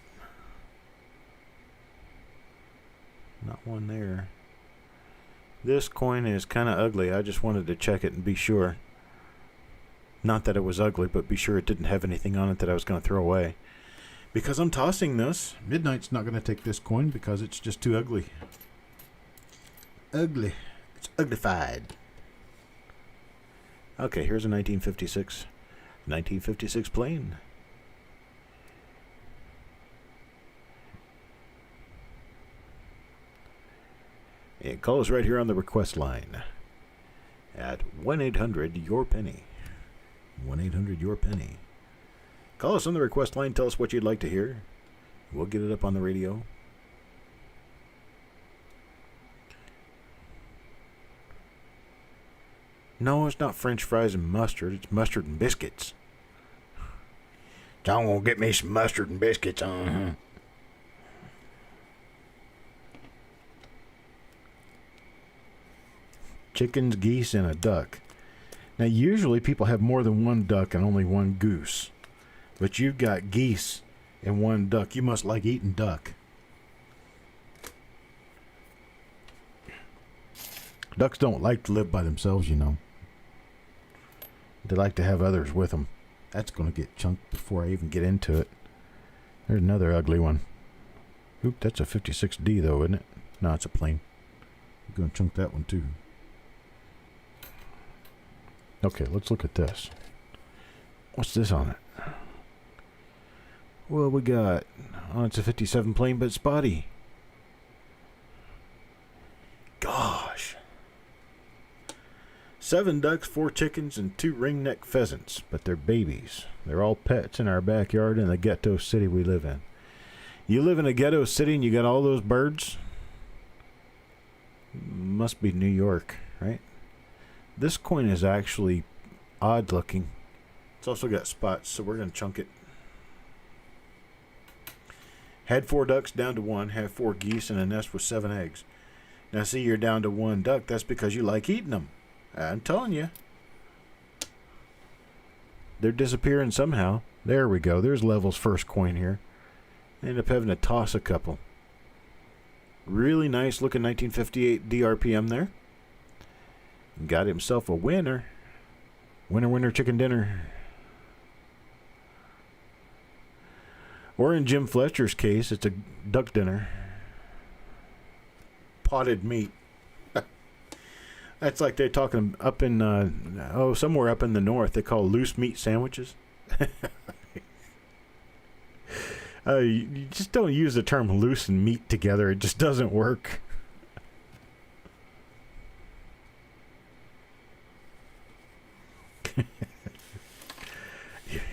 Not one there. This coin is kind of ugly. I just wanted to check it and be sure. Not that it was ugly, but be sure it didn't have anything on it that I was going to throw away. Because I'm tossing this. Midnight's not going to take this coin because it's just too ugly. Ugly. It's uglified. Okay, here's a 1956. 1956 plane. And call us right here on the request line at 1-800-YOUR-PENNY. 1-800-YOUR-PENNY. Call us on the request line. Tell us what you'd like to hear. We'll get it up on the radio. No, it's not French fries and mustard. It's mustard and biscuits. John gonna get me some mustard and biscuits. Chickens, geese, and a duck. Now, usually people have more than one duck and only one goose. But you've got geese and one duck. You must like eating duck. Ducks don't like to live by themselves, you know. They like to have others with them. That's going to get chunked before I even get into it. There's another ugly one. Oop, that's a 56D though, isn't it? No, it's a plane. I'm going to chunk that one too. Okay, let's look at this. What's this on it? Well, we got... Oh, it's a 57 plane, but spotty. Gosh. 7 ducks, 4 chickens, and 2 ringneck pheasants. But they're babies. They're all pets in our backyard in the ghetto city we live in. You live in a ghetto city and you got all those birds? Must be New York, right? This coin is actually odd looking. It's also got spots, so we're going to chunk it. Had 4 ducks down to 1. Had 4 geese and a nest with 7 eggs. Now see, you're down to 1 duck. That's because you like eating them. I'm telling you. They're disappearing somehow. There we go. There's Level's first coin here. End up having to toss a couple. Really nice looking 1958 DRPM there. Got himself a winner. Winner, winner, chicken dinner. Or in Jim Fletcher's case, it's a duck dinner. Potted meat. That's like they're talking up in, somewhere up in the north. They call loose meat sandwiches. You just don't use the term loose and meat together. It just doesn't work.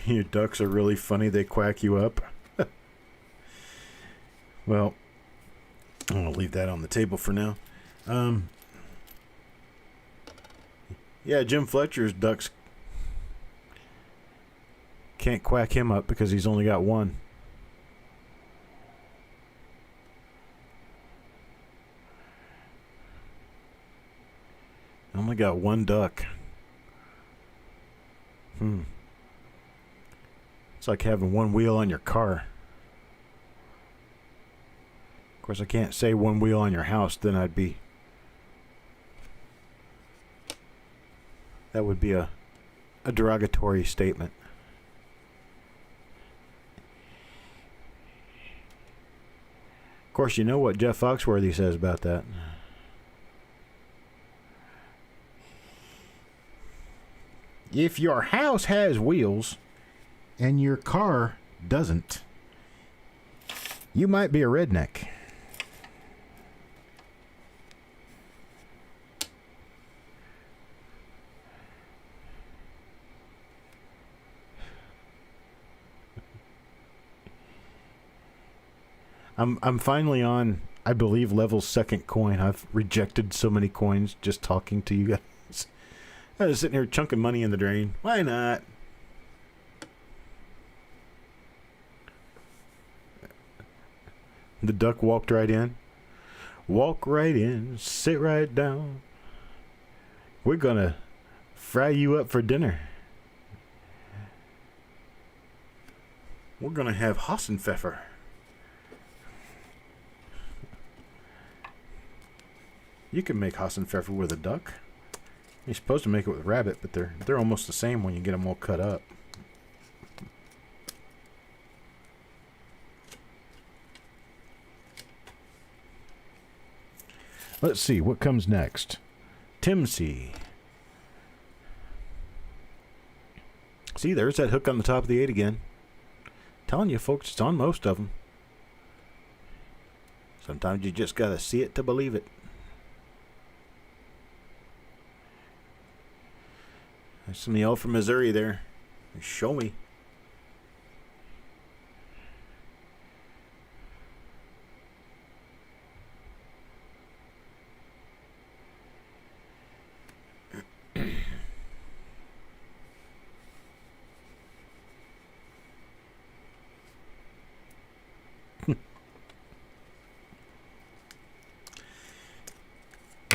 Your ducks are really funny. They quack you up. Well, I'm going to leave that on the table for now. Yeah, Jim Fletcher's ducks can't quack him up because he's only got 1. Only got 1 duck. It's like having 1 wheel on your car. Of course, I can't say 1 wheel on your house, then I'd be... That would be a derogatory statement. Of course, you know what Jeff Foxworthy says about that. If your house has wheels and your car doesn't, you might be a redneck. I'm finally on, I believe, level second coin. I've rejected so many coins just talking to you guys. I was sitting here chunking money in the drain. Why not? The duck walked right in. Walk right in, sit right down. We're gonna fry you up for dinner. We're gonna have Hassenpfeffer. You can make Hassenpfeffer with a duck. You're supposed to make it with rabbit, but they're almost the same when you get them all cut up. Let's see what comes next. Timsey. See, there's that hook on the top of the 8 again. Telling you, folks, it's on most of them. Sometimes you just gotta see it to believe it. There's some yell from Missouri there. Show me.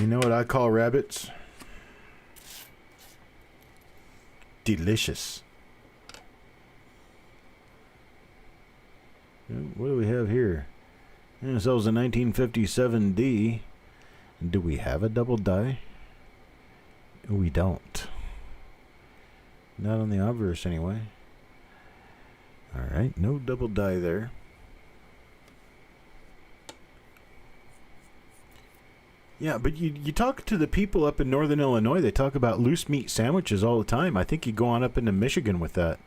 You know what I call rabbits? Delicious. What do we have here? This was a 1957D. Do we have a double die? We don't. Not on the obverse anyway. Alright, no double die there. Yeah, but you talk to the people up in northern Illinois, they talk about loose meat sandwiches all the time. I think you go on up into Michigan with that.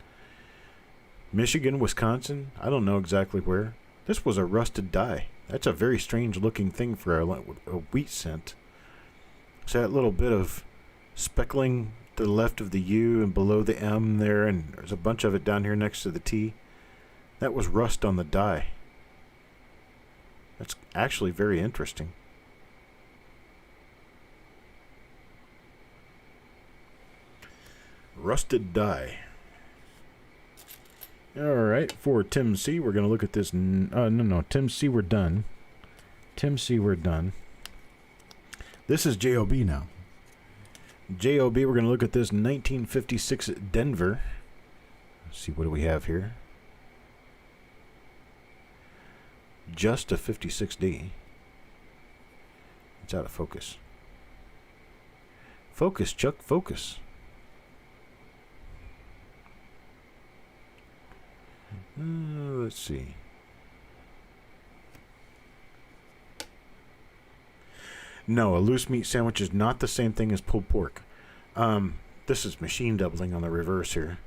Michigan, Wisconsin, I don't know exactly where. This was a rusted die. That's a very strange looking thing for a wheat scent. So that little bit of speckling to the left of the U and below the M there, and there's a bunch of it down here next to the T. That was rust on the die. That's actually very interesting. Rusted die. Alright, for Tim C, we're going to look at this. No, Tim C, we're done. Tim C, we're done. This is JOB now. JOB, we're going to look at this 1956 Denver. Let's see, what do we have here? Just a 56D. It's out of focus. Focus, Chuck, focus. Let's see. No, a loose meat sandwich is not the same thing as pulled pork. This is machine doubling on the reverse here.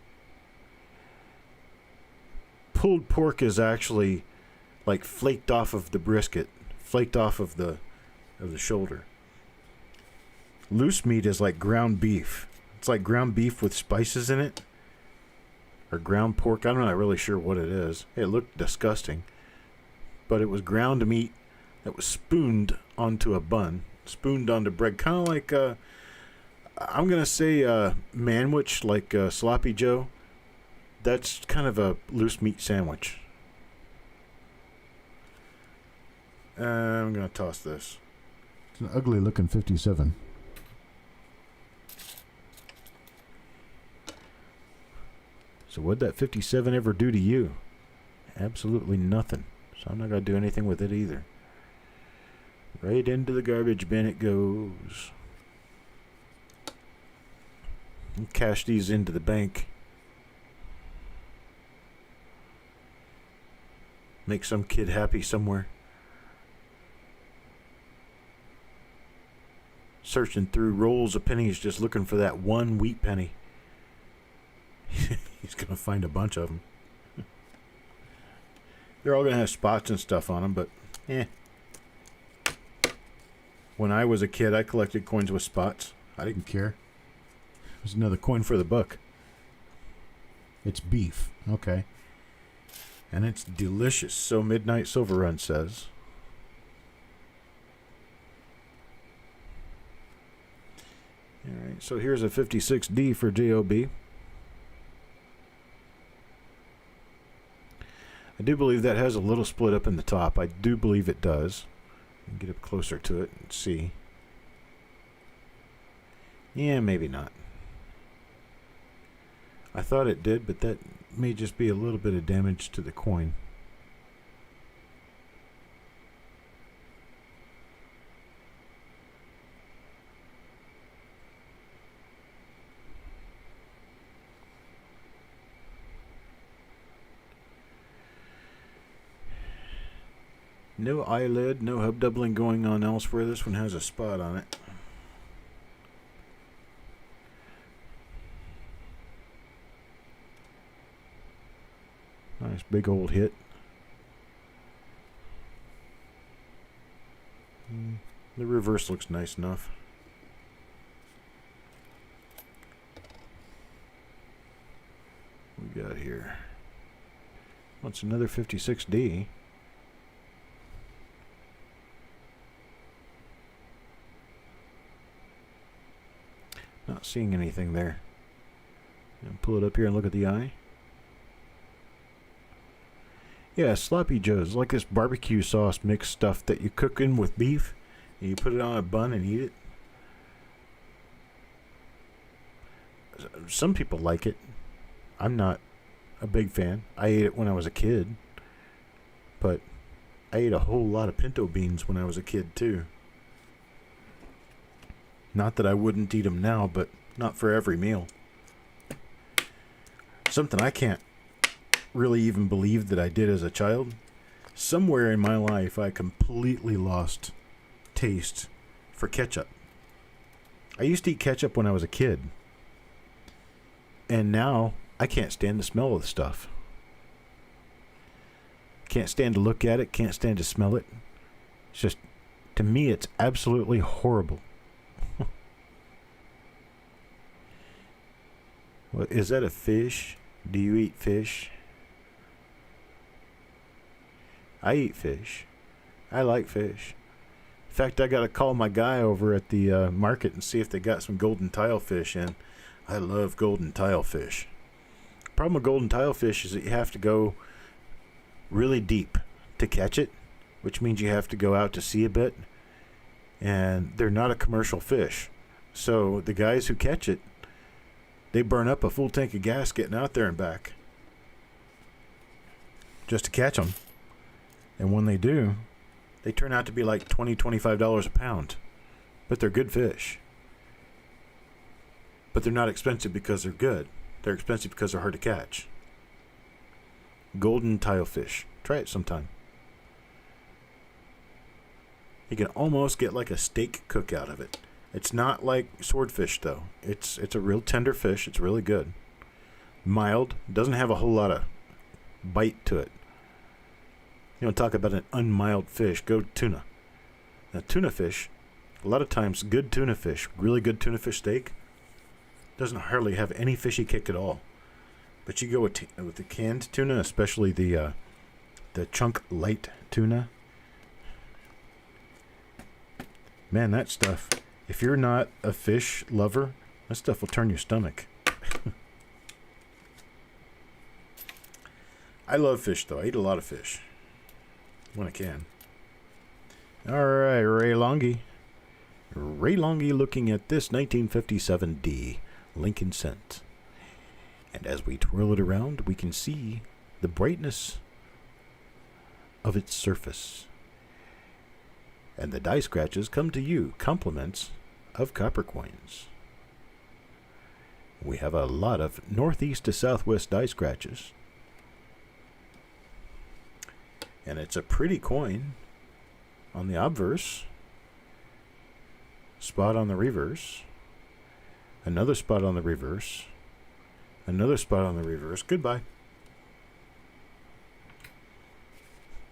Pulled pork is actually like flaked off of the brisket, flaked off of the shoulder. Loose meat is like ground beef. It's like ground beef with spices in it. Or ground pork. I'm not really sure what it is. It looked disgusting. But it was ground meat that was spooned onto a bun. Spooned onto bread. Kind of like, I'm going to say manwich, like Sloppy Joe. That's kind of a loose meat sandwich. I'm going to toss this. It's an ugly looking 57. So what'd that 57 ever do to you? Absolutely nothing. So I'm not going to do anything with it either. Right into the garbage bin it goes. And cash these into the bank. Make some kid happy somewhere. Searching through rolls of pennies just looking for that one wheat penny. He's going to find a bunch of them. They're all going to have spots and stuff on them, but When I was a kid, I collected coins with spots. I didn't care. It was another coin for the buck. It's beef. Okay. And it's delicious, so Midnight Silver Run says. Alright, so here's a 56D for JOB. I do believe that has a little split up in the top. I do believe it does. Get up closer to it and see. Yeah, maybe not. I thought it did, but that may just be a little bit of damage to the coin. No eyelid, no hub doubling going on elsewhere. This one has a spot on it. Nice big old hit. The reverse looks nice enough. What we got here? What's another 56D? Not seeing anything there. Pull it up here and look at the eye. Yeah, sloppy joes, like this barbecue sauce mixed stuff that you cook in with beef, and you put it on a bun and eat it. Some people like it. I'm not a big fan. I ate it when I was a kid, but I ate a whole lot of pinto beans when I was a kid too. Not that I wouldn't eat them now, but not for every meal. Something I can't really even believe that I did as a child. Somewhere in my life, I completely lost taste for ketchup. I used to eat ketchup when I was a kid. And now, I can't stand the smell of the stuff. Can't stand to look at it, can't stand to smell it. It's just, to me, it's absolutely horrible. Well, is that a fish? Do you eat fish? I eat fish. I like fish. In fact, I got to call my guy over at the market and see if they got some golden tilefish in. I love golden tilefish. Problem with golden tilefish is that you have to go really deep to catch it, which means you have to go out to sea a bit. And they're not a commercial fish. So the guys who catch it, they burn up a full tank of gas getting out there and back just to catch them. And when they do, they turn out to be like $20, $25 a pound. But they're good fish. But they're not expensive because they're good. They're expensive because they're hard to catch. Golden tilefish. Try it sometime. You can almost get like a steak cook out of it. It's not like swordfish, though. It's a real tender fish. It's really good. Mild. Doesn't have a whole lot of bite to it. You want to talk about an unmild fish, go tuna. Now, tuna fish, a lot of times good tuna fish, really good tuna fish steak, doesn't hardly have any fishy kick at all. But you go with the canned tuna, especially the chunk light tuna. Man, that stuff... If you're not a fish lover, that stuff will turn your stomach. I love fish, though. I eat a lot of fish. When I can. Alright, Ray Longy. Ray Longy looking at this 1957D Lincoln Cent. And as we twirl it around, we can see the brightness of its surface. And the die scratches come to you, compliments of copper coins. We have a lot of northeast to southwest die scratches. And it's a pretty coin on the obverse. Spot on the reverse. Another spot on the reverse. Another spot on the reverse. Goodbye.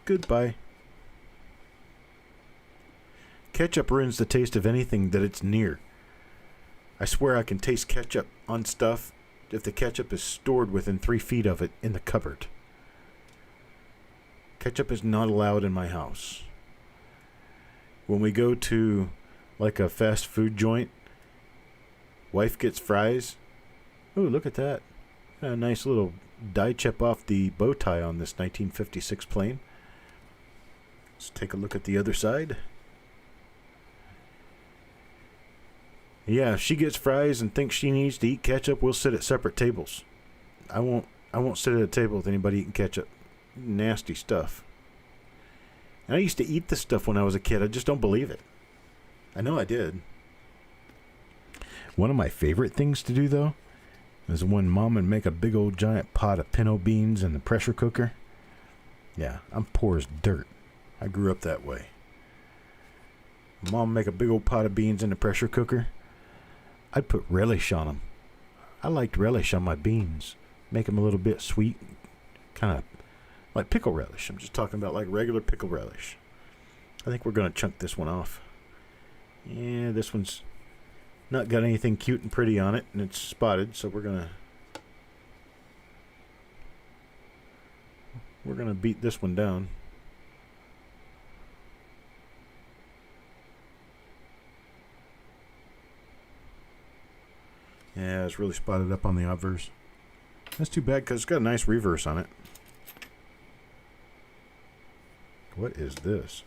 Goodbye. Ketchup ruins the taste of anything that it's near. I swear I can taste ketchup on stuff if the ketchup is stored within 3 feet of it in the cupboard. Ketchup is not allowed in my house. When we go to like a fast food joint, wife gets fries. Ooh, look at that. A nice little die chip off the bow tie on this 1956 plane. Let's take a look at the other side. Yeah, if she gets fries and thinks she needs to eat ketchup, we'll sit at separate tables. I won't sit at a table with anybody eating ketchup. Nasty stuff. And I used to eat this stuff when I was a kid. I just don't believe it. I know I did. One of my favorite things to do, though, is when Mom would make a big old giant pot of pinto beans in the pressure cooker. Yeah, I'm poor as dirt. I grew up that way. Mom make a big old pot of beans in the pressure cooker. I'd put relish on them. I liked relish on my beans. Make them a little bit sweet. Kind of like pickle relish. I'm just talking about like regular pickle relish. I think we're going to chunk this one off. Yeah, this one's not got anything cute and pretty on it, and it's spotted, so we're gonna beat this one down. Yeah, it's really spotted up on the obverse. That's too bad because it's got a nice reverse on it. What is this?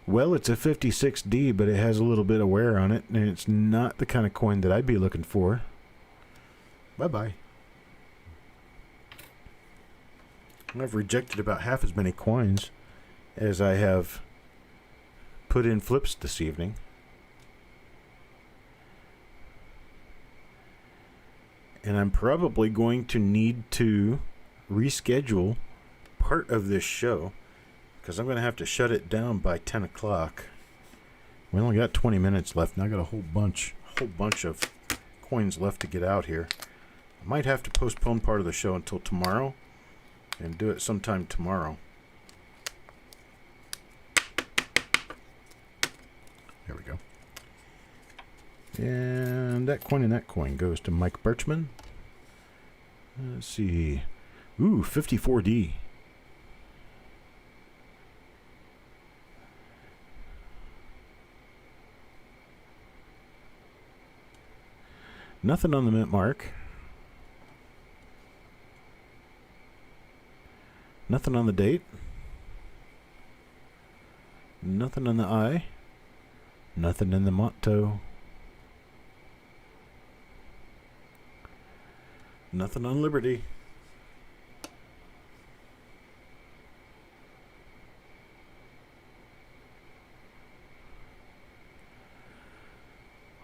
Well, it's a 56D, but it has a little bit of wear on it, and it's not the kind of coin that I'd be looking for. Bye-bye. I've rejected about half as many coins as I have put in flips this evening. And I'm probably going to need to reschedule part of this show because I'm going to have to shut it down by 10 o'clock. We only got 20 minutes left, and I got a whole bunch of coins left to get out here. I might have to postpone part of the show until tomorrow and do it sometime tomorrow. There we go. And that coin goes to Mike Birchman. Let's see. Ooh, 54D. Nothing on the mint mark. Nothing on the date. Nothing on the eye. Nothing in the motto. Nothing on Liberty.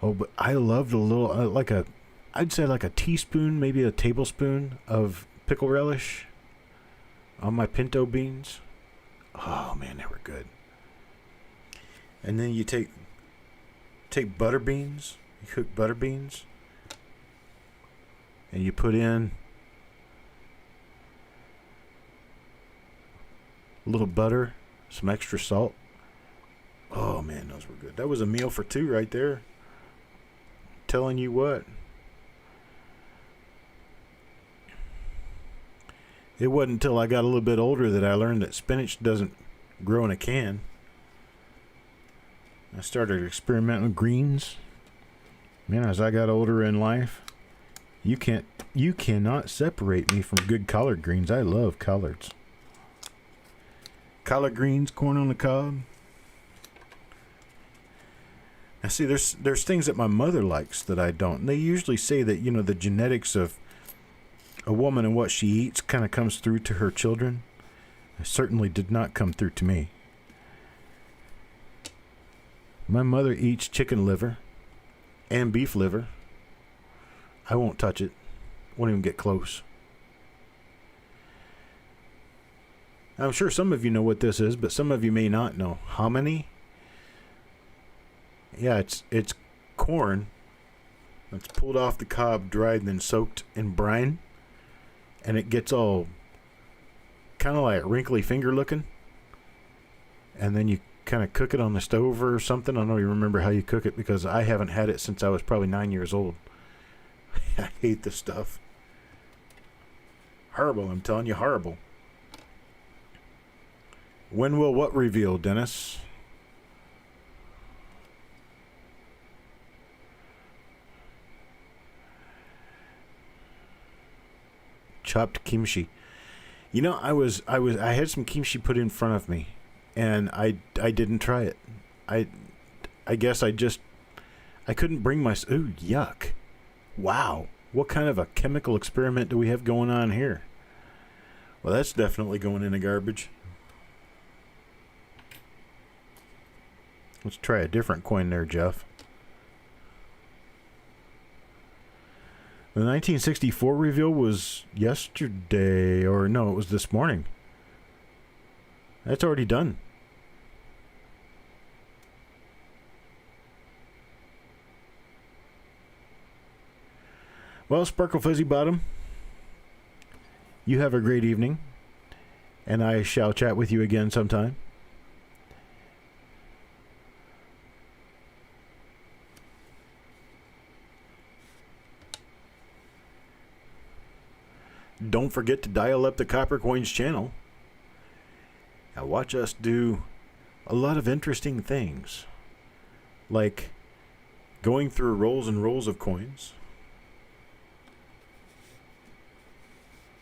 Oh, but I loved a little, I'd say like a teaspoon, maybe a tablespoon of pickle relish on my pinto beans. Oh man, they were good. And then you take butter beans, you cook butter beans, and you put in a little butter, some extra salt. Oh man, those were good. That was a meal for two right there. Telling you what. It wasn't until I got a little bit older that I learned that spinach doesn't grow in a can. I started experimenting with greens. Man, as I got older in life, you cannot separate me from good collard greens. I love collards. Collard greens, corn on the cob. Now see, there's things that my mother likes that I don't. And they usually say that, the genetics of a woman and what she eats kind of comes through to her children. It certainly did not come through to me. My mother eats chicken liver and beef liver. I won't touch it. Won't even get close. I'm sure some of you know what this is, but some of you may not know. Hominy? Yeah, it's corn that's pulled off the cob, dried, and then soaked in brine. And it gets all kind of like wrinkly finger looking. And then you kind of cook it on the stove or something. I don't even remember how you cook it because I haven't had it since I was probably 9 years old. I hate this stuff. Horrible, I'm telling you, horrible. When will what reveal, Dennis? Chopped kimchi. You know, I had some kimchi put in front of me, and I didn't try it. I guess I couldn't bring my. Ooh, yuck! Wow, what kind of a chemical experiment do we have going on here? Well, that's definitely going in the garbage. Let's try a different coin there, Jeff. The 1964 reveal was yesterday, or no, it was this morning. That's already done. Well, Sparkle Fuzzy Bottom, you have a great evening, and I shall chat with you again sometime. Don't forget to dial up the Copper Coins channel and watch us do a lot of interesting things, like going through rolls and rolls of coins.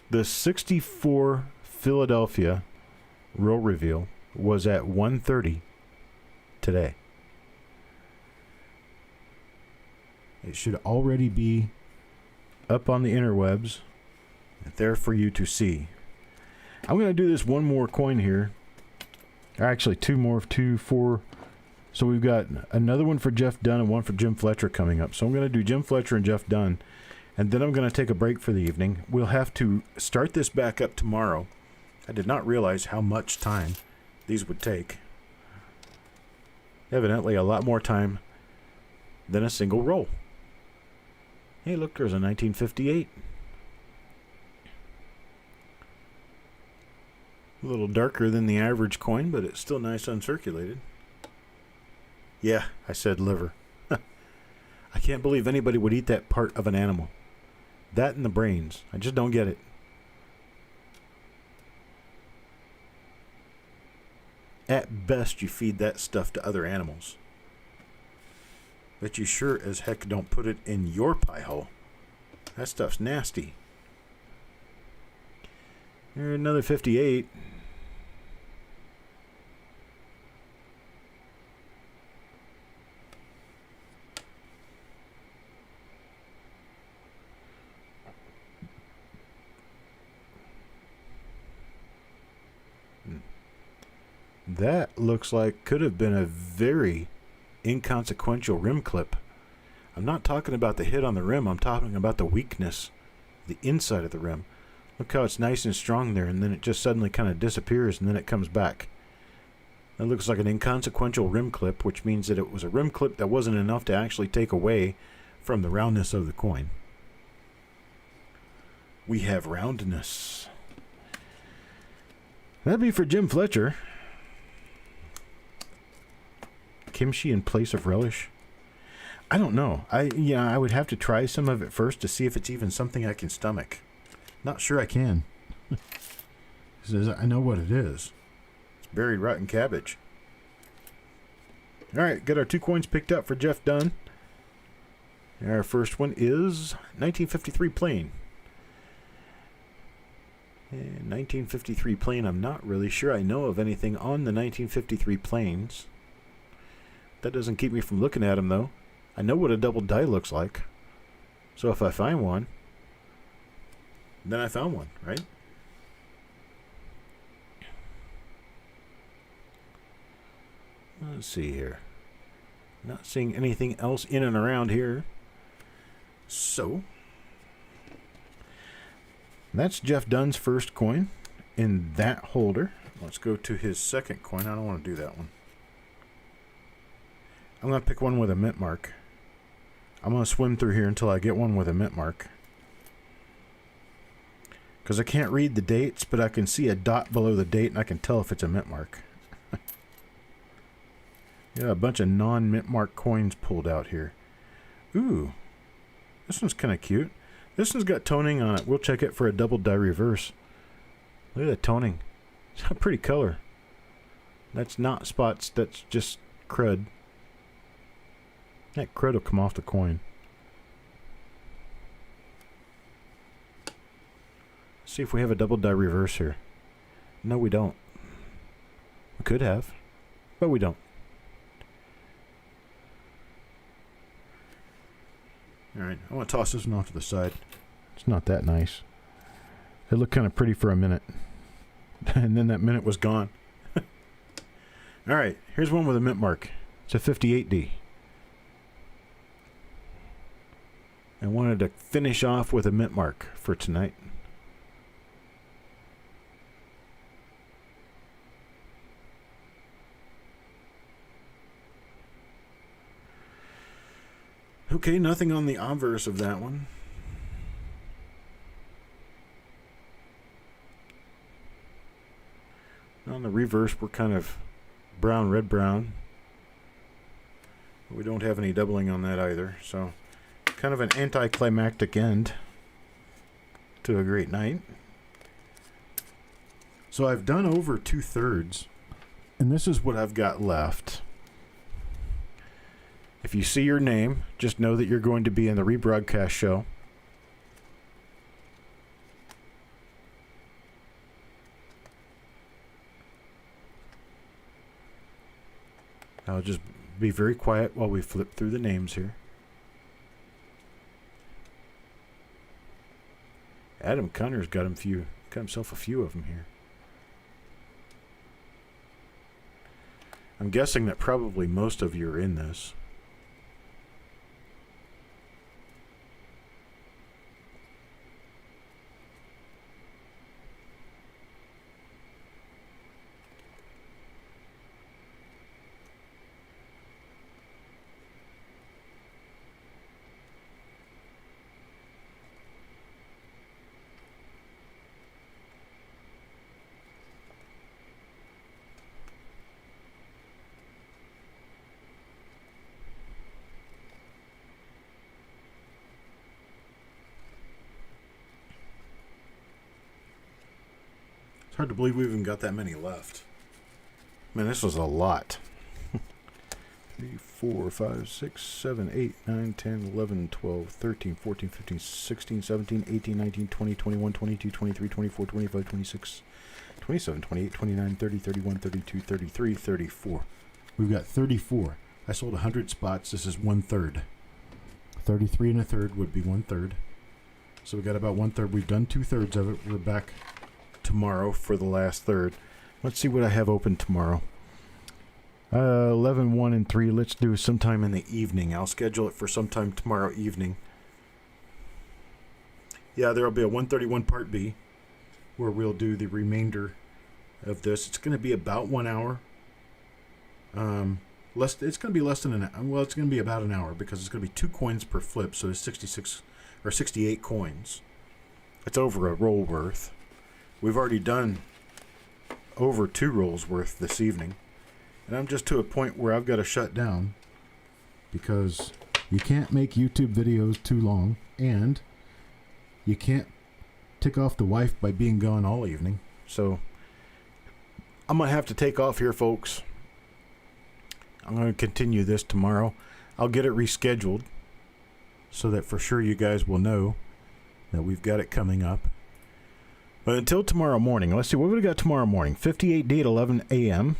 The 64 Philadelphia roll reveal was at 1:30 today. It should already be up on the interwebs, there for you to see. I'm going to do this one more coin here. Actually, two, 4. So we've got another one for Jeff Dunn and one for Jim Fletcher coming up. So I'm going to do Jim Fletcher and Jeff Dunn, and then I'm going to take a break for the evening. We'll have to start this back up tomorrow. I did not realize how much time these would take. Evidently a lot more time than a single roll. Hey, look, there's a 1958. A little darker than the average coin, but it's still nice uncirculated. Yeah, I said liver. I can't believe anybody would eat that part of an animal. That and the brains. I just don't get it. At best, you feed that stuff to other animals. But you sure as heck don't put it in your pie hole. That stuff's nasty. Here's another 58. That looks like could have been a very inconsequential rim clip. I'm not talking about the hit on the rim. I'm talking about the weakness, the inside of the rim. Look how it's nice and strong there, and then it just suddenly kind of disappears, and then it comes back. That looks like an inconsequential rim clip, which means that it was a rim clip that wasn't enough to actually take away from the roundness of the coin. We have roundness. That'd be for Jim Fletcher. Kimchi in place of relish. I don't know. I would have to try some of it first to see if it's even something I can stomach. Not sure I can. I know what it is. It's buried rotten cabbage. All right, got our 2 coins picked up for Jeff Dunn. Our first one is 1953 plain. 1953 plain. I'm not really sure I know of anything on the 1953 plains. That doesn't keep me from looking at them, though. I know what a double die looks like. So if I find one, then I found one, right? Let's see here. Not seeing anything else in and around here. So, that's Jeff Dunn's first coin in that holder. Let's go to his second coin. I don't want to do that one. I'm going to pick one with a mint mark. I'm going to swim through here until I get one with a mint mark. Because I can't read the dates, but I can see a dot below the date, and I can tell if it's a mint mark. Yeah, a bunch of non-mint mark coins pulled out here. Ooh, this one's kind of cute. This one's got toning on it. We'll check it for a double die reverse. Look at that toning. It's a pretty color. That's not spots. That's just crud. That crud will come off the coin. Let's see if we have a double die reverse here. No, we don't. We could have, but we don't. Alright, I want to toss this one off to the side. It's not that nice. It looked kind of pretty for a minute. And then that minute was gone. Alright, here's one with a mint mark. It's a 58D. I wanted to finish off with a mint mark for tonight. Okay, nothing on the obverse of that one. On the reverse, we're kind of brown, red, brown. We don't have any doubling on that either, so kind of an anticlimactic end to a great night. So I've done over 2/3, and this is what I've got left. If you see your name, just know that you're going to be in the rebroadcast show. I'll just be very quiet while we flip through the names here. Adam Connor's got himself a few of them here. I'm guessing that probably most of you are in this. It's hard to believe we even got that many left. Man, this was a lot. 3, 4, 5, 6, 7, 8, 9, 10, 11, 12, 13, 14, 15, 16, 17, 18, 19, 20, 21, 22, 23, 24, 25, 26, 27, 28, 29, 30, 31, 32, 33, 34. We've got 34. I sold 100 spots. This is 1/3. 33 1/3 would be 1/3. So we got about 1/3. We've done 2/3 of it. We're back tomorrow for the last third. Let's see what I have open tomorrow. 11, 1, and 3. Let's do sometime in the evening. I'll schedule it for sometime tomorrow evening. Yeah, there will be a 131 Part B where we'll do the remainder of this. It's going to be about 1 hour. It's going to be less than an hour. Well, it's going to be about an hour because it's going to be 2 coins per flip, so there's 66 or 68 coins. It's over a roll worth. We've already done over 2 rolls worth this evening. And I'm just to a point where I've got to shut down because you can't make YouTube videos too long and you can't tick off the wife by being gone all evening. So I'm going to have to take off here, folks. I'm going to continue this tomorrow. I'll get it rescheduled so that for sure you guys will know that we've got it coming up. But until tomorrow morning, let's see, what we got tomorrow morning? 58D at 11 a.m.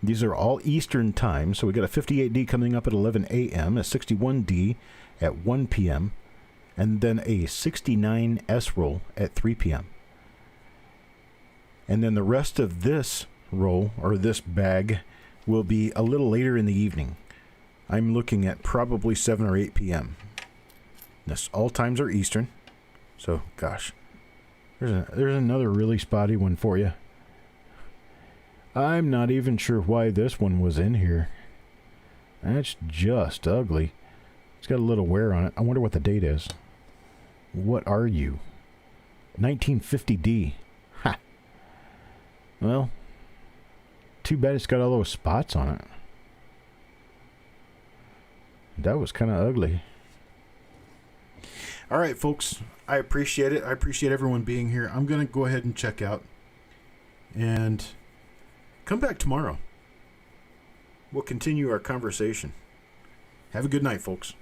These are all Eastern time, so we got a 58D coming up at 11 a.m., a 61D at 1 p.m., and then a 69S roll at 3 p.m. And then the rest of this roll, or this bag, will be a little later in the evening. I'm looking at probably 7 or 8 p.m. This, all times are Eastern, so gosh. There's another really spotty one for you. I'm not even sure why this one was in here. That's just ugly. It's got a little wear on it. I wonder what the date is. What are you? 1950D. Ha! Well, too bad it's got all those spots on it. That was kind of ugly. All right, folks. I appreciate it. I appreciate everyone being here. I'm going to go ahead and check out. And come back tomorrow. We'll continue our conversation. Have a good night, folks.